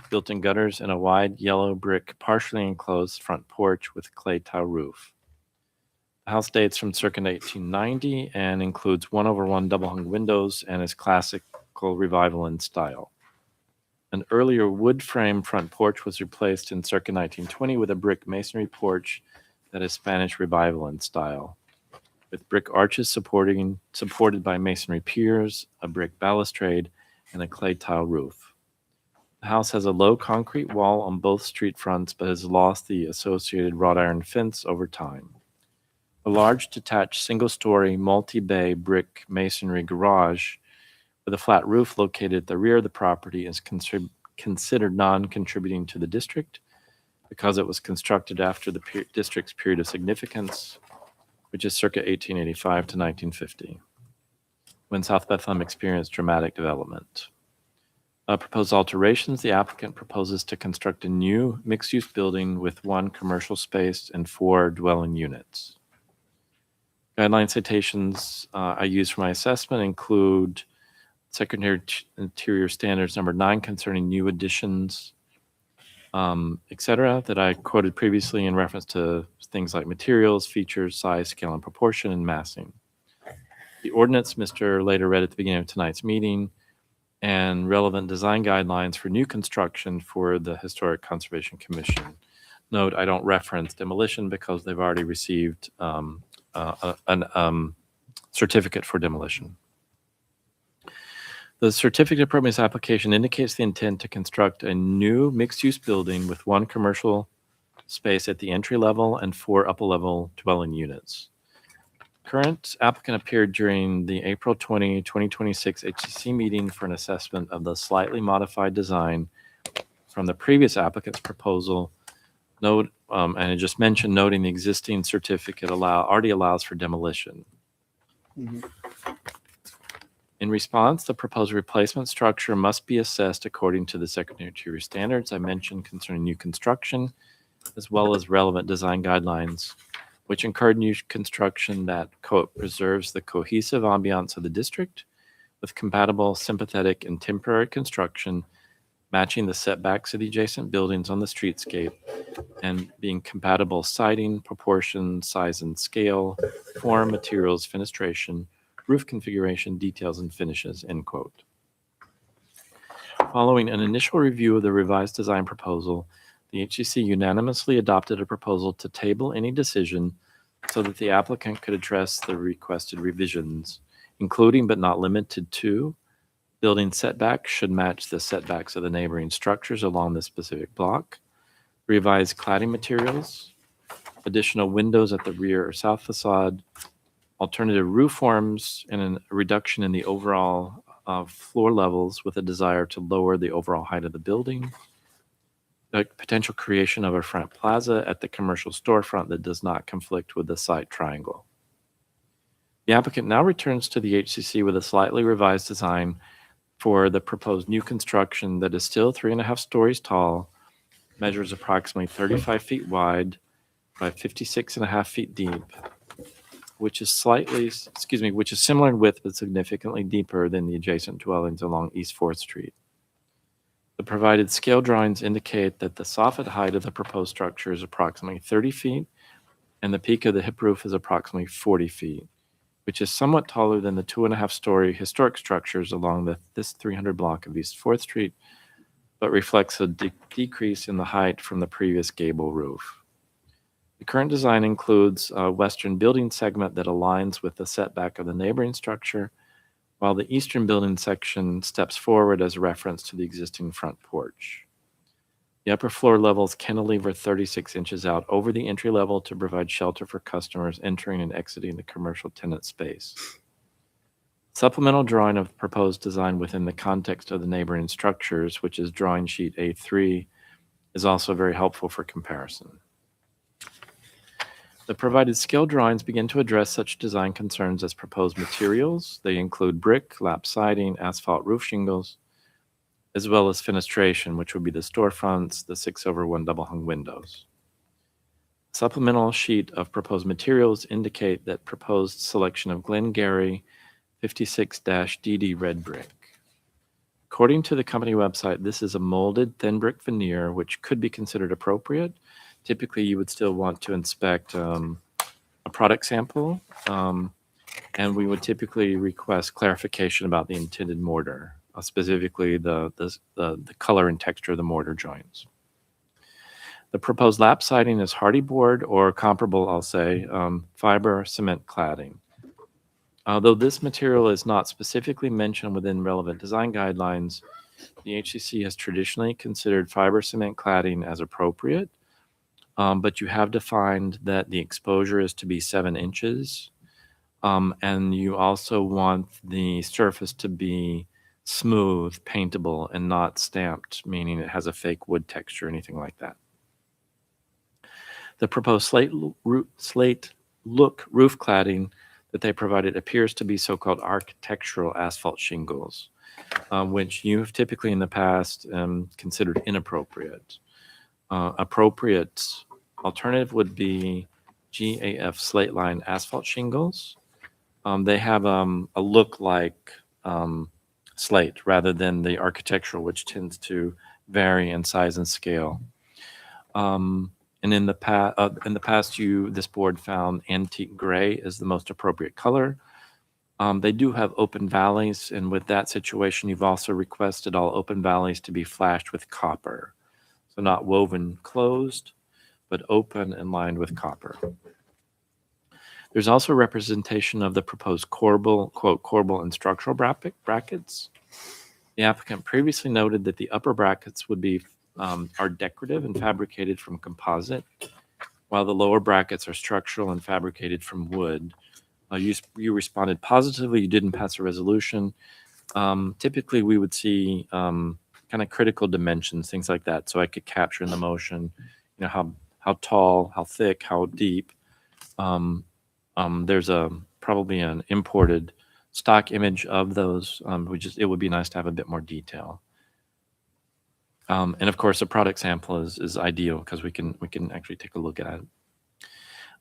built-in gutters, and a wide yellow brick partially enclosed front porch with clay tile roof. The house dates from circa 1890 and includes 1/1 double-hung windows and is classical revival in style. An earlier wood frame front porch was replaced in circa 1920 with a brick masonry porch that is Spanish revival in style, with brick arches supported by masonry piers, a brick balustrade, and a clay tile roof. The house has a low concrete wall on both street fronts but has lost the associated wrought iron fence over time. A large detached single-story multi-bay brick masonry garage with a flat roof located at the rear of the property is considered non-contributing to the district because it was constructed after the district's period of significance, which is circa 1885 to 1950, when South Bethlehem experienced dramatic development. Proposed alterations, the applicant proposes to construct a new mixed-use building with 1 commercial space and 4 dwelling units. Guideline citations I use for my assessment include Secretary Interior Standards number 9 concerning new additions, etc., that I quoted previously in reference to things like materials, features, size, scale, and proportion, and massing. The ordinance Mr. Later read at the beginning of tonight's meeting, and relevant design guidelines for new construction for the Historic Conservation Commission. Note, I don't reference demolition because they've already received a certificate for demolition. The certificate of permits application indicates the intent to construct a new mixed-use building with 1 commercial space at the entry level and 4 upper-level dwelling units. Current applicant appeared during the April 20, 2026 HCC meeting for an assessment of the slightly modified design from the previous applicant's proposal. Note, and I just mentioned, noting the existing certificate already allows for demolition. In response, the proposed replacement structure must be assessed according to the Secretary of Interior standards I mentioned concerning new construction, as well as relevant design guidelines, which encourage new construction that, quote, preserves the cohesive ambiance of the district with compatible, sympathetic, and temporary construction, matching the setbacks of the adjacent buildings on the streetscape, and being compatible siding, proportion, size and scale, form, materials, fenestration, roof configuration, details, and finishes, end quote. Following an initial review of the revised design proposal, the HCC unanimously adopted a proposal to table any decision so that the applicant could address the requested revisions, including but not limited to building setbacks should match the setbacks of the neighboring structures along this specific block, revised cladding materials, additional windows at the rear or south facade, alternative roof forms, and a reduction in the overall floor levels with a desire to lower the overall height of the building, the potential creation of a front plaza at the commercial storefront that does not conflict with the site triangle. The applicant now returns to the HCC with a slightly revised design for the proposed new construction that is still 3.5 stories tall, measures approximately 35 feet wide by 56.5 feet deep, which is similar in width but significantly deeper than the adjacent dwellings along East 4th Street. The provided scale drawings indicate that the soffit height of the proposed structure is approximately 30 feet and the peak of the hip roof is approximately 40 feet, which is somewhat taller than the 2.5-story historic structures along this 300 block of East 4th Street, but reflects a decrease in the height from the previous gable roof. The current design includes a western building segment that aligns with the setback of the neighboring structure, while the eastern building section steps forward as a reference to the existing front porch. The upper floor levels cantilever 36 inches out over the entry level to provide shelter for customers entering and exiting the commercial tenant space. Supplemental drawing of proposed design within the context of the neighboring structures, which is drawing sheet A3, is also very helpful for comparison. The provided scale drawings begin to address such design concerns as proposed materials. They include brick, lap siding, asphalt roof shingles, as well as fenestration, which would be the storefronts, the 6/1 double hung windows. Supplemental sheet of proposed materials indicate that proposed selection of Glengarry 56-DD red brick. According to the company website, this is a molded thin brick veneer, which could be considered appropriate. Typically, you would still want to inspect a product sample, and we would typically request clarification about the intended mortar, specifically the color and texture of the mortar joints. The proposed lap siding is hardy board or comparable, I'll say, fiber cement cladding. Although this material is not specifically mentioned within relevant design guidelines, the HCC has traditionally considered fiber cement cladding as appropriate, but you have defined that the exposure is to be 7 inches, and you also want the surface to be smooth, paintable, and not stamped, meaning it has a fake wood texture or anything like that. The proposed slate look roof cladding that they provided appears to be so-called architectural asphalt shingles, which you have typically in the past considered inappropriate. Appropriate alternative would be GAF slate line asphalt shingles. They have a look like slate rather than the architectural, which tends to vary in size and scale. And in the past, this board found antique gray is the most appropriate color. They do have open valleys, and with that situation, you've also requested all open valleys to be flashed with copper. So not woven closed, but open and lined with copper. There's also representation of the proposed corbel, quote, corbel and structural brackets. The applicant previously noted that the upper brackets would be are decorative and fabricated from composite, while the lower brackets are structural and fabricated from wood. You responded positively. You didn't pass a resolution. Typically, we would see kind of critical dimensions, things like that, so I could capture in the motion, you know, how tall, how thick, how deep. There's probably an imported stock image of those. It would be nice to have a bit more detail. And of course, a product sample is ideal because we can actually take a look at it.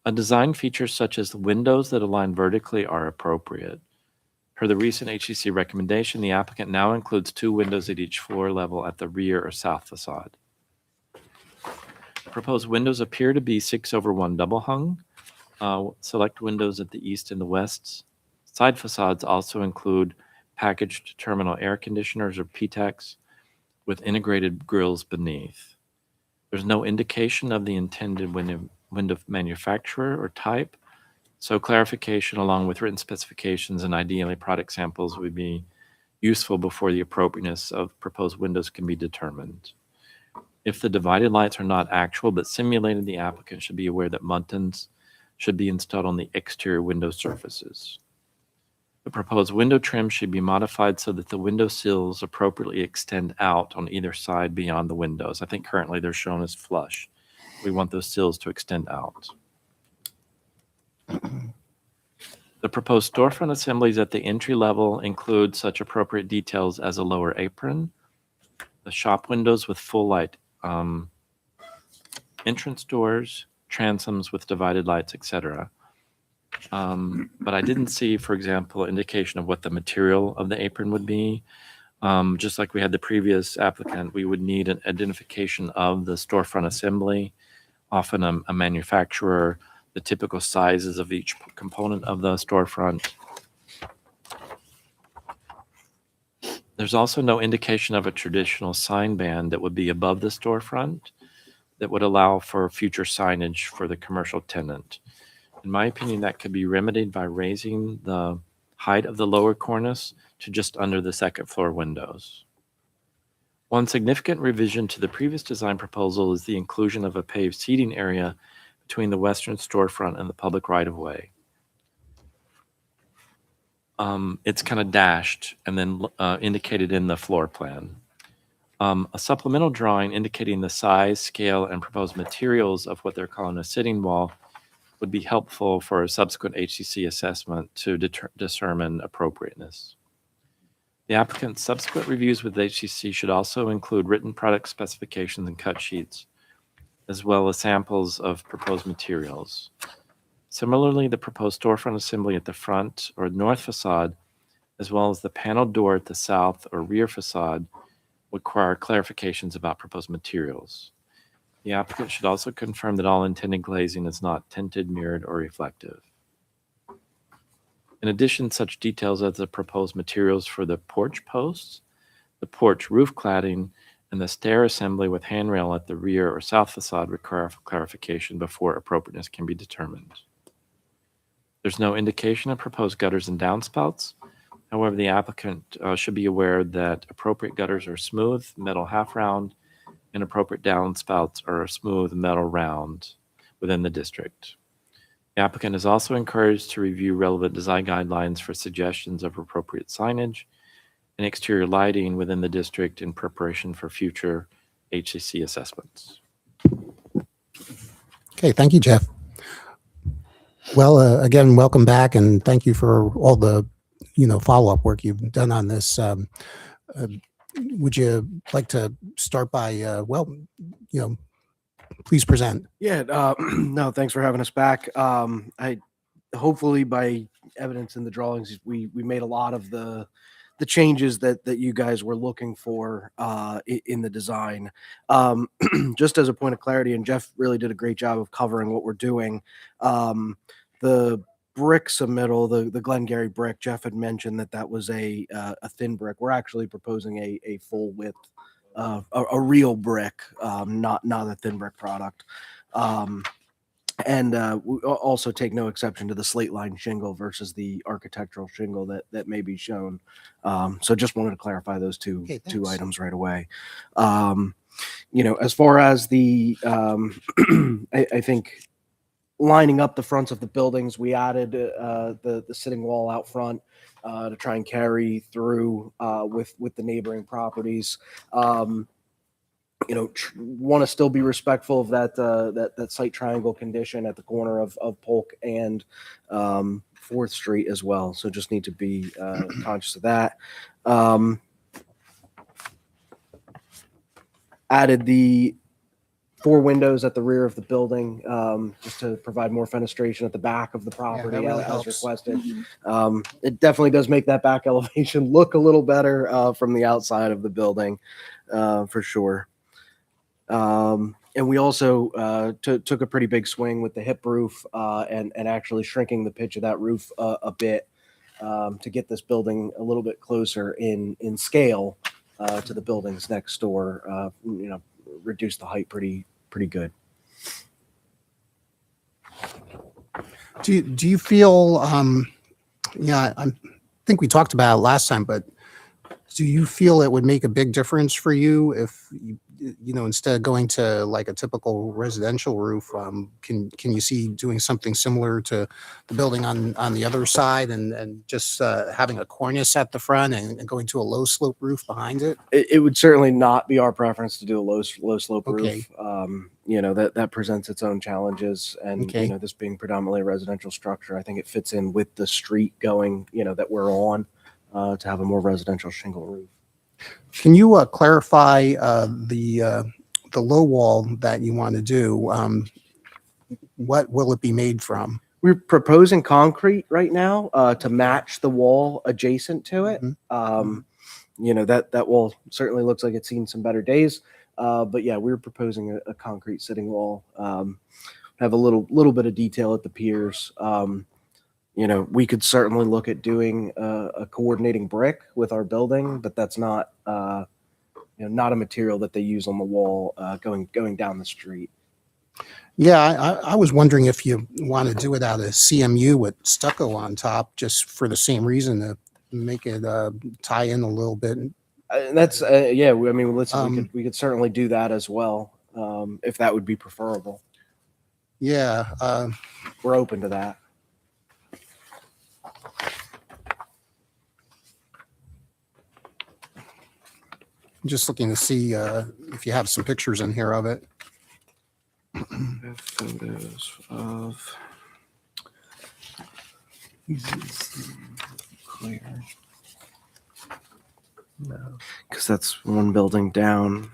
A design feature such as the windows that align vertically are appropriate. Per the recent HCC recommendation, the applicant now includes 2 windows at each floor level at the rear or south facade. Proposed windows appear to be 6/1 double hung. Select windows at the east and the west. Side facades also include packaged terminal air conditioners or PTEX with integrated grills beneath. There's no indication of the intended window manufacturer or type, so clarification along with written specifications and ideally product samples would be useful before the appropriateness of proposed windows can be determined. If the divided lights are not actual but simulated, the applicant should be aware that muntins should be installed on the exterior window surfaces. The proposed window trim should be modified so that the window sills appropriately extend out on either side beyond the windows. I think currently they're shown as flush. We want those sills to extend out. The proposed storefront assemblies at the entry level include such appropriate details as a lower apron, the shop windows with full light entrance doors, transoms with divided lights, etc. But I didn't see, for example, indication of what the material of the apron would be. Just like we had the previous applicant, we would need an identification of the storefront assembly, often a manufacturer, the typical sizes of each component of the storefront. There's also no indication of a traditional sign band that would be above the storefront that would allow for future signage for the commercial tenant. In my opinion, that could be remedied by raising the height of the lower cornice to just under the second floor windows. One significant revision to the previous design proposal is the inclusion of a paved seating area between the western storefront and the public right-of-way. It's kind of dashed and then indicated in the floor plan. A supplemental drawing indicating the size, scale, and proposed materials of what they're calling a sitting wall would be helpful for a subsequent HCC assessment to determine appropriateness. The applicant's subsequent reviews with HCC should also include written product specifications and cut sheets, as well as samples of proposed materials. Similarly, the proposed storefront assembly at the front or north facade, as well as the paneled door at the south or rear facade, require clarifications about proposed materials. The applicant should also confirm that all intended glazing is not tinted, mirrored, or reflective. In addition, such details as the proposed materials for the porch posts, the porch roof cladding, and the stair assembly with handrail at the rear or south facade require clarification before appropriateness can be determined. There's no indication of proposed gutters and downspouts. However, the applicant should be aware that appropriate gutters are smooth, metal half round, and appropriate downspouts are a smooth metal round within the district. The applicant is also encouraged to review relevant design guidelines for suggestions of appropriate signage and exterior lighting within the district in preparation for future HCC assessments. Okay, thank you, Jeff. Well, again, welcome back, and thank you for all the follow-up work you've done on this. Would you like to start by, please present. Yeah, no, thanks for having us back. I hopefully by evidence in the drawings, we made a lot of the changes that you guys were looking for in the design. Just as a point of clarity, and Jeff really did a great job of covering what we're doing. The brick submittal, the Glengarry brick, Jeff had mentioned that was a thin brick. We're actually proposing a full width, a real brick, not a thin brick product. And we also take no exception to the slate line shingle versus the architectural shingle that may be shown. So just wanted to clarify those two items right away. As far as the, I think lining up the fronts of the buildings, we added the sitting wall out front to try and carry through with the neighboring properties. Want to still be respectful of that site triangle condition at the corner of Polk and 4th Street as well. So just need to be conscious of that. Added the 4 windows at the rear of the building just to provide more fenestration at the back of the property really as helps. requested. It definitely does make that back elevation look a little better from the outside of the building for sure. And we also took a pretty big swing with the hip roof and actually shrinking the pitch of that roof a bit to get this building a little bit closer in scale to the buildings next door. Reduce the height pretty good. Do you feel, I think we talked about it last time, but do you feel it would make a big difference for you if, instead of going to like a typical residential roof, can you see doing something similar to the building on the other side and just having a cornice at the front and going to a low slope roof behind it? It would certainly not be our preference to do a low slope Okay. roof. That presents its own challenges, and Okay. this being predominantly a residential structure, I think it fits in with the street going, that we're on, to have a more residential shingle roof. Can you clarify the low wall that you want to do? What will it be made from? We're proposing concrete right now to match the wall adjacent to it. That wall certainly looks like it's seen some better days. But yeah, we're proposing a concrete sitting wall. Have a little bit of detail at the piers. We could certainly look at doing a coordinating brick with our building, but that's not not a material that they use on the wall going down the street. Yeah, I was wondering if you want to do it out of CMU with stucco on top, just for the same reason, to make it tie in a little bit That's yeah. I mean, listen, Um, we could certainly do that as well, if that would be preferable. Yeah, We're open to that. I'm just looking to see if you have some pictures in here of it. Photos of clear. No, because that's one building down.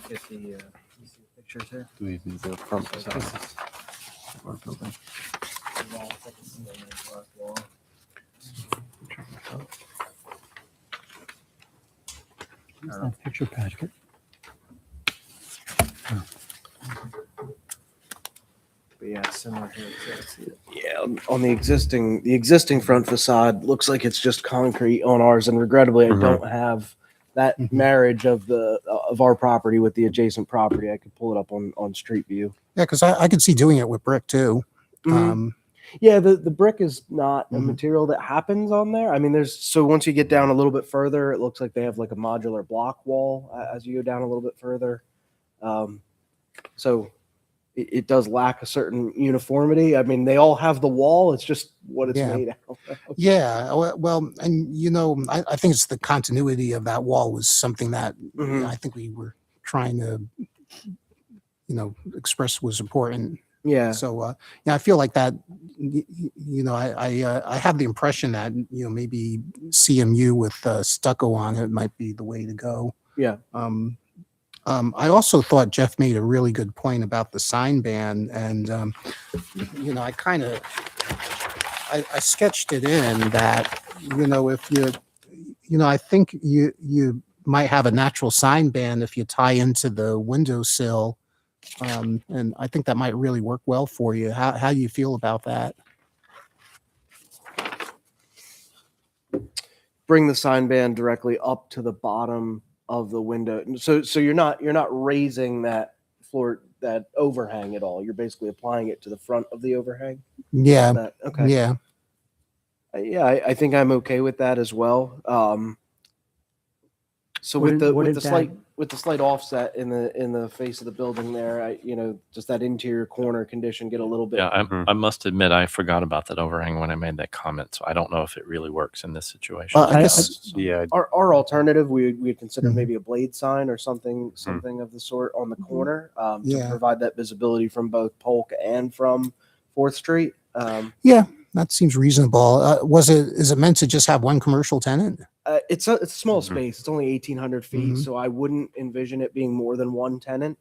Get the you see the pictures here. The front facade. Picture packet. But yeah, similar here. Yeah, on the existing front facade looks like it's just concrete on ours, and regrettably, I don't have that marriage of our property with the adjacent property. I could pull it up on Street View. Yeah, because I could see doing it with brick too. Yeah, the brick is not a Mhm. material that happens on there. I mean, so once you get down a little bit further, it looks like they have like a modular block wall as you go down a little bit further. So it does lack a certain uniformity. I mean, they all have the wall. It's just what it's Yeah. made out of. Yeah, well, and I think it's the continuity of that wall was something that Mhm. I think we were trying to, express was important. Yeah. So, yeah, I feel like that. I have the impression that maybe CMU with stucco on it might be the way to go. Yeah. I also thought Jeff made a really good point about the sign ban, and I kind of I sketched it in that if I think you might have a natural sign ban if you tie into the windowsill, and I think that might really work well for you. How do you feel about that? Bring the sign band directly up to the bottom of the window. So you're not raising that floor, that overhang at all. You're basically applying it to the front of the overhang. Yeah. Okay. Yeah. Yeah, I think I'm okay with that as well. So with the slight offset in the face of the building there, just that interior corner condition get a little bit. Yeah, I must admit, I forgot about that overhang when I made that comment, so I don't know if it really works in this situation. I guess Yeah. Our alternative, we'd consider Mhm. maybe a blade sign or something of the sort on the corner to Yeah. provide that visibility from both Polk and from 4th Street. Yeah, that seems reasonable. Is it meant to just have one commercial tenant? It's a small space. It's only 1,800 feet, Mhm. so I wouldn't envision it being more than one tenant.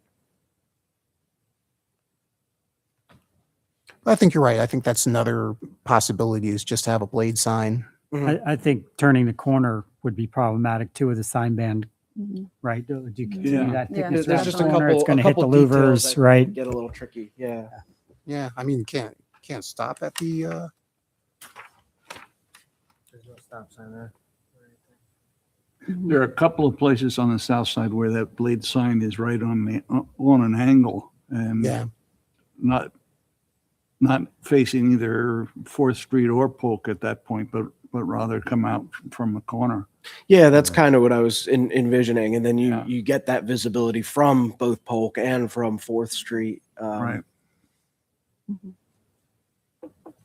I think you're right. I think that's another possibility, is just to have a blade sign. I think turning the corner would be problematic too with the sign band, Mhm. right? Do you continue Yeah. that Yeah. thickness There's around just the a corner? couple. It's going to a hit the couple details louvers, that right? Get a little tricky. Yeah. Yeah, I mean, you can't stop at the. There's no stop sign there. There are a couple of places on the south side where that blade sign is right on an angle and Yeah. not facing either 4th Street or Polk at that point, but rather come out from the corner. Yeah, that's kind of what I was envisioning, and then Yeah. you get that visibility from both Polk and from 4th Street. Right.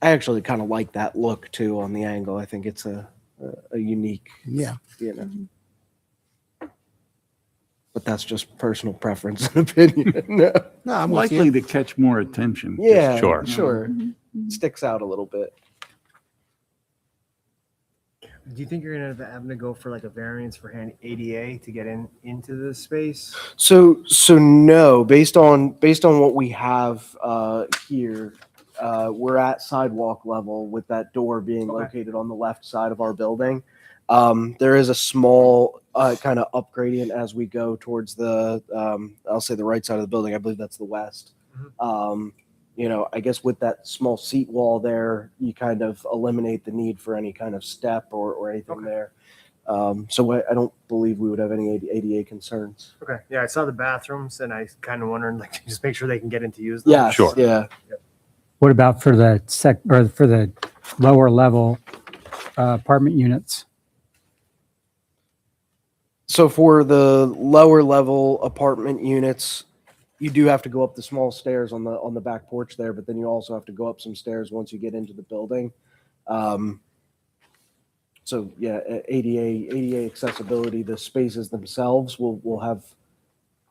I actually kind of like that look too on the angle. I think it's a unique, Yeah. But that's just personal preference and opinion. No, I'm with Likely you. to catch more attention. Yeah, Sure. sure. Mhm. Sticks out a little bit. Do you think you're gonna having to go for like a variance for ADA to get into this space? So no, based on what we have here, we're at sidewalk level with that door being located on the left side of our building. There is a small kind of up gradient as we go towards the I'll say the right side of the building. I believe that's the west. I guess with that small seat wall there, you kind of eliminate the need for any kind of step or anything there. So I don't believe we would have any ADA concerns. Okay, yeah, I saw the bathrooms and I kind of wondering like just make sure they can get in to use them. Yeah, Sure. Yeah. What about for the for the lower level apartment units? So for the lower level apartment units, you do have to go up the small stairs on the back porch there, but then you also have to go up some stairs once you get into the building. So yeah, ADA accessibility, the spaces themselves will have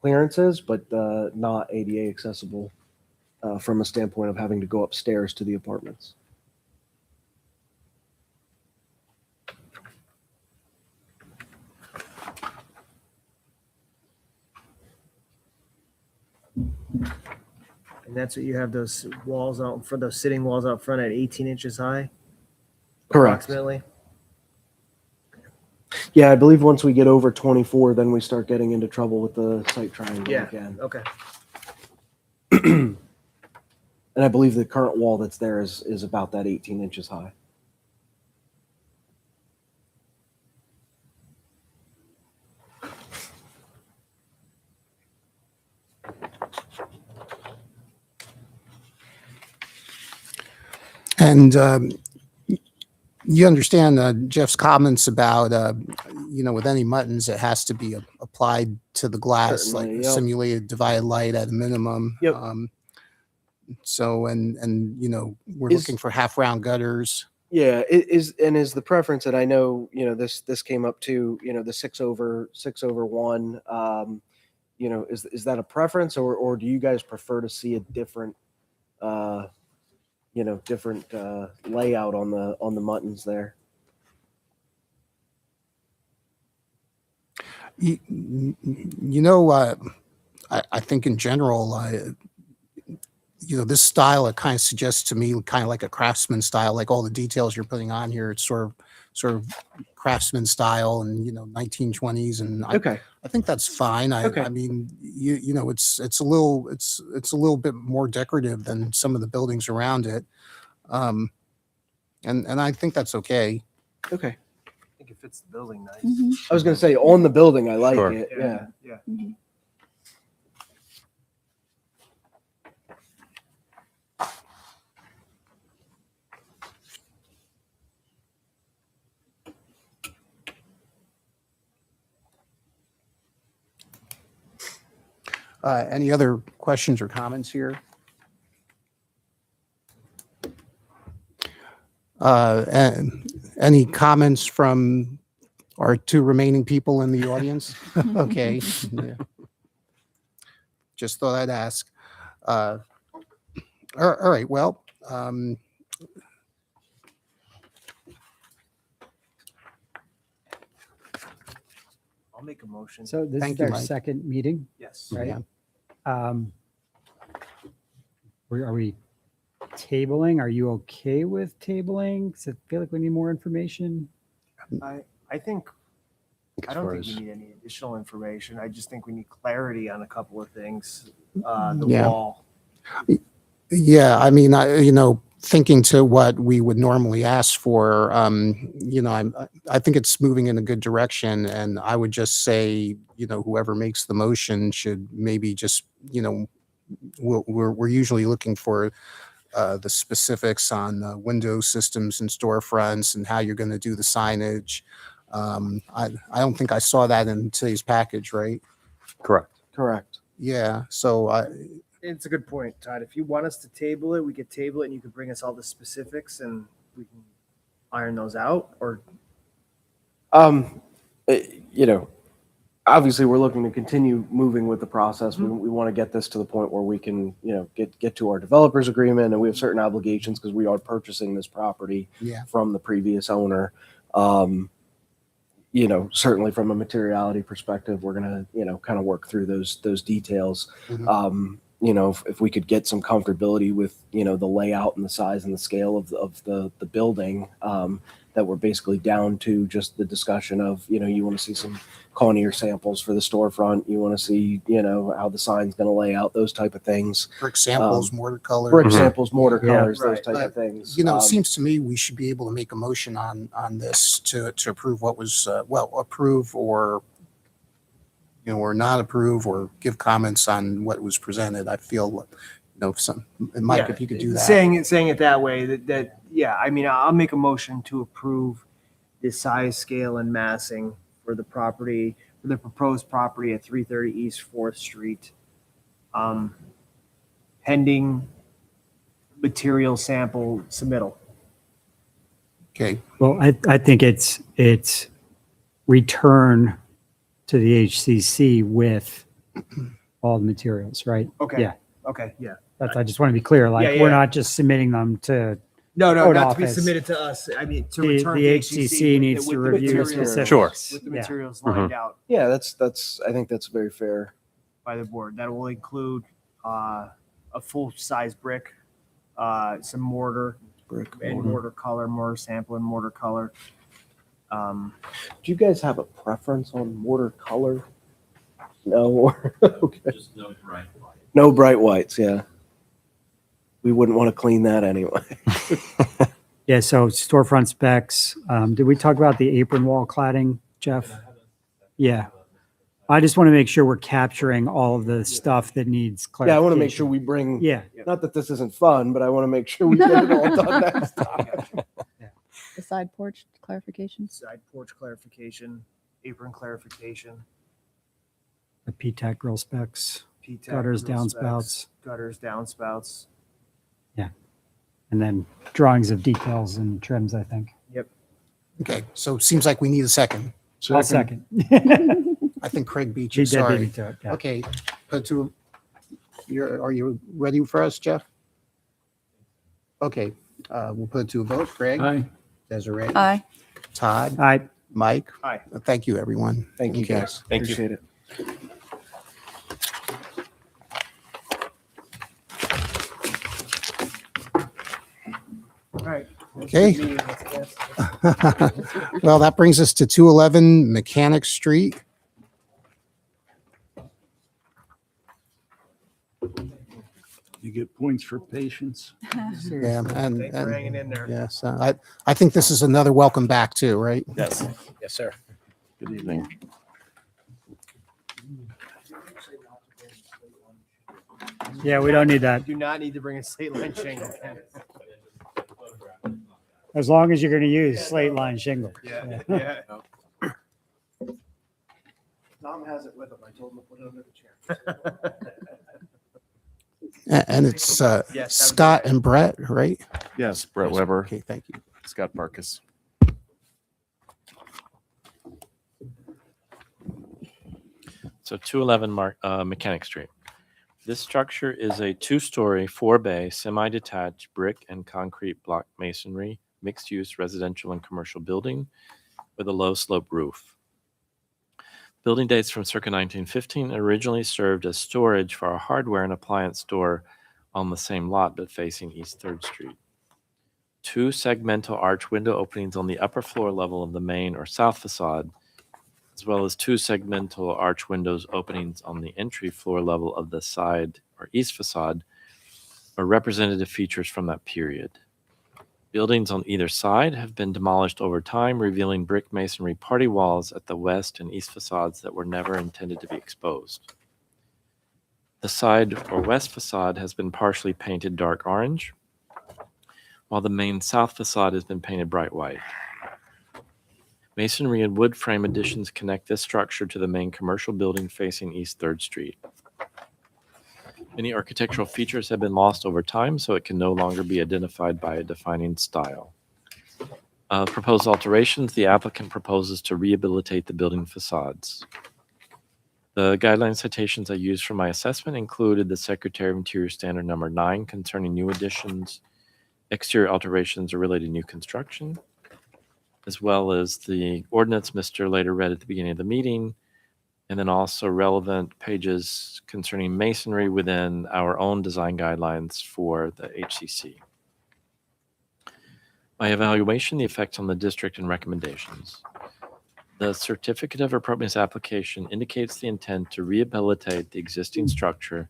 clearances, but not ADA accessible from a standpoint of having to go upstairs to the apartments. And that's what you have those walls out for those sitting walls out front at 18 inches high. Correct. Approximately. Yeah, I believe once we get over 24, then we start getting into trouble with the site triangle Yeah. again. Okay. And I believe the current wall that's there is about that 18 inches high. And you understand Jeff's comments about, with any muttons, it has to be applied to the glass, Certainly, like yep. simulated divided light at a minimum. Yep. So, and we're Is- looking for half round gutters. Yeah, it is the preference, and I know, this came up too, the 6/1, is that a preference, or do you guys prefer to see a different layout on the muttons there? I think in general, this style, it kind of suggests to me kind of like a craftsman style, like all the details you're putting on here. It's sort of craftsman style and 1920s, and Okay. I think that's fine. Okay. I mean, it's a little bit more decorative than some of the buildings around it, and I think that's okay. Okay. I think it fits the building nice. I was gonna say on the building, I like Sure. it. Yeah. Yeah. Any other questions or comments here? And any comments from our two remaining people in the audience? Okay. Yeah. Just thought I'd ask. All right. Well, I'll make a motion. So this Thank is you, our Mike. second meeting, Yes. right? Yeah. Are we tabling? Are you okay with tabling? Does it feel like we need more information? I think I don't think we need any additional information. I just think we need clarity on a couple of things. The Yeah. wall. yeah, I mean, thinking to what we would normally ask for, I think it's moving in a good direction, and I would just say, whoever makes the motion should maybe just, we're usually looking for the specifics on window systems and storefronts and how you're going to do the signage. I don't think I saw that in today's package, right? Correct. Correct. Yeah. So It's a good point, Todd. If you want us to table it, we could table it and you could bring us all the specifics and we can iron those out or Obviously we're looking to continue moving with the process. We want to get this to the point where we can, get to our developers agreement, and we have certain obligations because we are purchasing this property yeah. from the previous owner. Certainly from a materiality perspective, we're going to, kind of work through those details. Mhm. If we could get some comfortability with, the layout and the size and the scale of the building, that we're basically down to just the discussion of, you want to see some Conair samples for the storefront. You want to see, how the sign's going to lay out, those type of things. Brick samples, mortar color. Brick samples, mortar Yeah. colors, those Right. type of things. It seems to me we should be able to make a motion on this to approve what was, approve or, or not approve or give comments on what was presented. I feel, Mike, Yeah. if you could do that. saying it that way that yeah, I mean, I'll make a motion to approve the size, scale, and massing for the property for the proposed property at 330 East 4th Street. Pending material sample submittal. Okay, Well, I think it's return to the HCC with all the materials, right? Okay. Yeah, Okay, yeah. I just want to be clear, like, Yeah, we're yeah. not just submitting them to No, code not to be office. submitted to us. I mean, to The return to HCC needs to with the review materials- specifics. Sure. With the Yeah. materials lined out Yeah, I think that's very fair. by the board. That will include a full-size brick, some mortar, Brick. and mortar color, mortar sample and mortar color. Do you guys have a preference on mortar color? No, or, okay. Just no bright white. No bright whites, yeah. We wouldn't want to clean that anyway. Yeah, so storefront specs. Did we talk about the apron wall cladding, Jeff? Yeah. I just want to make sure we're capturing all of the stuff that needs Yeah, I clarification. want to make sure we bring, Yeah, not that this isn't fun, but I want to make sure we get it all done next time. The side porch clarifications. Side porch clarification, apron clarification, the PTAC grill specs, P-TAC gutters, grill specs, downspouts, gutters, downspouts. and then drawings of details and trims, I think. okay, so it seems like we need a second. I'll second. I think Craig beat He you, did beat sorry. me to it, yeah. Okay, put to, are you ready for us, Jeff? Okay, we'll put it to a vote. Craig? Aye. Desiree? Aye. Todd? All right, Mike? Aye. Thank you, everyone. Thank you, Okay. guys. Thank you. Appreciate it. All right. Okay. Meeting, let's guess. Well, that brings us to 211 Mechanic Street. You get points for patience. Yeah, and, Thanks for hanging in there. yes, I think this is another welcome back too, right? Yes. Yes, sir. Good evening. yeah, we don't need that. Do not need to bring a state line shingle. As long as you're going to use slate line shingle. Yeah, yeah. Tom has it with him. I told him to put it under the chair. And it's Yes, that was Scott right. and Brett, right? Yes, Brett Weber, Okay, thank you. Scott Barkus. So 211 Mechanic Street. This structure is a two-story, four-bay, semi-detached brick and concrete block masonry, mixed-use residential and commercial building with a low-slope roof. Building dates from circa 1915 and originally served as storage for a hardware and appliance store on the same lot but facing East 3rd Street. Two segmental arch window openings on the upper floor level of the main or south facade, as well as two segmental arch windows openings on the entry floor level of the side or east facade, are representative features from that period. Buildings on either side have been demolished over time, revealing brick masonry party walls at the west and east facades that were never intended to be exposed. The side or west facade has been partially painted dark orange, while the main south facade has been painted bright white. Masonry and wood frame additions connect this structure to the main commercial building facing East 3rd Street. Many architectural features have been lost over time, so it can no longer be identified by a defining style. Proposed alterations, the applicant proposes to rehabilitate the building facades. The guideline citations I used for my assessment included the Secretary of Interior Standard Number 9 concerning new additions, exterior alterations, or related new construction, as well as the ordinance Mr. Later read at the beginning of the meeting, and then also relevant pages concerning masonry within our own design guidelines for the HCC. My evaluation, the effects on the district, and recommendations. The certificate of appropriateness application indicates the intent to rehabilitate the existing structure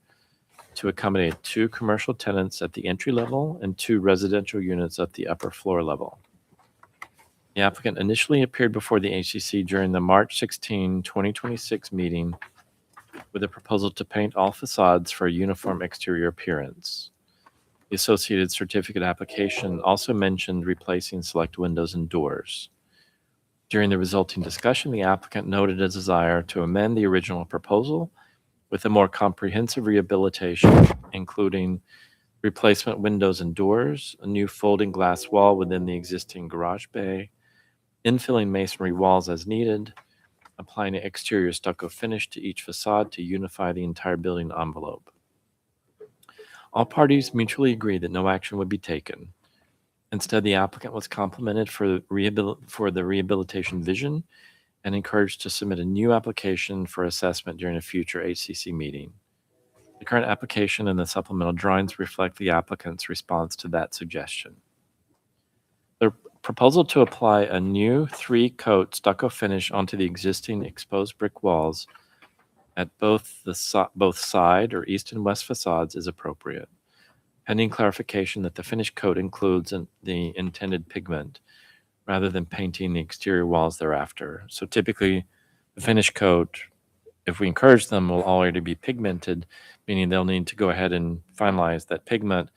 to accommodate two commercial tenants at the entry level and two residential units at the upper floor level. The applicant initially appeared before the HCC during the March 16, 2026 meeting with a proposal to paint all facades for a uniform exterior appearance. The associated certificate application also mentioned replacing select windows and doors. During the resulting discussion, the applicant noted a desire to amend the original proposal with a more comprehensive rehabilitation, including replacement windows and doors, a new folding glass wall within the existing garage bay, infilling masonry walls as needed, applying an exterior stucco finish to each facade to unify the entire building envelope. All parties mutually agreed that no action would be taken. Instead, the applicant was complimented for the rehabilitation vision and encouraged to submit a new application for assessment during a future HCC meeting. The current application and the supplemental drawings reflect the applicant's response to that suggestion. The proposal to apply a new 3-coat stucco finish onto the existing exposed brick walls at both side or east and west facades is appropriate, pending clarification that the finish coat includes the intended pigment rather than painting the exterior walls thereafter. So typically, the finish coat, if we encourage them, will already be pigmented, meaning they'll need to go ahead and finalize that pigment.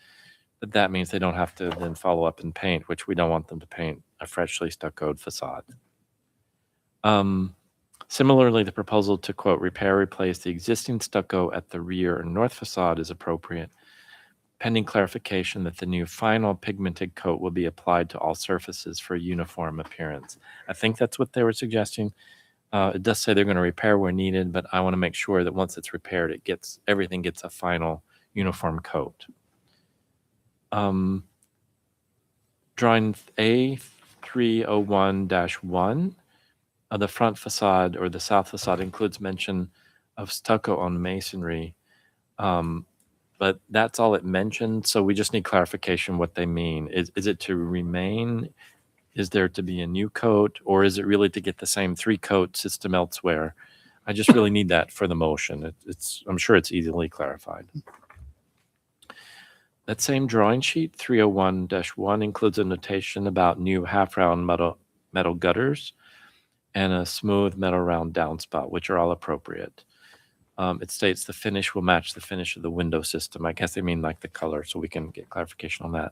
But that means they don't have to then follow up and paint, which we don't want them to paint a freshly stuccoed facade. Similarly, the proposal to, quote, repair, replace the existing stucco at the rear or north facade is appropriate, pending clarification that the new final pigmented coat will be applied to all surfaces for a uniform appearance. I think that's what they were suggesting. It does say they're going to repair where needed, but I want to make sure that once it's repaired, everything gets a final uniform coat. Drawing A301-1, the front facade or the south facade includes mention of stucco on masonry, but that's all it mentioned. So we just need clarification what they mean. Is it to remain? Is there to be a new coat, or is it really to get the same 3-coat system elsewhere? I just really need that for the motion. I'm sure it's easily clarified. That same drawing sheet, 301-1, includes a notation about new half-round metal gutters and a smooth metal round downspout, which are all appropriate. It states the finish will match the finish of the window system. I guess they mean like the color, so we can get clarification on that.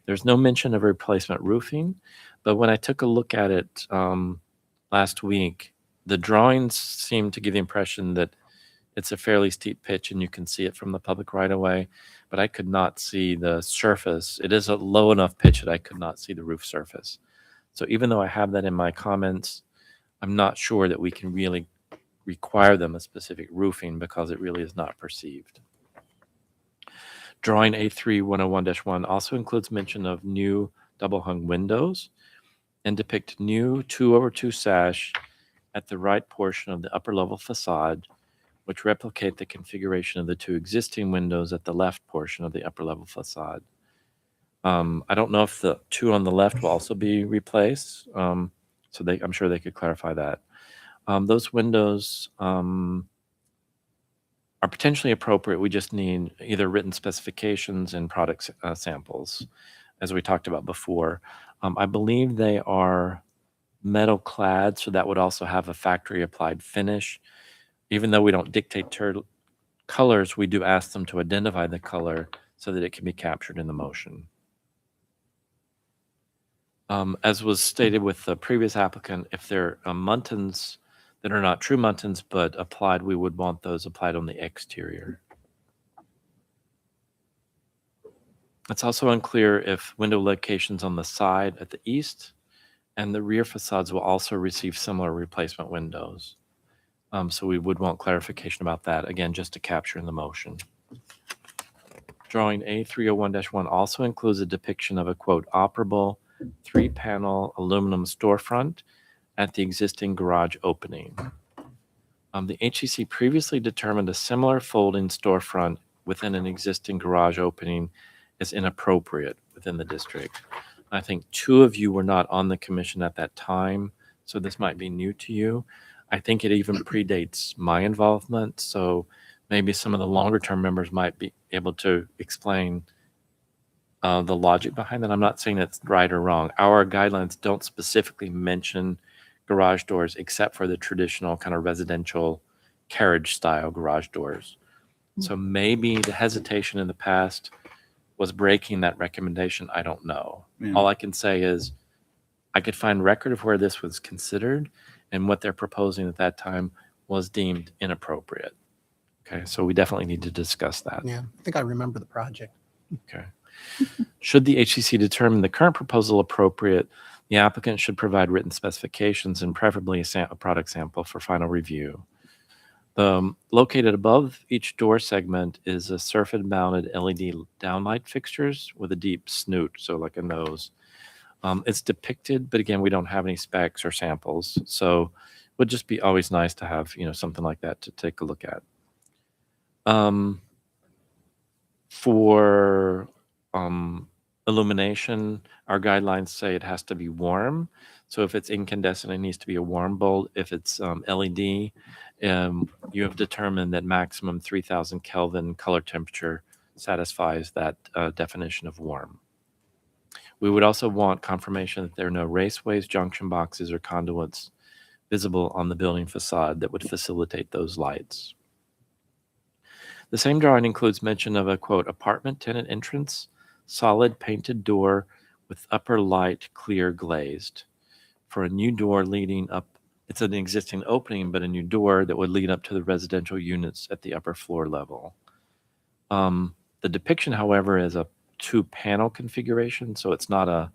There's no mention of replacement roofing, but when I took a look at it last week, the drawings seem to give the impression that it's a fairly steep pitch and you can see it from the public right away, but I could not see the surface. It is a low enough pitch that I could not see the roof surface. So even though I have that in my comments, I'm not sure that we can really require them a specific roofing because it really is not perceived. Drawing A3-101-1 also includes mention of new double-hung windows and depict new 2/2 sash at the right portion of the upper level facade, which replicate the configuration of the 2 existing windows at the left portion of the upper level facade. I don't know if the 2 on the left will also be replaced, so I'm sure they could clarify that. Those windows are potentially appropriate. We just need either written specifications and product samples, as we talked about before. I believe they are metal clad, so that would also have a factory applied finish. Even though we don't dictate colors, we do ask them to identify the color so that it can be captured in the motion. As was stated with the previous applicant, if they're muntins that are not true muntins but applied, we would want those applied on the exterior. It's also unclear if window locations on the side at the east and the rear facades will also receive similar replacement windows. So we would want clarification about that, again, just to capture in the motion. Drawing A301-1 also includes a depiction of a, quote, operable 3-panel aluminum storefront at the existing garage opening. The HCC previously determined a similar folding storefront within an existing garage opening is inappropriate within the district. I think 2 of you were not on the commission at that time, so this might be new to you. I think it even predates my involvement, so maybe some of the longer term members might be able to explain the logic behind that. I'm not saying it's right or wrong. Our guidelines don't specifically mention garage doors except for the traditional kind of residential carriage style garage doors. So maybe the hesitation in the past was breaking that recommendation. I don't know. Yeah. All I can say is I could find record of where this was considered, and what they're proposing at that time was deemed inappropriate. Okay, so we definitely need to discuss that. Yeah, I think I remember the project. Okay. Should the HCC determine the current proposal appropriate, the applicant should provide written specifications and preferably a product sample for final review. Located above each door segment is a surface-mounted LED downlight fixtures with a deep snoot, so like a nose. It's depicted, but again, we don't have any specs or samples, so it would just be always nice to have, something like that to take a look at. For illumination, our guidelines say it has to be warm. So if it's incandescent, it needs to be a warm bulb. If it's LED, you have determined that maximum 3000 Kelvin color temperature satisfies that definition of warm. We would also want confirmation that there are no raceways, junction boxes, or conduits visible on the building facade that would facilitate those lights. The same drawing includes mention of a, quote, apartment tenant entrance, solid painted door with upper light clear glazed. For a new door leading up, it's an existing opening, but a new door that would lead up to the residential units at the upper floor level. The depiction, however, is a 2-panel configuration, so it's not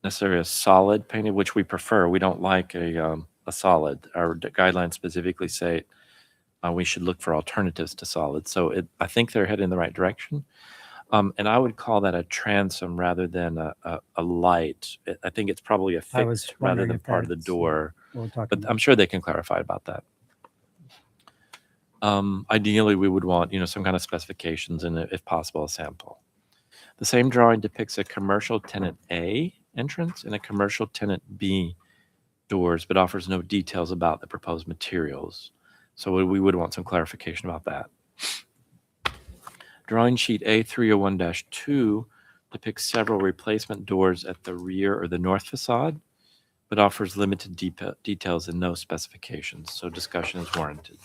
necessarily a solid painted, which we prefer. We don't like a solid. Our guidelines specifically say we should look for alternatives to solid. So I think they're headed in the right direction. And I would call that a transom rather than a light. I think it's probably a fixed rather than part of the door. But I'm sure they can clarify about that. Ideally, we would want some kind of specifications and, if possible, a sample. The same drawing depicts a commercial tenant A entrance and a commercial tenant B doors, but offers no details about the proposed materials. So we would want some clarification about that. Drawing sheet A301-2 depicts several replacement doors at the rear or the north facade, but offers limited details and no specifications, so discussion is warranted.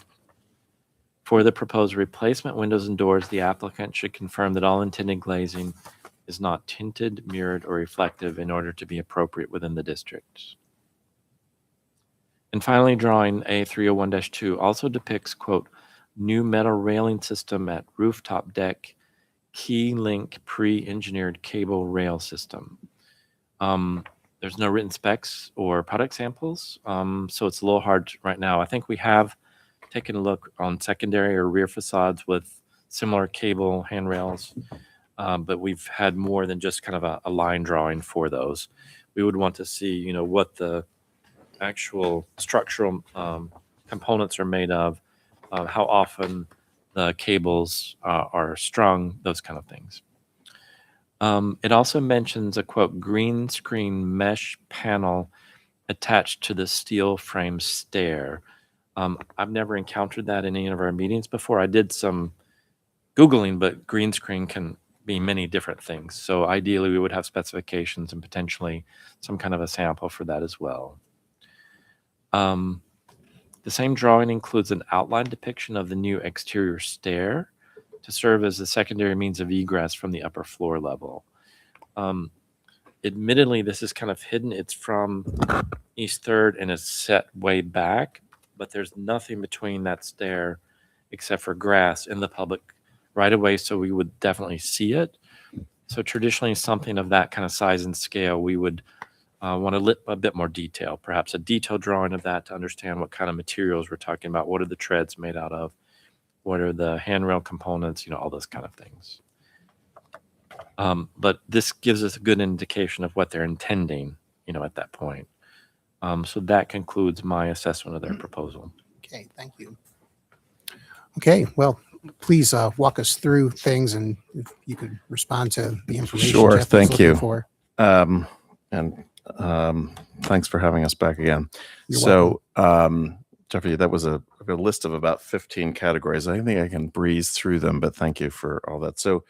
For the proposed replacement windows and doors, the applicant should confirm that all intended glazing is not tinted, mirrored, or reflective in order to be appropriate within the district. And finally, drawing A301-2 also depicts, quote, new metal railing system at rooftop deck, key link pre-engineered cable rail system. There's no written specs or product samples, so it's a little hard right now. I think we have taken a look on secondary or rear facades with similar cable handrails, but we've had more than just kind of a line drawing for those. We would want to see, what the actual structural components are made of, how often the cables are strung, those kind of things. It also mentions a, quote, green screen mesh panel attached to the steel frame stair. I've never encountered that in any of our meetings before. I did some Googling, but green screen can be many different things. So ideally, we would have specifications and potentially some kind of a sample for that as well. The same drawing includes an outline depiction of the new exterior stair to serve as a secondary means of egress from the upper floor level. Admittedly, this is kind of hidden. It's from East 3rd and it's set way back, but there's nothing between that stair except for grass in the public right away, so we would definitely see it. So traditionally, something of that kind of size and scale, we would want a bit more detail, perhaps a detailed drawing of that to understand what kind of materials we're talking about. What are the treads made out of? What are the handrail components? All those kind of things. But this gives us a good indication of what they're intending, at that point. So that concludes my assessment of their proposal. Okay, thank you. Okay, well, please walk us through things, and if you could respond to the information. Sure, Jeff was thank looking you. For. Thanks for having us back again. You're Jeffrey, that was a list of about 15 categories. I think I can breeze through them, but thank you for all that. So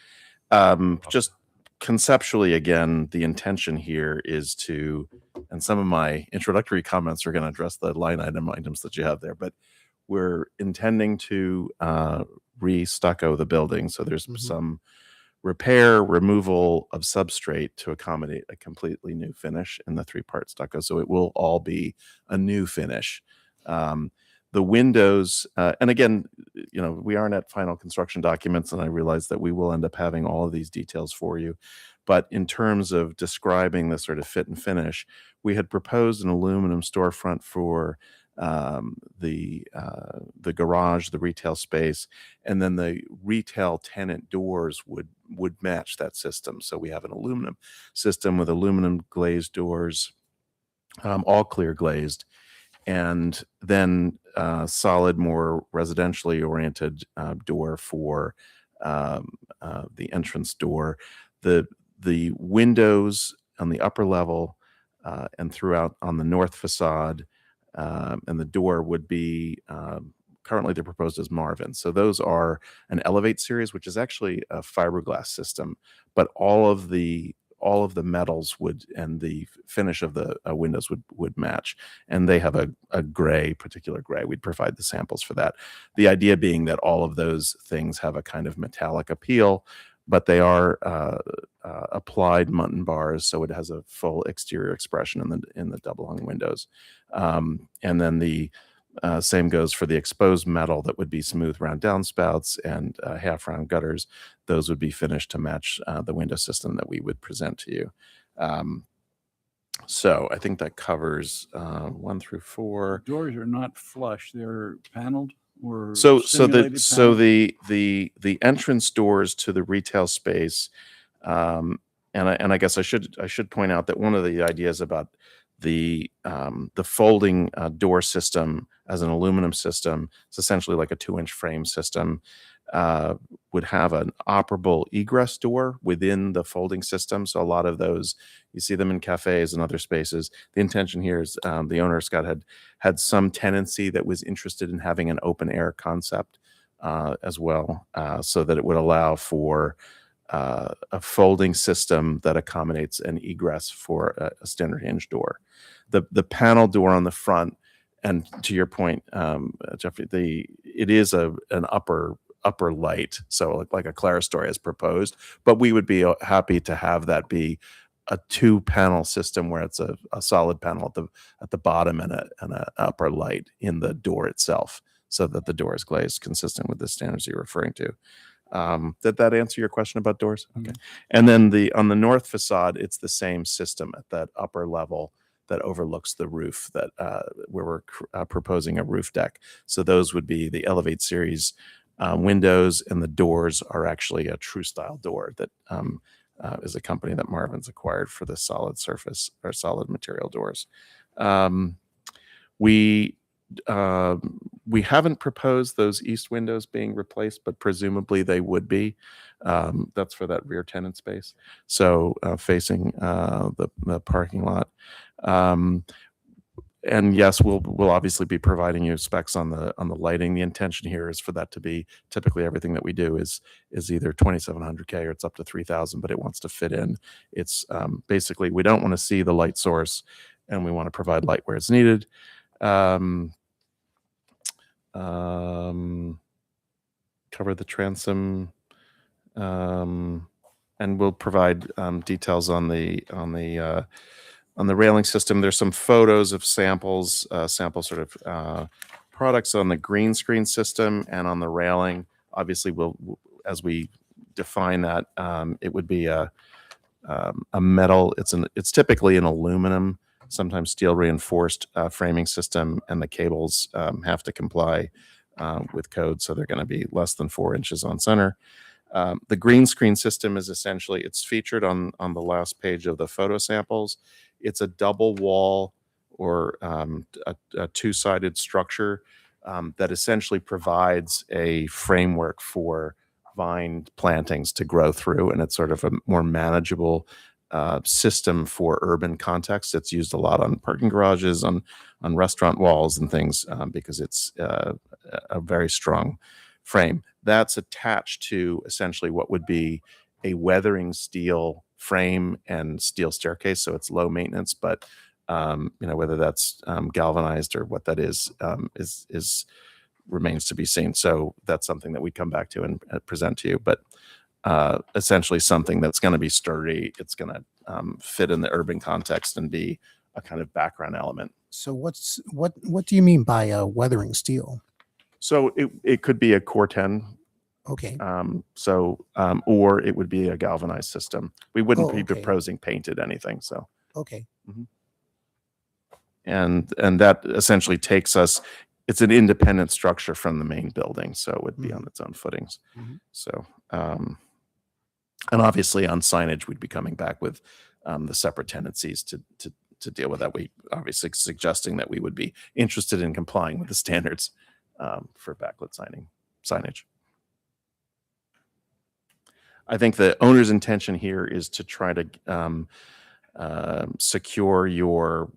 just conceptually, again, the intention here is to, and some of my introductory comments are going to address the line items that you have there, but we're intending to re-stucco the building. So there's some repair, removal of substrate to accommodate a completely new finish in the 3-part stucco. So it will all be a new finish. The windows, and again, we aren't at final construction documents, and I realize that we will end up having all of these details for you. But in terms of describing the sort of fit and finish, we had proposed an aluminum storefront for the garage, the retail space, and then the retail tenant doors would match that system. So we have an aluminum system with aluminum glazed doors, all clear glazed, and then solid, more residentially oriented door for the entrance door. The windows on the upper level and throughout on the north facade and the door would be currently they're proposed as Marvin. So those are an Elevate series, which is actually a fiberglass system, but all of the metals would, and the finish of the windows would match. And they have a particular gray. We'd provide the samples for that. The idea being that all of those things have a kind of metallic appeal, but they are applied mutton bars, so it has a full exterior expression in the double hung windows. And then the same goes for the exposed metal that would be smooth round downspouts and half round gutters. Those would be finished to match the window system that we would present to you. So I think that covers 1 through 4. Doors are not flush; they're paneled. Or So simulated paneled? the entrance doors to the retail space, and I guess I should point out that one of the ideas about the folding door system as an aluminum system, it's essentially like a 2-inch frame system, would have an operable egress door within the folding system. So a lot of those, you see them in cafes and other spaces. The intention here is the owner, Scott, had some tenancy that was interested in having an open air concept as well, so that it would allow for a folding system that accommodates an egress for a standard hinge door. The panel door on the front, and to your point, Jeffrey, it is an upper light, so like a clerestory as proposed, but we would be happy to have that be a 2-panel system where it's a solid panel at the bottom and an upper light in the door itself, so that the door is glazed consistent with the standards you're referring to. Did that answer your question about doors? Okay. And then on the north facade, it's the same system at that upper level that overlooks the roof, that where we're proposing a roof deck. So those would be the Elevate series windows, and the doors are actually a True Style door that is a company that Marvin's acquired for the solid surface or solid material doors. We haven't proposed those east windows being replaced, but presumably they would be. That's for that rear tenant space, so facing the parking lot. And yes, we'll obviously be providing you specs on the lighting. The intention here is for that to be, typically everything that we do is either 2,700K or it's up to 3,000, but it wants to fit in. It's basically, we don't want to see the light source, and we want to provide light where it's needed. Cover the transom, and we'll provide details on the railing system. There's some photos of samples, sample sort of products on the green screen system and on the railing. Obviously, as we define that, it would be a metal. It's typically an aluminum, sometimes steel reinforced framing system, and the cables have to comply with code, so they're going to be less than 4 inches on center. The green screen system is essentially, it's featured on the last page of the photo samples. It's a double wall or a two-sided structure that essentially provides a framework for vine plantings to grow through, and it's sort of a more manageable system for urban context. It's used a lot on parking garages, on restaurant walls and things, because it's a very strong frame. That's attached to essentially what would be a weathering steel frame and steel staircase. So it's low maintenance, but whether that's galvanized or what that is remains to be seen. So that's something that we come back to and present to you. But essentially something that's going to be sturdy. It's going to fit in the urban context and be a kind of background element. So what do you mean by a weathering steel? So it could be a Core 10. Okay. Or it would be a galvanized system. We wouldn't Oh, be okay. proposing painted anything. So, Okay. and that essentially takes us, it's an independent structure from the main building. So it would be on its own footings. Mhm. So, and obviously on signage, we'd be coming back with the separate tendencies to deal with that. We obviously suggesting that we would be interested in complying with the standards for backlit signage. I think the owner's intention here is to try to secure your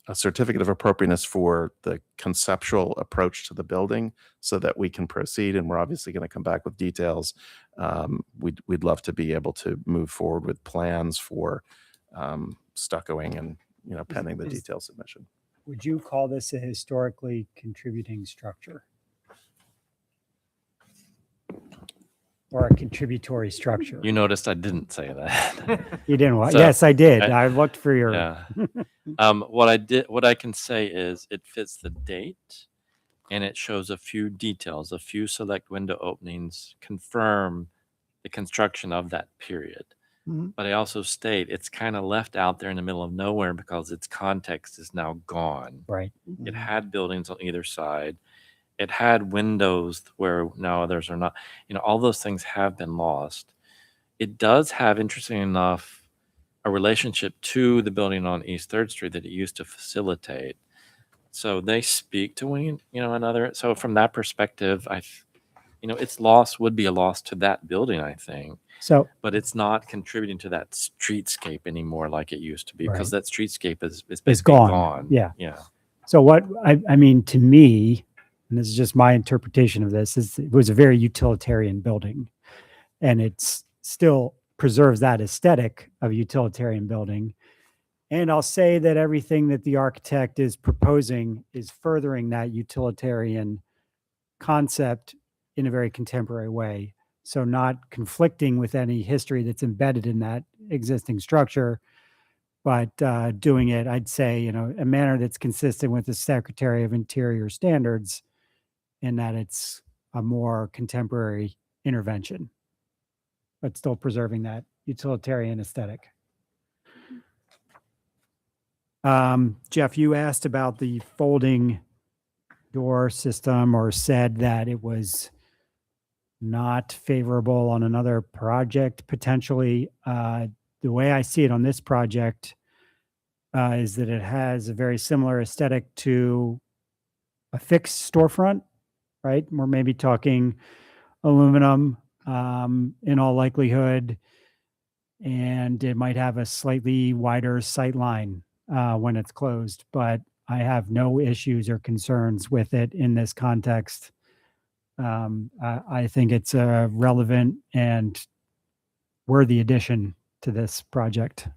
a certificate of appropriateness for the conceptual approach to the building so that we can proceed. And we're obviously going to come back with details. We'd love to be able to move forward with plans for stuccoing and, pending the detail submission. Would you call this a historically contributing structure? Or a contributory structure? You noticed I didn't say that. You didn't want, So, yes, I did. I looked for your. Yeah. What I can say is it fits the date and it shows a few details, a few select window openings confirm the construction of that period. Mhm. But I also state it's kind of left out there in the middle of nowhere because its context is now gone. Right. It had buildings on either side. It had windows where now others are not. All those things have been lost. It does have, interesting enough, a relationship to the building on East 3rd Street that it used to facilitate. So they speak to another. So from that perspective, its loss would be a loss to that building, I think. So, But it's not contributing to that streetscape anymore like it used to be because Right. that streetscape is it's basically gone. Yeah. Yeah. So what, I mean, to me, and this is just my interpretation of this, is it was a very utilitarian building. And it's still preserves that aesthetic of a utilitarian building. And I'll say that everything that the architect is proposing is furthering that utilitarian concept in a very contemporary way. So not conflicting with any history that's embedded in that existing structure, but doing it, I'd say, a manner that's consistent with the Secretary of Interior standards in that it's a more contemporary intervention, but still preserving that utilitarian aesthetic. Jeff, you asked about the folding door system or said that it was not favorable on another project potentially. The way I see it on this project is that it has a very similar aesthetic to a fixed storefront, right? We're maybe talking aluminum in all likelihood, and it might have a slightly wider sight line when it's closed, but I have no issues or concerns with it in this context. I think it's a relevant and worthy addition to this project.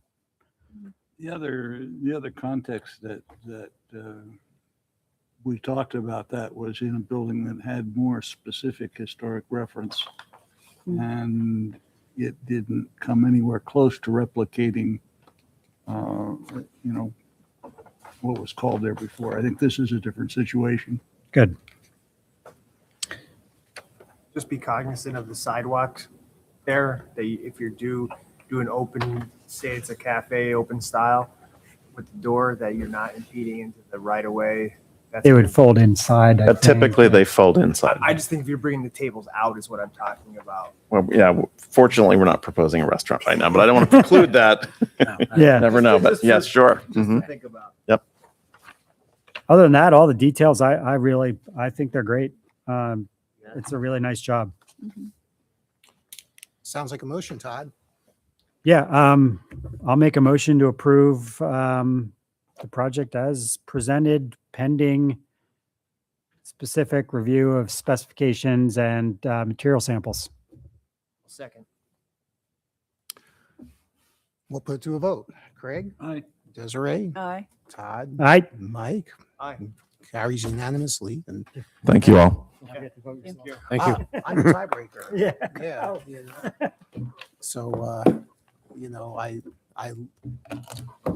The other context that we talked about that was in a building that had more specific historic reference, and it didn't come anywhere close to replicating, what was called there before. I think this is a different situation. Good. Just be cognizant of the sidewalks there, that if you're do an open, say it's a cafe, open style with the door, that you're not impeding into the right of way. That's They would fold inside. I But think. typically they fold inside. I just think if you're bringing the tables out is what I'm talking about. Well, yeah, fortunately, we're not proposing a restaurant right now, but I don't want to preclude that. Yeah. Never know, but Just yes, sure. Just to Mhm. think about. Yep. Other than that, all the details, I think they're great. It's a really nice job. Sounds like a motion, Todd. Yeah, I'll make a motion to approve the project as presented, pending specific review of specifications and material samples. Second. We'll put it to a vote. Craig? Aye. Desiree? Aye. Todd? Aye. Mike? Aye. carries unanimously. And Thank you all. Thank you. I'm a tiebreaker. Yeah. Yeah. So, I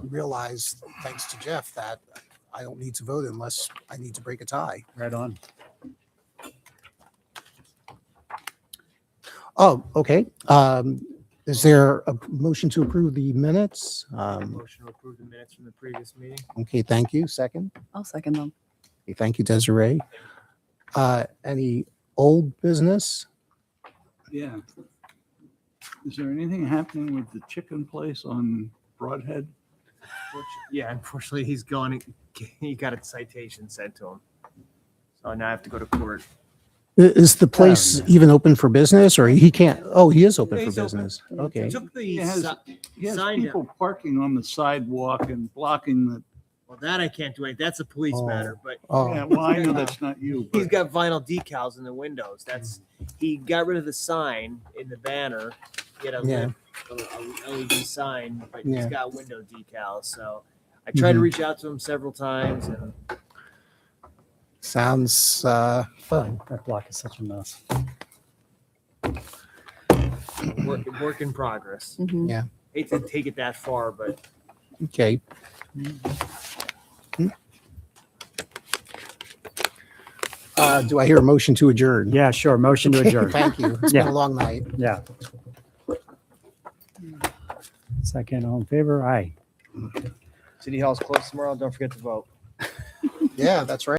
realized, thanks to Jeff, that I don't need to vote unless I need to break a tie. Right on. Oh, okay. Is there a motion to approve the minutes? Motion to approve the minutes from the previous meeting. Okay, thank you. Second. I'll second them. Okay, thank you, Desiree. Any old business? Yeah. Is there anything happening with the chicken place on Broadhead? Yeah, unfortunately, he's gone. He got a citation sent to him. So now I have to go to court. Is the place even open for business, or he can't? Oh, he is open for He's open. business. Okay. Took the He has sign people down. parking on the sidewalk and blocking the, Well, that I can't do anything. That's a police Oh. matter, but Oh. yeah, well, I know that's not you, he's but got vinyl decals in the windows. That's he got rid of the sign in the banner. He had a Yeah. LED sign, but Yeah. he's got window decals. So I tried to Mhm. reach out to him several times, and Sounds fun. That block is such a mess. work in progress. Mhm. Yeah. Hate to take it that far, but Okay. Do I hear a motion to adjourn? Yeah, sure. Motion to adjourn. Thank you. It's been Yeah. a long night. Yeah. Second, all in favor? Aye. City Hall's closed tomorrow. Don't forget to vote. Yeah, that's right.